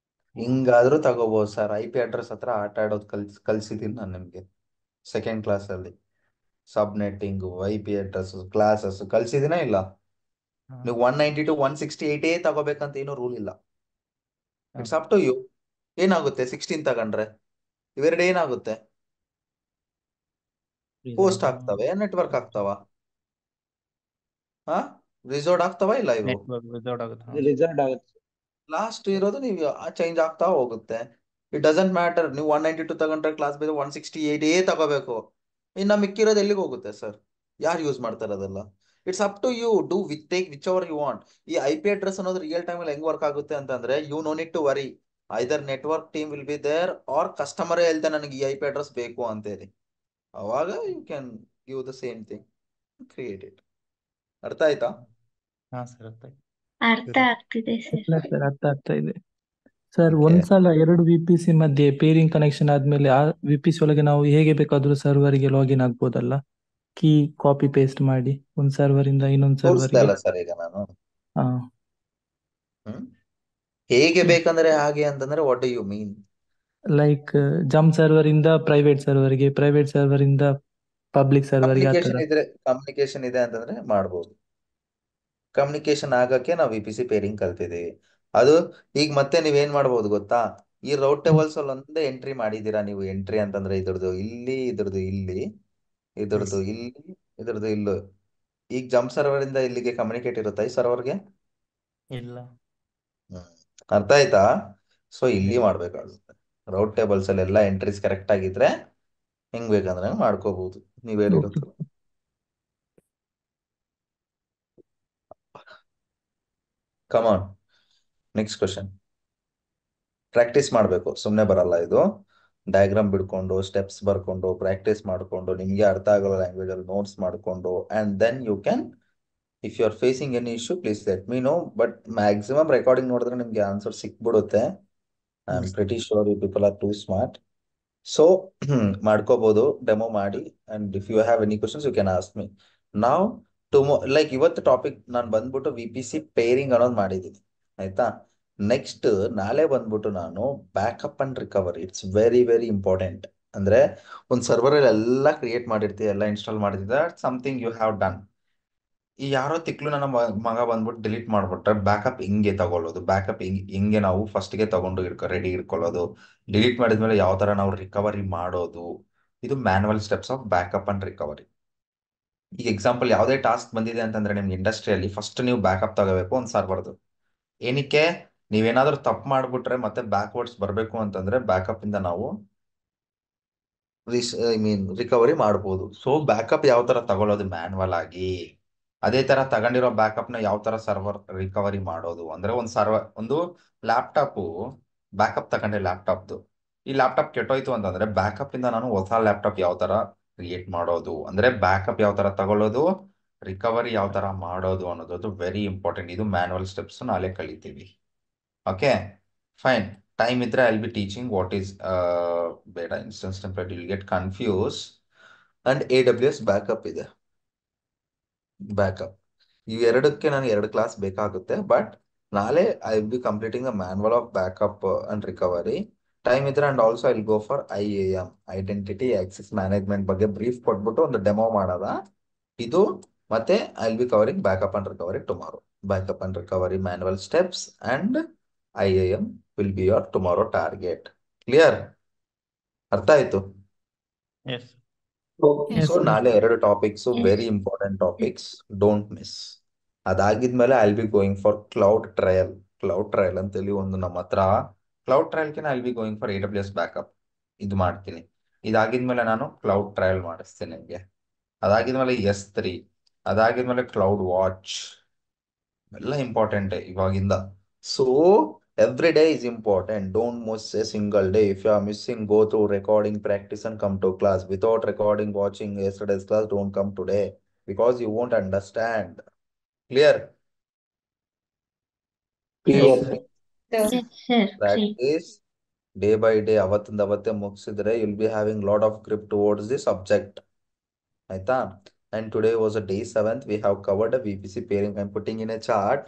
ಹಿಂಗಾದ್ರೂ ತಗೋಬಹುದು ಸರ್. IP ಅಡ್ರೆಸ್ ಹತ್ರ ಆಟ ಆಡೋದು ಕಲ್ಸಿದೀನಿ ನಾನು ನಿಮ್ಗೆ ಸೆಕೆಂಡ್ ಕ್ಲಾಸ್ ಅಲ್ಲಿ. Subnetting, IP address, classes ಕಲ್ಸಿದಿನ ಇಲ್ಲ? ನೀವು 192.168 ತಗೋಬೇಕಂತ ಏನೂ ರೂಲ್ ಇಲ್ಲ. It's up to you. ಏನಾಗುತ್ತೆ 16 ತಗೊಂಡ್ರೆ? ಇವೆರಡು ಏನಾಗುತ್ತೆ? ಪೋಸ್ಟ್ ಆಗ್ತವೆ, ನೆಟ್ವರ್ಕ್ ಆಗ್ತಾವ? ಹಾ, ರಿಸರ್ವ್ಡ್ ಆಗ್ತಾವ ಇಲ್ಲ ಇವು? ನೆಟ್ವರ್ಕ್ ರಿಸರ್ವ್ ಆಗುತ್ತೆ. ರಿಸರ್ವ್ಡ್ ಆಗುತ್ತೆ. ಲಾಸ್ಟ್ ಇರೋದು ನೀವು ಚೇಂಜ್ ಆಗ್ತಾ ಹೋಗುತ್ತೆ. ಇಟ್ ಡಸಂಟ್ ಮ್ಯಾಟರ್, ನೀವು 192 ತಗೊಂಡ್ರೆ ಕ್ಲಾಸ್ ಬೇರೆ 168 ತಗೋಬೇಕು. ಇನ್ನು ಮಿಕ್ಕಿರೋದು ಎಲ್ಲಿಗೆ ಹೋಗುತ್ತೆ ಸರ್? ಯಾರು ಯೂಸ್ ಮಾಡ್ತಾರೆ ಅದೆಲ್ಲ? It's up to you, do take whichever you want. ಈ IP ಅಡ್ರೆಸ್ ಅನ್ನೋದು ರಿಯಲ್ ಟೈಮ್ ಅಲ್ಲಿ ಹೆಂಗ್ ವರ್ಕ್ ಆಗುತ್ತೆ ಅಂತಂದ್ರೆ, you no need to worry, either network team will be there or ಕಸ್ಟಮರೇ ಹೇಳ್ತಾರೆ ನನಗೆ ಈ IP ಅಡ್ರೆಸ್ ಬೇಕು ಅಂತೇಳಿ. ಅವಾಗ you can give the same thing, create it. ಅರ್ಥ ಆಯ್ತಾ? ಹಾ ಸರ್, ಅರ್ಥ ಅರ್ಥ ಆಗ್ತಿದೆ ಸರ್. ಇಲ್ಲ ಸರ್, ಅರ್ಥ ಆಗ್ತಾ ಇದೆ ಸರ್. Okay. ಒಂದ್ಸಲ ಎರಡು VPC ಮಧ್ಯೆ ಪೇರಿಂಗ್ ಕನೆಕ್ಷನ್ ಆದ್ಮೇಲೆ ಆ VPC ಒಳಗೆ ನಾವು ಹೇಗೆ ಬೇಕಾದ್ರೂ ಸರ್ವರ್ಗೆ ಲಾಗಿನ್ ಆಗ್ಬೋದಲ್ಲ, ಕೀ ಕಾಪಿ ಪೇಸ್ಟ್ ಮಾಡಿ ಒಂದ್ ಸರ್ವರ್ ಇಂದ ಇನ್ನೊಂದ್ ತೋರಿಸ್ದೆ ಸರ್ವರ್ಗೆ. ಅಲ್ಲ ಸರ್ ಈಗ ನಾನು. ಹಾ, ಹೇಗೆ ಬೇಕಂದ್ರೆ ಹಾಗೆ ಅಂತಂದ್ರೆ what do you mean? Like jump server ಇಂದ ಪ್ರೈವೇಟ್ ಸರ್ವರ್ಗೆ, ಪ್ರೈವೇಟ್ ಸರ್ವರ್ ಇಂದ ಪಬ್ಲಿಕ್ ಸರ್ವರ್ಗೆ, ಆ ತರ. ಕಮ್ಯುನಿಕೇಶನ್ ಇದೆ ಅಂತಂದ್ರೆ ಮಾಡ್ಬೋದು. ಕಮ್ಯುನಿಕೇಶನ್ ಆಗಕ್ಕೆ ನಾವು VPC ಪೇರಿಂಗ್ ಕಲ್ತಿದೀವಿ. ಅದು ಈಗ ಮತ್ತೆ ನೀವೇನ್ ಮಾಡ್ಬೋದು ಗೊತ್ತಾ, ಈ ರೌಟ್ ಟೇಬಲ್ಸ್ ಅಲ್ಲಿ ಒಂದೇ ಎಂಟ್ರಿ ಮಾಡಿದೀರಾ ನೀವು. ಎಂಟ್ರಿ ಅಂತಂದ್ರೆ ಇದ್ರದ್ದು ಇಲ್ಲಿ, ಇದ್ರದ್ದು ಇಲ್ಲಿ, ಇದ್ರದ್ದು ಇಲ್ಲಿ, ಇದ್ರದ್ದು ಇಲ್ಲೂ. ಈಗ ಜಂಪ್ ಸರ್ವರ್ ಇಂದ ಇಲ್ಲಿಗೆ ಕಮ್ಯುನಿಕೇಟ್ ಇರುತ್ತಾ ಈ ಸರ್ವರ್ಗೆ? ಇಲ್ಲ. ಅರ್ಥ ಆಯ್ತಾ? ಸೊ ಇಲ್ಲಿ ಮಾಡ್ಬೇಕಾಗುತ್ತೆ. ರೌಟ್ ಟೇಬಲ್ಸ್ ಅಲ್ಲಿ ಎಲ್ಲ ಎಂಟ್ರೀಸ್ ಕರೆಕ್ಟ್ ಆಗಿದ್ರೆ ಹೆಂಗ್ ಬೇಕಂದ್ರೆ ಹಂಗ್ ಮಾಡ್ಕೋಬಹುದು ನೀವ್ ಓಕೆ. ಹೇಳಿರೋದು. ಕಮಾನ್, ನೆಕ್ಸ್ಟ್ ಕ್ವಶನ್. ಪ್ರಾಕ್ಟೀಸ್ ಮಾಡಬೇಕು, ಸುಮ್ಮನೆ ಬರಲ್ಲ ಇದು. ಡಯಾಗ್ರಾಮ್ ಬಿಡ್ಕೊಂಡು ಸ್ಟೆಪ್ಸ್ ಬರ್ಕೊಂಡು ಪ್ರಾಕ್ಟೀಸ್ ಮಾಡ್ಕೊಂಡು ನಿಮ್ಗೆ ಅರ್ಥ ಆಗೋ ಲ್ಯಾಂಗ್ವೇಜ್ ಅಲ್ಲಿ ನೋಟ್ಸ್ ಮಾಡ್ಕೊಂಡು and then you can, if you are facing any issue please let me know. But maximum recording ನೋಡಿದ್ರೆ ನಿಮ್ಗೆ ಆನ್ಸರ್ ಸಿಕ್ಬಿಡುತ್ತೆ. I am pretty sure you people are too smart. So ಮಾಡ್ಕೋಬಹುದು, ಡೆಮೋ ಮಾಡಿ. And if you have any questions you can ask me. ನಾವು like ಇವತ್ತು topic ನಾನು ಬಂದ್ಬಿಟ್ಟು VPC pairing ಅನ್ನೋದು ಮಾಡಿದ್ದೀನಿ, ಆಯ್ತಾ. ನೆಕ್ಸ್ಟ್ ನಾಳೆ ಬಂದ್ಬಿಟ್ಟು ನಾನು backup and recovery. It's very very important. ಅಂದ್ರೆ ಒಂದು ಸರ್ವರ್ ಅಲ್ಲಿ ಎಲ್ಲ ಕ್ರಿಯೇಟ್ ಮಾಡಿರ್ತೀವಿ, ಎಲ್ಲ ಇನ್ಸ್ಟಾಲ್ ಮಾಡಿರ್ತೀವಿ, ಸಮಥಿಂಗ್ ಯು ಹ್ಯಾವ್ ಡನ್. ಈ ಯಾರೋ ತಿಕ್ಲು ನನ್ನ ಮಗ ಬಂದ್ಬಿಟ್ಟು ಡಿಲೀಟ್ ಮಾಡ್ಬಿಟ್ರೆ ಬ್ಯಾಕಪ್ ಹಿಂಗೆ ತಗೊಳ್ಳೋದು, ಬ್ಯಾಕಪ್ ಹಿಂಗೆ ನಾವು ಫಸ್ಟ್ಗೆ ತಗೊಂಡು ರೆಡಿ ಇಟ್ಕೊಳ್ಳೋದು, ಡಿಲೀಟ್ ಮಾಡಿದ್ಮೇಲೆ ಯಾವ ತರ ನಾವು ರಿಕವರಿ ಮಾಡೋದು, ಇದು manual steps of backup and recovery. ಈಗ ಎಕ್ಸಾಂಪಲ್ ಯಾವುದೇ ಟಾಸ್ಕ್ ಬಂದಿದೆ ಅಂತಂದ್ರೆ ನಿಮ್ಗೆ ಇಂಡಸ್ಟ್ರಿಯಲ್ಲಿ ಫಸ್ಟ್ ನೀವು ಬ್ಯಾಕಪ್ ತಗೋಬೇಕು ಒಂದು ಸರ್ವರ್ದು. ಏನಕ್ಕೆ? ನೀವೇನಾದ್ರೂ ತಪ್ಪು ಮಾಡ್ಬಿಟ್ರೆ ಮತ್ತೆ ಬ್ಯಾಕ್ವರ್ಡ್ಸ್ ಬರಬೇಕು ಅಂತಂದ್ರೆ ಬ್ಯಾಕಪ್ ಇಂದ ನಾವು ರಿಕವರಿ ಮಾಡ್ಬೋದು. ಸೊ ಬ್ಯಾಕಪ್ ಯಾವ ತರ ತಗೊಳ್ಳೋದು ಮ್ಯಾನ್ಯಲ್ ಆಗಿ, ಅದೇ ತರ ತಗೊಂಡಿರೋ ಬ್ಯಾಕಪ್ ನ ಯಾವ ತರ ಸರ್ವರ್ ರಿಕವರಿ ಮಾಡೋದು ಅಂದ್ರೆ ಒಂದು ಲ್ಯಾಪ್ಟಾಪ್ ಬ್ಯಾಕಪ್ ತಗೊಂಡೆ ಲ್ಯಾಪ್ಟಾಪ್ದು. ಈ ಲ್ಯಾಪ್ಟಾಪ್ ಕೆಟ್ಟೋಯ್ತು ಅಂತಂದ್ರೆ ಬ್ಯಾಕಪ್ ಇಂದ ನಾನು ಹೊಸ ಲ್ಯಾಪ್ಟಾಪ್ ಯಾವ ತರ ಕ್ರಿಯೇಟ್ ಮಾಡೋದು, ಅಂದ್ರೆ ಬ್ಯಾಕಪ್ ಯಾವ ತರ ತಗೊಳ್ಳೋದು, ರಿಕವರಿ ಯಾವ ತರ ಮಾಡೋದು ಅನ್ನೋದು ವೆರಿ ಇಂಪಾರ್ಟೆಂಟ್. ಇದು ಮ್ಯಾನುವಲ್ ಸ್ಟೆಪ್ಸ್ ನಾಳೆ ಕಲಿತೀವಿ. Okay fine. ಟೈಮ್ ಇದ್ರೆ I will be teaching what is ಬೇಡ instance template, will get confuse. And AWS backup ಇದೆ. ಬ್ಯಾಕಪ್ ಇವೆರಡಕ್ಕೆ ನಾನು 2 ಕ್ಲಾಸ್ ಬೇಕಾಗುತ್ತೆ. ಬಟ್ ನಾಳೆ I will be completing the manual of backup and recovery. Time ಇದ್ರೆ and also I will go for IAM, identity access management ಬಗ್ಗೆ brief ಕೊಟ್ಬಿಟ್ಟು ಒಂದು demo ಮಾಡೋದ ಇದು. ಮತ್ತೆ I will be covering backup and recovery tomorrow. Backup and recovery manual steps and IAM will be your tomorrow target. Clear? ಅರ್ಥ ಆಯ್ತು? Yes. Yes, so sir. ನಾಳೆ 2 topics Yes. Very important topics, don't miss. ಅದಾಗಿದ್ಮೇಲೆ I will be going for cloud trail. Cloud trail ಅಂತೇಳಿ ಒಂದು ನಮ್ಮ ಹತ್ರ cloud ಟ್ರಯಲ್ಗೆ I will be going for AWS backup ಇದು ಮಾಡ್ತೀನಿ. ಇದಾಗಿದ್ಮೇಲೆ ನಾನು ಕ್ಲೌಡ್ ಟ್ರಯಲ್ ಮಾಡಿಸ್ತೀನಿ ನಿಮಗೆ. ಅದಾಗಿದ್ಮೇಲೆ S3, ಅದಾಗಿದ್ಮೇಲೆ ಕ್ಲೌಡ್ ವಾಚ್, ಎಲ್ಲ ಇಂಪಾರ್ಟೆಂಟ್ ಇವಾಗಿಂದ. So every day is important. Don't miss a single day. If you are missing, go through recording, practice and come to class. Without recording, watching yesterday's class, don't come today because you won't understand. Clear? Clear, Yes, sir. Yes, sir. Clear. Practice day by day. ಅವತ್ತಿಂದ ಅವತ್ತೇ ಮುಗಿಸಿದ್ರೆ you'll be having lot of grip towards the subject. ಆಯ್ತಾ? And today was a day 7th. We have covered a VPC pairing. I'm putting in a chart.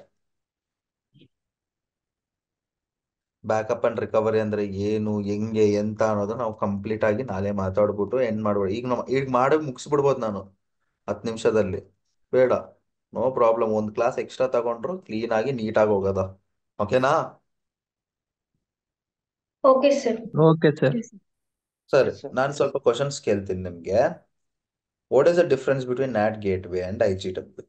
Backup and recovery ಅಂದ್ರೆ ಏನು, ಹೆಂಗೆ, ಎಂತ ಅನ್ನೋದು ನಾವು complete ಆಗಿ ನಾಳೆ ಮಾತಾಡ್ಬಿಟ್ಟು ಎಂಡ್ ಮಾಡ್ಬೋದು. ಈಗ ಮಾಡಿ ಮುಗಿಸ್ಬಿಡ್ಬೋದು ನಾನು 10 ನಿಮಿಷದಲ್ಲಿ. ಬೇಡ, ನೋ ಪ್ರಾಬ್ಲಮ್. ಒಂದು ಕ್ಲಾಸ್ ಎಕ್ಸ್ಟ್ರಾ ತಗೊಂಡ್ರು ಕ್ಲೀನ್ ಆಗಿ ನೀಟಾಗಿ ಹೋಗೋದ. ಓಕೆನಾ? Okay, sir. Okay, sir. Yes, sir. ಸರಿ, Yes, sir. ನಾನು ಸ್ವಲ್ಪ ಕ್ವಶನ್ಸ್ ಕೇಳ್ತೀನಿ ನಿಮ್ಗೆ. What is the difference between NAT gateway and IGW?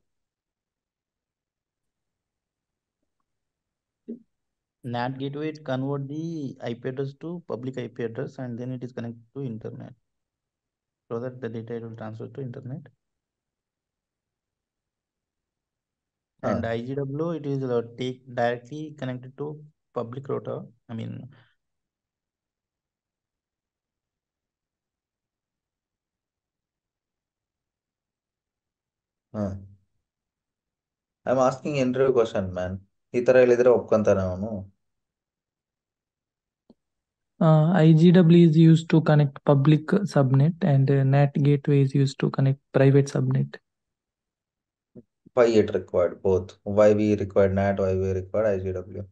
NAT gateway, it convert the IP address to public IP address and then it is connected to internet so that the data will transfer to internet. And IGW, it is take directly connected to public router. I mean, I am asking interview question man. ಈ ತರ ಹೇಳಿದ್ರೆ ಒಪ್ಕೊಂತಾನೆ ಅವನು? IGW is used to connect public subnet and NAT gateway is used to connect private subnet. Why it required both? Why we required NAT? Why we required IGW?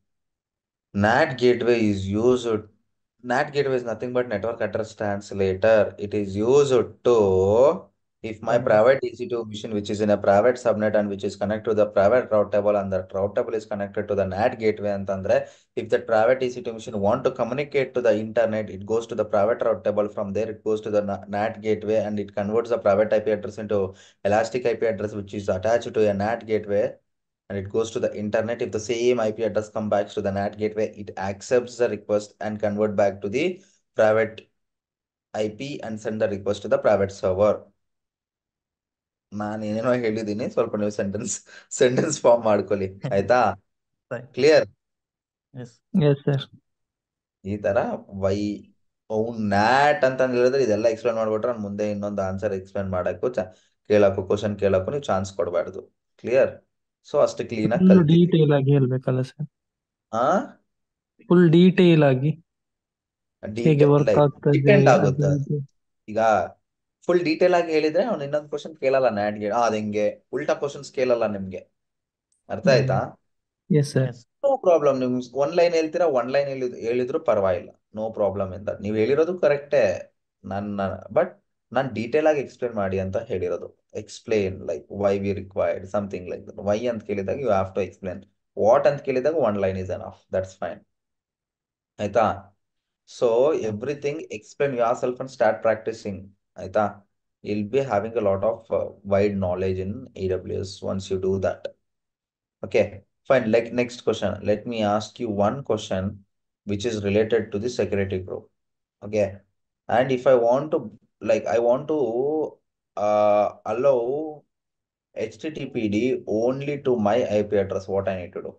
NAT gateway is used. NAT gateway is nothing but network address translator. It is used to, if my private EC2 machine which is in a private subnet and which is connected to the private route table and that route table is connected to the NAT gateway ಅಂತಂದ್ರೆ, if that private EC2 machine want to communicate to the internet, it goes to the private route table. From there it goes to the NAT gateway and it converts the private IP address into elastic IP address which is attached to a NAT gateway. and it goes to the internet. If the same IP address comes back to the NAT gateway, it accepts the request and convert back to the private IP and send the request to the private server. ನಾನು ಏನೇನೋ ಹೇಳಿದ್ದೀನಿ, ಸ್ವಲ್ಪ ನೀವು sentence form ಮಾಡ್ಕೊಳ್ಳಿ, ಆಯ್ತಾ? Right. Clear? Yes. Yes, sir. ಈ ತರ Y ನ್ಯಾಟ್ ಅಂತ ಹೇಳಿದ್ರೆ ಇದೆಲ್ಲ ಎಕ್ಸ್ಪ್ಲೇನ್ ಮಾಡ್ಬಿಟ್ರೆ ನಾನು ಮುಂದೆ ಇನ್ನೊಂದು ಆನ್ಸರ್ ಎಕ್ಸ್ಪ್ಲೇನ್ ಮಾಡಕ್ಕೂ ಕ್ವಶನ್ ಕೇಳಕ್ಕೂ ನೀವು ಚಾನ್ಸ್ ಕೊಡಬಾರ್ದು. ಕ್ಲಿಯರ್? ಸೊ ಅಷ್ಟು ಕ್ಲೀನ್ ಆಗಿ ಫುಲ್ ಕಲ್ತಿದ್ದೀನಿ. ಡೀಟೇಲ್ ಆಗಿ ಹೇಳ್ಬೇಕಲ್ಲ ಸರ್? ಆ ಫುಲ್ ಡೀಟೇಲ್ ಆಗಿ ಹೇಗೆ ವರ್ಕ್ ಆಗ್ತದೆ ಡಿಪೆಂಡ್ ಅದು ಆಗುತ್ತೆ. ಇದು. ಈಗ ಫುಲ್ ಡೀಟೇಲ್ ಆಗಿ ಹೇಳಿದ್ರೆ ಅವ್ನು ಇನ್ನೊಂದು ಕ್ವಶನ್ ಕೇಳಲ್ಲ ನ್ಯಾಟ್ಗೆ. ಅದ್ ಹೆಂಗೆ ಉಲ್ಟಾ ಕ್ವಶನ್ಸ್ ಕೇಳಲ್ಲ ನಿಮ್ಗೆ. ಅರ್ಥ ಆಯ್ತಾ? Yes sir. Yes. No problem. ನಿಮ್ ಒನ್ ಲೈನ್ ಹೇಳ್ತೀರಾ, ಒನ್ ಲೈನ್ ಹೇಳಿದ್ರು ಪರವಾಗಿಲ್ಲ, ನೋ ಪ್ರಾಬ್ಲಮ್ ಇಂದ. ನೀವು ಹೇಳಿರೋದು ಕರೆಕ್ಟೇ, ಬಟ್ ನಾನು ಡೀಟೇಲ್ ಆಗಿ ಎಕ್ಸ್ಪ್ಲೇನ್ ಮಾಡಿ ಅಂತ ಹೇಳಿರೋದು. Explain like why we required something like that. Why ಅಂತ ಕೇಳಿದಾಗ you have to explain. What ಅಂತ ಕೇಳಿದಾಗ one line is enough, that's fine. ಆಯ್ತಾ? So everything explain yourself and start practicing. ಆಯ್ತಾ? you'll be having a lot of wide knowledge in AWS once you do that. Okay, fine. Like next question, let me ask you one question which is related to the security group. Okay, and if I want to, like, I want to allow HTTPD only to my IP address, what I need to do?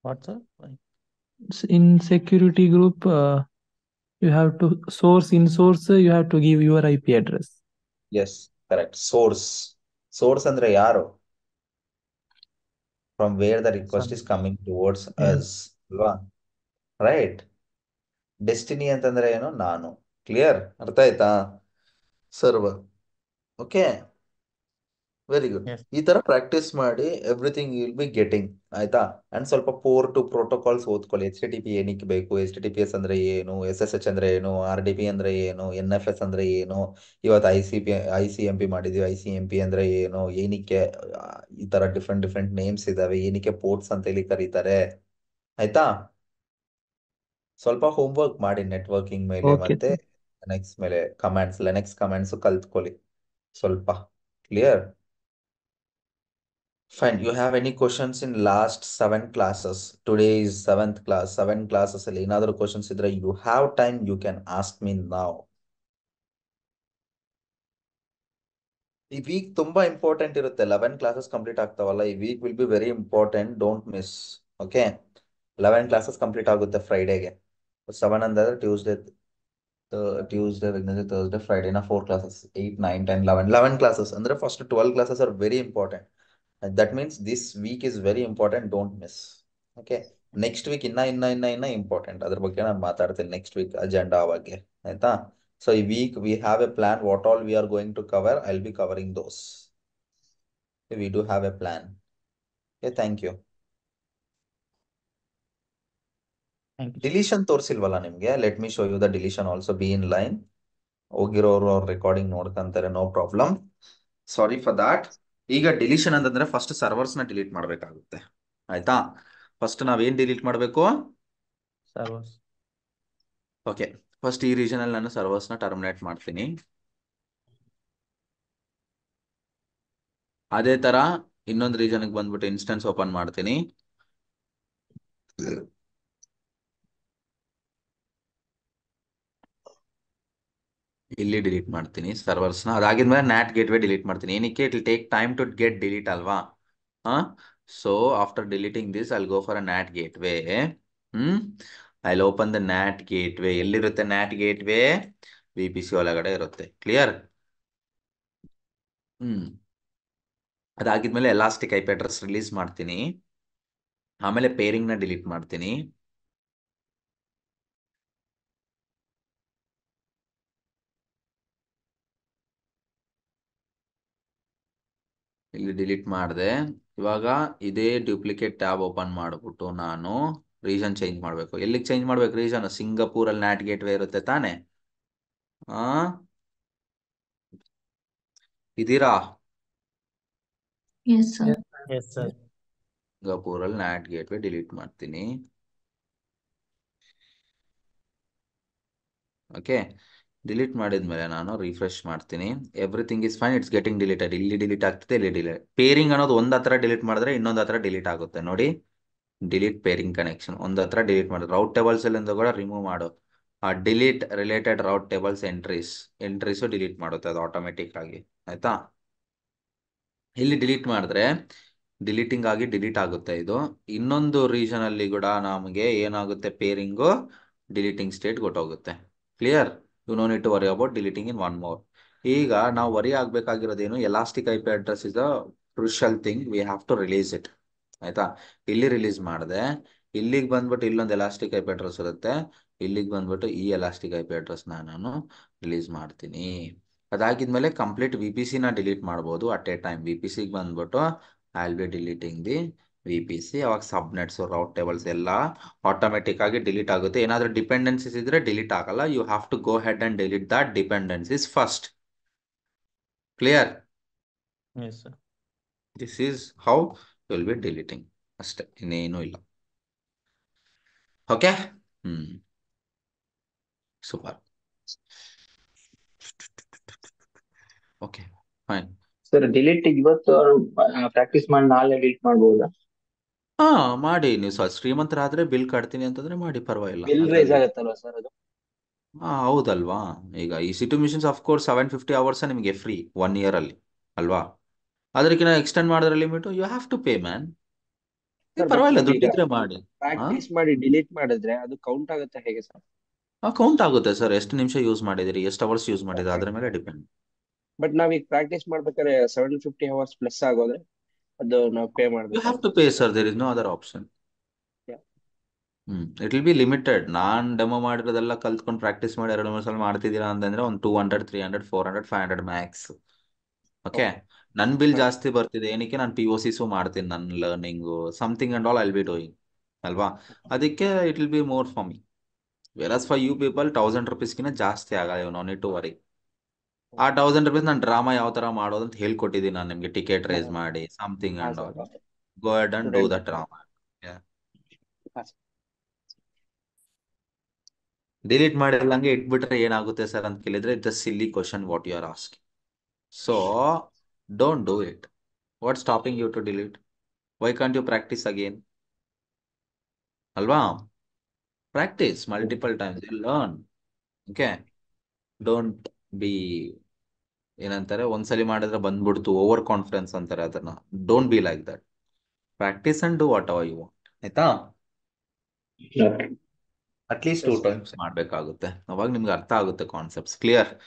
What's up? Like, In security group, you have to in source, you have to give your IP address. Yes, correct. Source andre yaru? From where the request is coming towards us, alva? Right? Destiny ಅಂತಂದ್ರೆ ಏನು? ನಾನು. Clear? ಅರ್ಥ ಆಯ್ತಾ? Server. Okay, very good. yes. ಈ ತರ practice ಮಾಡಿ everything will be getting. ಆಯ್ತಾ? And ಸ್ವಲ್ಪ ಪೋರ್ ಟು ಪ್ರೋಟೋಕಾಲ್ಸ್ ಓದ್ಕೊಳ್ಳಿ. HTTP ಏನಕ್ಕೆ ಬೇಕು, HTTPS ಅಂದ್ರೆ ಏನು, SSH ಅಂದ್ರೆ ಏನು, RDP ಅಂದ್ರೆ ಏನು, NFS ಅಂದ್ರೆ ಏನು, ಇವತ್ತು ICMP ಮಾಡಿದೀವಿ, ICMP ಅಂದ್ರೆ ಏನು, ಏನಕ್ಕೆ ಈ ತರ ಡಿಫ್ರೆಂಟ್ ನೇಮ್ಸ್ ಇದಾವೆ, ಏನಕ್ಕೆ ಪೋರ್ಟ್ಸ್ ಅಂತ ಹೇಳಿ ಕರೀತಾರೆ. ಆಯ್ತಾ? ಸ್ವಲ್ಪ ಹೋಮ್ವರ್ಕ್ ಮಾಡಿ ನೆಟ್ವರ್ಕಿಂಗ್ ಮೇಲೆ, Okay, ಮತ್ತೆ ಲೆನೆಕ್ಸ್ ಕಮಾಂಡ್ಸ್ ಕಲ್ತ್ಕೊಳ್ಳಿ ಸ್ವಲ್ಪ. Clear? Fine. You have any questions in last 7 classes? Today is 7th class. 7 classes ಅಲ್ಲಿ ಏನಾದರೂ ಕ್ವಶನ್ಸ್ ಇದ್ರೆ you have time, you can ask me ನಾವ್. ಈ ವೀಕ್ ತುಂಬಾ ಇಂಪಾರ್ಟೆಂಟ್ ಇರುತ್ತೆ. 11 classes ಕಂಪ್ಲೀಟ್ ಆಗ್ತಾವಲ್ಲ, ಈ week will be very important. Don't miss. Okay, 11 classes complete ಆಗುತ್ತೆ ಫ್ರೈಡೇಗೆ. 7 ಅಂದ್ರೆ ಟ್ಯೂಸ್ಡೇ, ವೆಡ್ನೆಸ್ಡೇ, ಥರ್ಸ್ಡೇ, ಫ್ರೈಡೇನ 4 classes. 8, 9, 10, 11 classes ಅಂದ್ರೆ first 12 classes are very important. That means this week is very important. Don't miss. Okay, next week ಇನ್ನ important. ಅದ್ರ ಬಗ್ಗೆ ನಾನು ಮಾತಾಡ್ತೀನಿ ನೆಕ್ಸ್ಟ್ ವೀಕ್ ಅಜೆಂಡಾ ಬಗ್ಗೆ. ಆಯ್ತಾ? ಸೊ ಈ week we have a plan. What all we are going to cover, I will be covering those. We do have a plan. Okay, thank you. Thank you. Deletion ತೋರಿಸಿಲ್ವಲ್ಲ ನಿಮ್ಗೆ? Let me show you the deletion also. Be in line. ಹೋಗಿರೋರು ಅವ್ರ recording ನೋಡ್ಕೊಂತಾರೆ, no problem. Sorry for that. ಈಗ deletion ಅಂತಂದ್ರೆ first servers ನ delete ಮಾಡ್ಬೇಕಾಗುತ್ತೆ. ಆಯ್ತಾ? ಫಸ್ಟ್ ನಾವೇನ್ ಡಿಲೀಟ್ ಮಾಡಬೇಕು? Servers. ಓಕೆ, ಫಸ್ಟ್ ಈ ರೀಜನ್ ಅಲ್ಲಿ ನಾನು ಸರ್ವರ್ಸ್ ನ ಟರ್ಮಿನೇಟ್ ಮಾಡ್ತೀನಿ. ಅದೇ ತರ ಇನ್ನೊಂದು ರೀಜನ್ ಬಂದ್ಬಿಟ್ಟು ಇನ್ಸ್ಟೆನ್ಸ್ ಓಪನ್ ಮಾಡ್ತೀನಿ. ಇಲ್ಲಿ ಡಿಲೀಟ್ ಮಾಡ್ತೀನಿ ಸರ್ವರ್ಸ್ ನ. ಅದಾಗಿದ್ಮೇಲೆ ನ್ಯಾಟ್ ಗೇಟ್ವೇ ಡಿಲೀಟ್ ಮಾಡ್ತೀನಿ. ಏನಕ್ಕೆ? It will take time to get delete ಅಲ್ವಾ? So after deleting this I will go for a NAT gateway. I will open the NAT gateway. ಎಲ್ಲಿರುತ್ತೆ NAT gateway? VPC ಒಳಗಡೆ ಇರುತ್ತೆ. Clear? ಅದಾಗಿದ್ಮೇಲೆ elastic IP address release ಮಾಡ್ತೀನಿ. ಆಮೇಲೆ pairing ನ delete ಮಾಡ್ತೀನಿ. ಇಲ್ಲಿ ಡಿಲೀಟ್ ಮಾಡಿದೆ. ಇವಾಗ ಇದೇ ಡ್ಯೂಪ್ಲಿಕೇಟ್ ಟ್ಯಾಬ್ ಓಪನ್ ಮಾಡ್ಬಿಟ್ಟು ನಾನು ರೀಜನ್ ಚೇಂಜ್ ಮಾಡ್ಬೇಕು. ಎಲ್ಲಿಗೆ ಚೇಂಜ್ ಮಾಡ್ಬೇಕು ರೀಜನ್? ಸಿಂಗಪೂರ್ ಅಲ್ಲಿ ನ್ಯಾಟ್ ಗೇಟ್ವೇ ಇರುತ್ತೆ ತಾನೆ? ಇದೀರಾ? Yes, sir. Yes, sir. Singapore ಅಲ್ಲಿ ನ್ಯಾಟ್ ಗೇಟ್ವೇ ಡಿಲೀಟ್ ಮಾಡ್ತೀನಿ. ಓಕೆ, ಡಿಲೀಟ್ ಮಾಡಿದ್ಮೇಲೆ ನಾನು ರಿಫ್ರೆಶ್ ಮಾಡ್ತೀನಿ. Everything is fine, it's getting deleted. ಇಲ್ಲಿ ಡಿಲೀಟ್ ಆಗ್ತದೆ, ಇಲ್ಲಿ ಡಿಲೀಟ್. ಪೇರಿಂಗ್ ಅನ್ನೋದು ಒಂದ್ ಹತ್ರ ಡಿಲೀಟ್ ಮಾಡಿದ್ರೆ ಇನ್ನೊಂದ್ ಹತ್ರ ಡಿಲೀಟ್ ಆಗುತ್ತೆ ನೋಡಿ. ಡಿಲೀಟ್ ಪೇರಿಂಗ್ ಕನೆಕ್ಷನ್ ಒಂದ್ ಹತ್ರ ಡಿಲೀಟ್ ಮಾಡಿ. ರೌಟ್ ಟೇಬಲ್ಸ್ ಅಲ್ಲಿಂದ ಕೂಡ ರಿಮೂವ್ ಮಾಡು. Delete related route tables entries delete ಮಾಡುತ್ತೆ ಅದು ಆಟೋಮೆಟಿಕ್ ಆಗಿ. ಆಯ್ತಾ? ಇಲ್ಲಿ ಡಿಲೀಟ್ ಮಾಡಿದ್ರೆ ಡಿಲೀಟಿಂಗ್ ಆಗಿ ಡಿಲೀಟ್ ಆಗುತ್ತೆ ಇದು. ಇನ್ನೊಂದು ರೀಜನ್ ಅಲ್ಲಿ ಕೂಡ ನಮಗೆ ಏನಾಗುತ್ತೆ, ಪೇರಿಂಗು ಡಿಲೀಟಿಂಗ್ ಸ್ಟೇಟ್ ಗೊತ್ತೋಗುತ್ತೆ. Clear? You no need to worry about deleting in one more. ಈಗ ನಾವು ವರಿ ಆಗ್ಬೇಕಾಗಿರೋದೇನು, elastic IP address is a crucial thing, we have to release it. ಆಯ್ತಾ? ಇಲ್ಲಿ ರಿಲೀಸ್ ಮಾಡಿದೆ, ಇಲ್ಲಿಗೆ ಬಂದ್ಬಿಟ್ಟು ಇಲ್ಲೊಂದು ಎಲಾಸ್ಟಿಕ್ IP ಅಡ್ರೆಸ್ ಇರುತ್ತೆ, ಇಲ್ಲಿಗೆ ಬಂದ್ಬಿಟ್ಟು ಈ ಎಲಾಸ್ಟಿಕ್ IP ಅಡ್ರೆಸ್ ನಾನು ರಿಲೀಸ್ ಮಾಡ್ತೀನಿ. ಅದಾಗಿದ್ಮೇಲೆ ಕಂಪ್ಲೀಟ್ VPC ಡಿಲೀಟ್ ಮಾಡ್ಬೋದು ಅಟ್ ಎ ಟೈಮ್. VPCಗೆ ಬಂದ್ಬಿಟ್ಟು I will be deleting the VPC. ಅವಾಗ ಸಬ್ನೆಟ್ಸ್, ರೌಟ್ ಟೇಬಲ್ಸ್ ಎಲ್ಲ ಆಟೋಮೆಟಿಕ್ ಆಗಿ ಡಿಲೀಟ್ ಆಗುತ್ತೆ. ಏನಾದರೂ ಡಿಪೆಂಡೆನ್ಸೀಸ್ ಇದ್ರೆ ಡಿಲೀಟ್ ಆಗಲ್ಲ. You have to go head and delete that dependencies first. Clear? Yes, sir. This is how you will be deleting. ಅಷ್ಟೇ, ಇನ್ನೇನು ಇಲ್ಲ. Okay? Super. Okay, fine. Sir delete ಇವತ್ತು ಪ್ರಾಕ್ಟೀಸ್ ಮಾಡಿ ನಾಳೆ ಡಿಲೀಟ್ ಮಾಡ್ಬೋದಾ? ಹಾ, ಮಾಡಿ. ನೀವು ಶ್ರೀಮಂತರಾದ್ರೆ ಬಿಲ್ ಕಟ್ತೀನಿ ಅಂತಂದ್ರೆ ಮಾಡಿ, ಪರವಾಗಿಲ್ಲ. ಬಿಲ್ ರೇಸ್ ಅದರಲ್ಲಿ ಆಗತ್ತಲ್ವಾ ಸರ್ ಅದು? ಹೌದಲ್ವಾ? ಈಗ EC2 ಮಿಷನ್ಸ್ ಅಫ್ಕೋರ್ಸ್ 750 hours ನಿಮಗೆ ಫ್ರೀ 1 year ಅಲ್ಲಿ ಅಲ್ವಾ? ಅದಕ್ಕಿಂತ ಎಕ್ಸ್ಟೆಂಡ್ ಮಾಡಿದ್ರೆ limit, you have to pay man. Sir but ಪರವಾಗಿಲ್ಲ, ನಾವೀಗ ದುಡ್ಡಿದ್ರೆ ಮಾಡಿ. ಪ್ರಾಕ್ಟೀಸ್ ಮಾಡಿ ಡಿಲೀಟ್ ಮಾಡಿದ್ರೆ ಅದು ಕೌಂಟ್ ಆಗುತ್ತೆ ಹೇಗೆ ಸರ್? ಕೌಂಟ್ ಆಗುತ್ತೆ ಸರ್. ಎಷ್ಟು ನಿಮಿಷ ಯೂಸ್ ಮಾಡಿದಿರಿ, ಎಷ್ಟು ಅವರ್ಸ್ ಯೂಸ್ ಮಾಡಿದ್ರೆ ಅದ್ರ ಮೇಲೆ ಡಿಪೆಂಡ್. ಬಟ್ ನಾವೀಗ ಪ್ರಾಕ್ಟೀಸ್ ಮಾಡ್ಬೇಕಾದ್ರೆ 750 hours ಪ್ಲಸ್ ಆಗೋದ್ರೆ ಅದು ನಾವು ಪೇ ಯು ಹ್ಯಾವ್ ಮಾಡ್ಬೇಕಾಗುತ್ತೆ. To pay sir, there is no other option. It will be limited. ನಾನ್ ಡೆಮೋ ಮಾಡಿರೋದೆಲ್ಲ ಕಲ್ತ್ಕೊಂಡು ಪ್ರಾಕ್ಟೀಸ್ ಮಾಡಿ 2-3 ಸಲ ಮಾಡ್ತಿದ್ದೀರಾ ಅಂತಂದ್ರೆ ಒಂದು 200, 300, 400, 500 ಮ್ಯಾಕ್ಸ್. ಓಕೆ? ನನ್ನ ಬಿಲ್ ಜಾಸ್ತಿ ಬರ್ತಿದೆ ಏನಕ್ಕೆ, ನಾನು POCs ಮಾಡ್ತೀನಿ, ನನ್ನ learning something and all I will be doing ಅಲ್ವಾ? ಅದಕ್ಕೆ it will be more for me. Versus for you people 1000 rupeesಗಿನ ಜಾಸ್ತಿ ಆಗಲ್ಲ. You no need to worry. ಆ 1000 rupees ನಾನು ಡ್ರಾಮಾ ಯಾವ ತರ ಮಾಡೋದು ಅಂತ ಹೇಳ್ಕೊಟ್ಟಿದ್ದೀನಿ ನಾನು ನಿಮ್ಗೆ. ಟಿಕೆಟ್ ರೇಸ್ ಮಾಡಿ something and all. Go ahead and do the drama. Delete ಮಾಡಿಲ್ಲಂಗೆ ಇಟ್ಬಿಟ್ರೆ ಏನಾಗುತ್ತೆ ಸರ್ ಅಂತ ಕೇಳಿದ್ರೆ, it's a silly question what you are asking. So don't do it. What stopping you to delete? Why can't you practice again? ಅಲ್ವಾ? Practice multiple times, you learn. Okay? Don't be, ಏನಂತಾರೆ, ಒಂದ್ಸಲಿ ಮಾಡಿದ್ರೆ ಬಂದ್ಬಿಡ್ತು over confidence ಅಂತಾರೆ ಅದನ್ನ. Don't be like that. Practice and do what ever you want. ಆಯ್ತಾ? At least 2 times ಮಾಡ್ಬೇಕಾಗುತ್ತೆ. ಅವಾಗ ನಿಮ್ಗೆ ಅರ್ಥ ಆಗುತ್ತೆ ಕಾನ್ಸೆಪ್ಟ್ಸ್. ಕ್ಲಿಯರ್?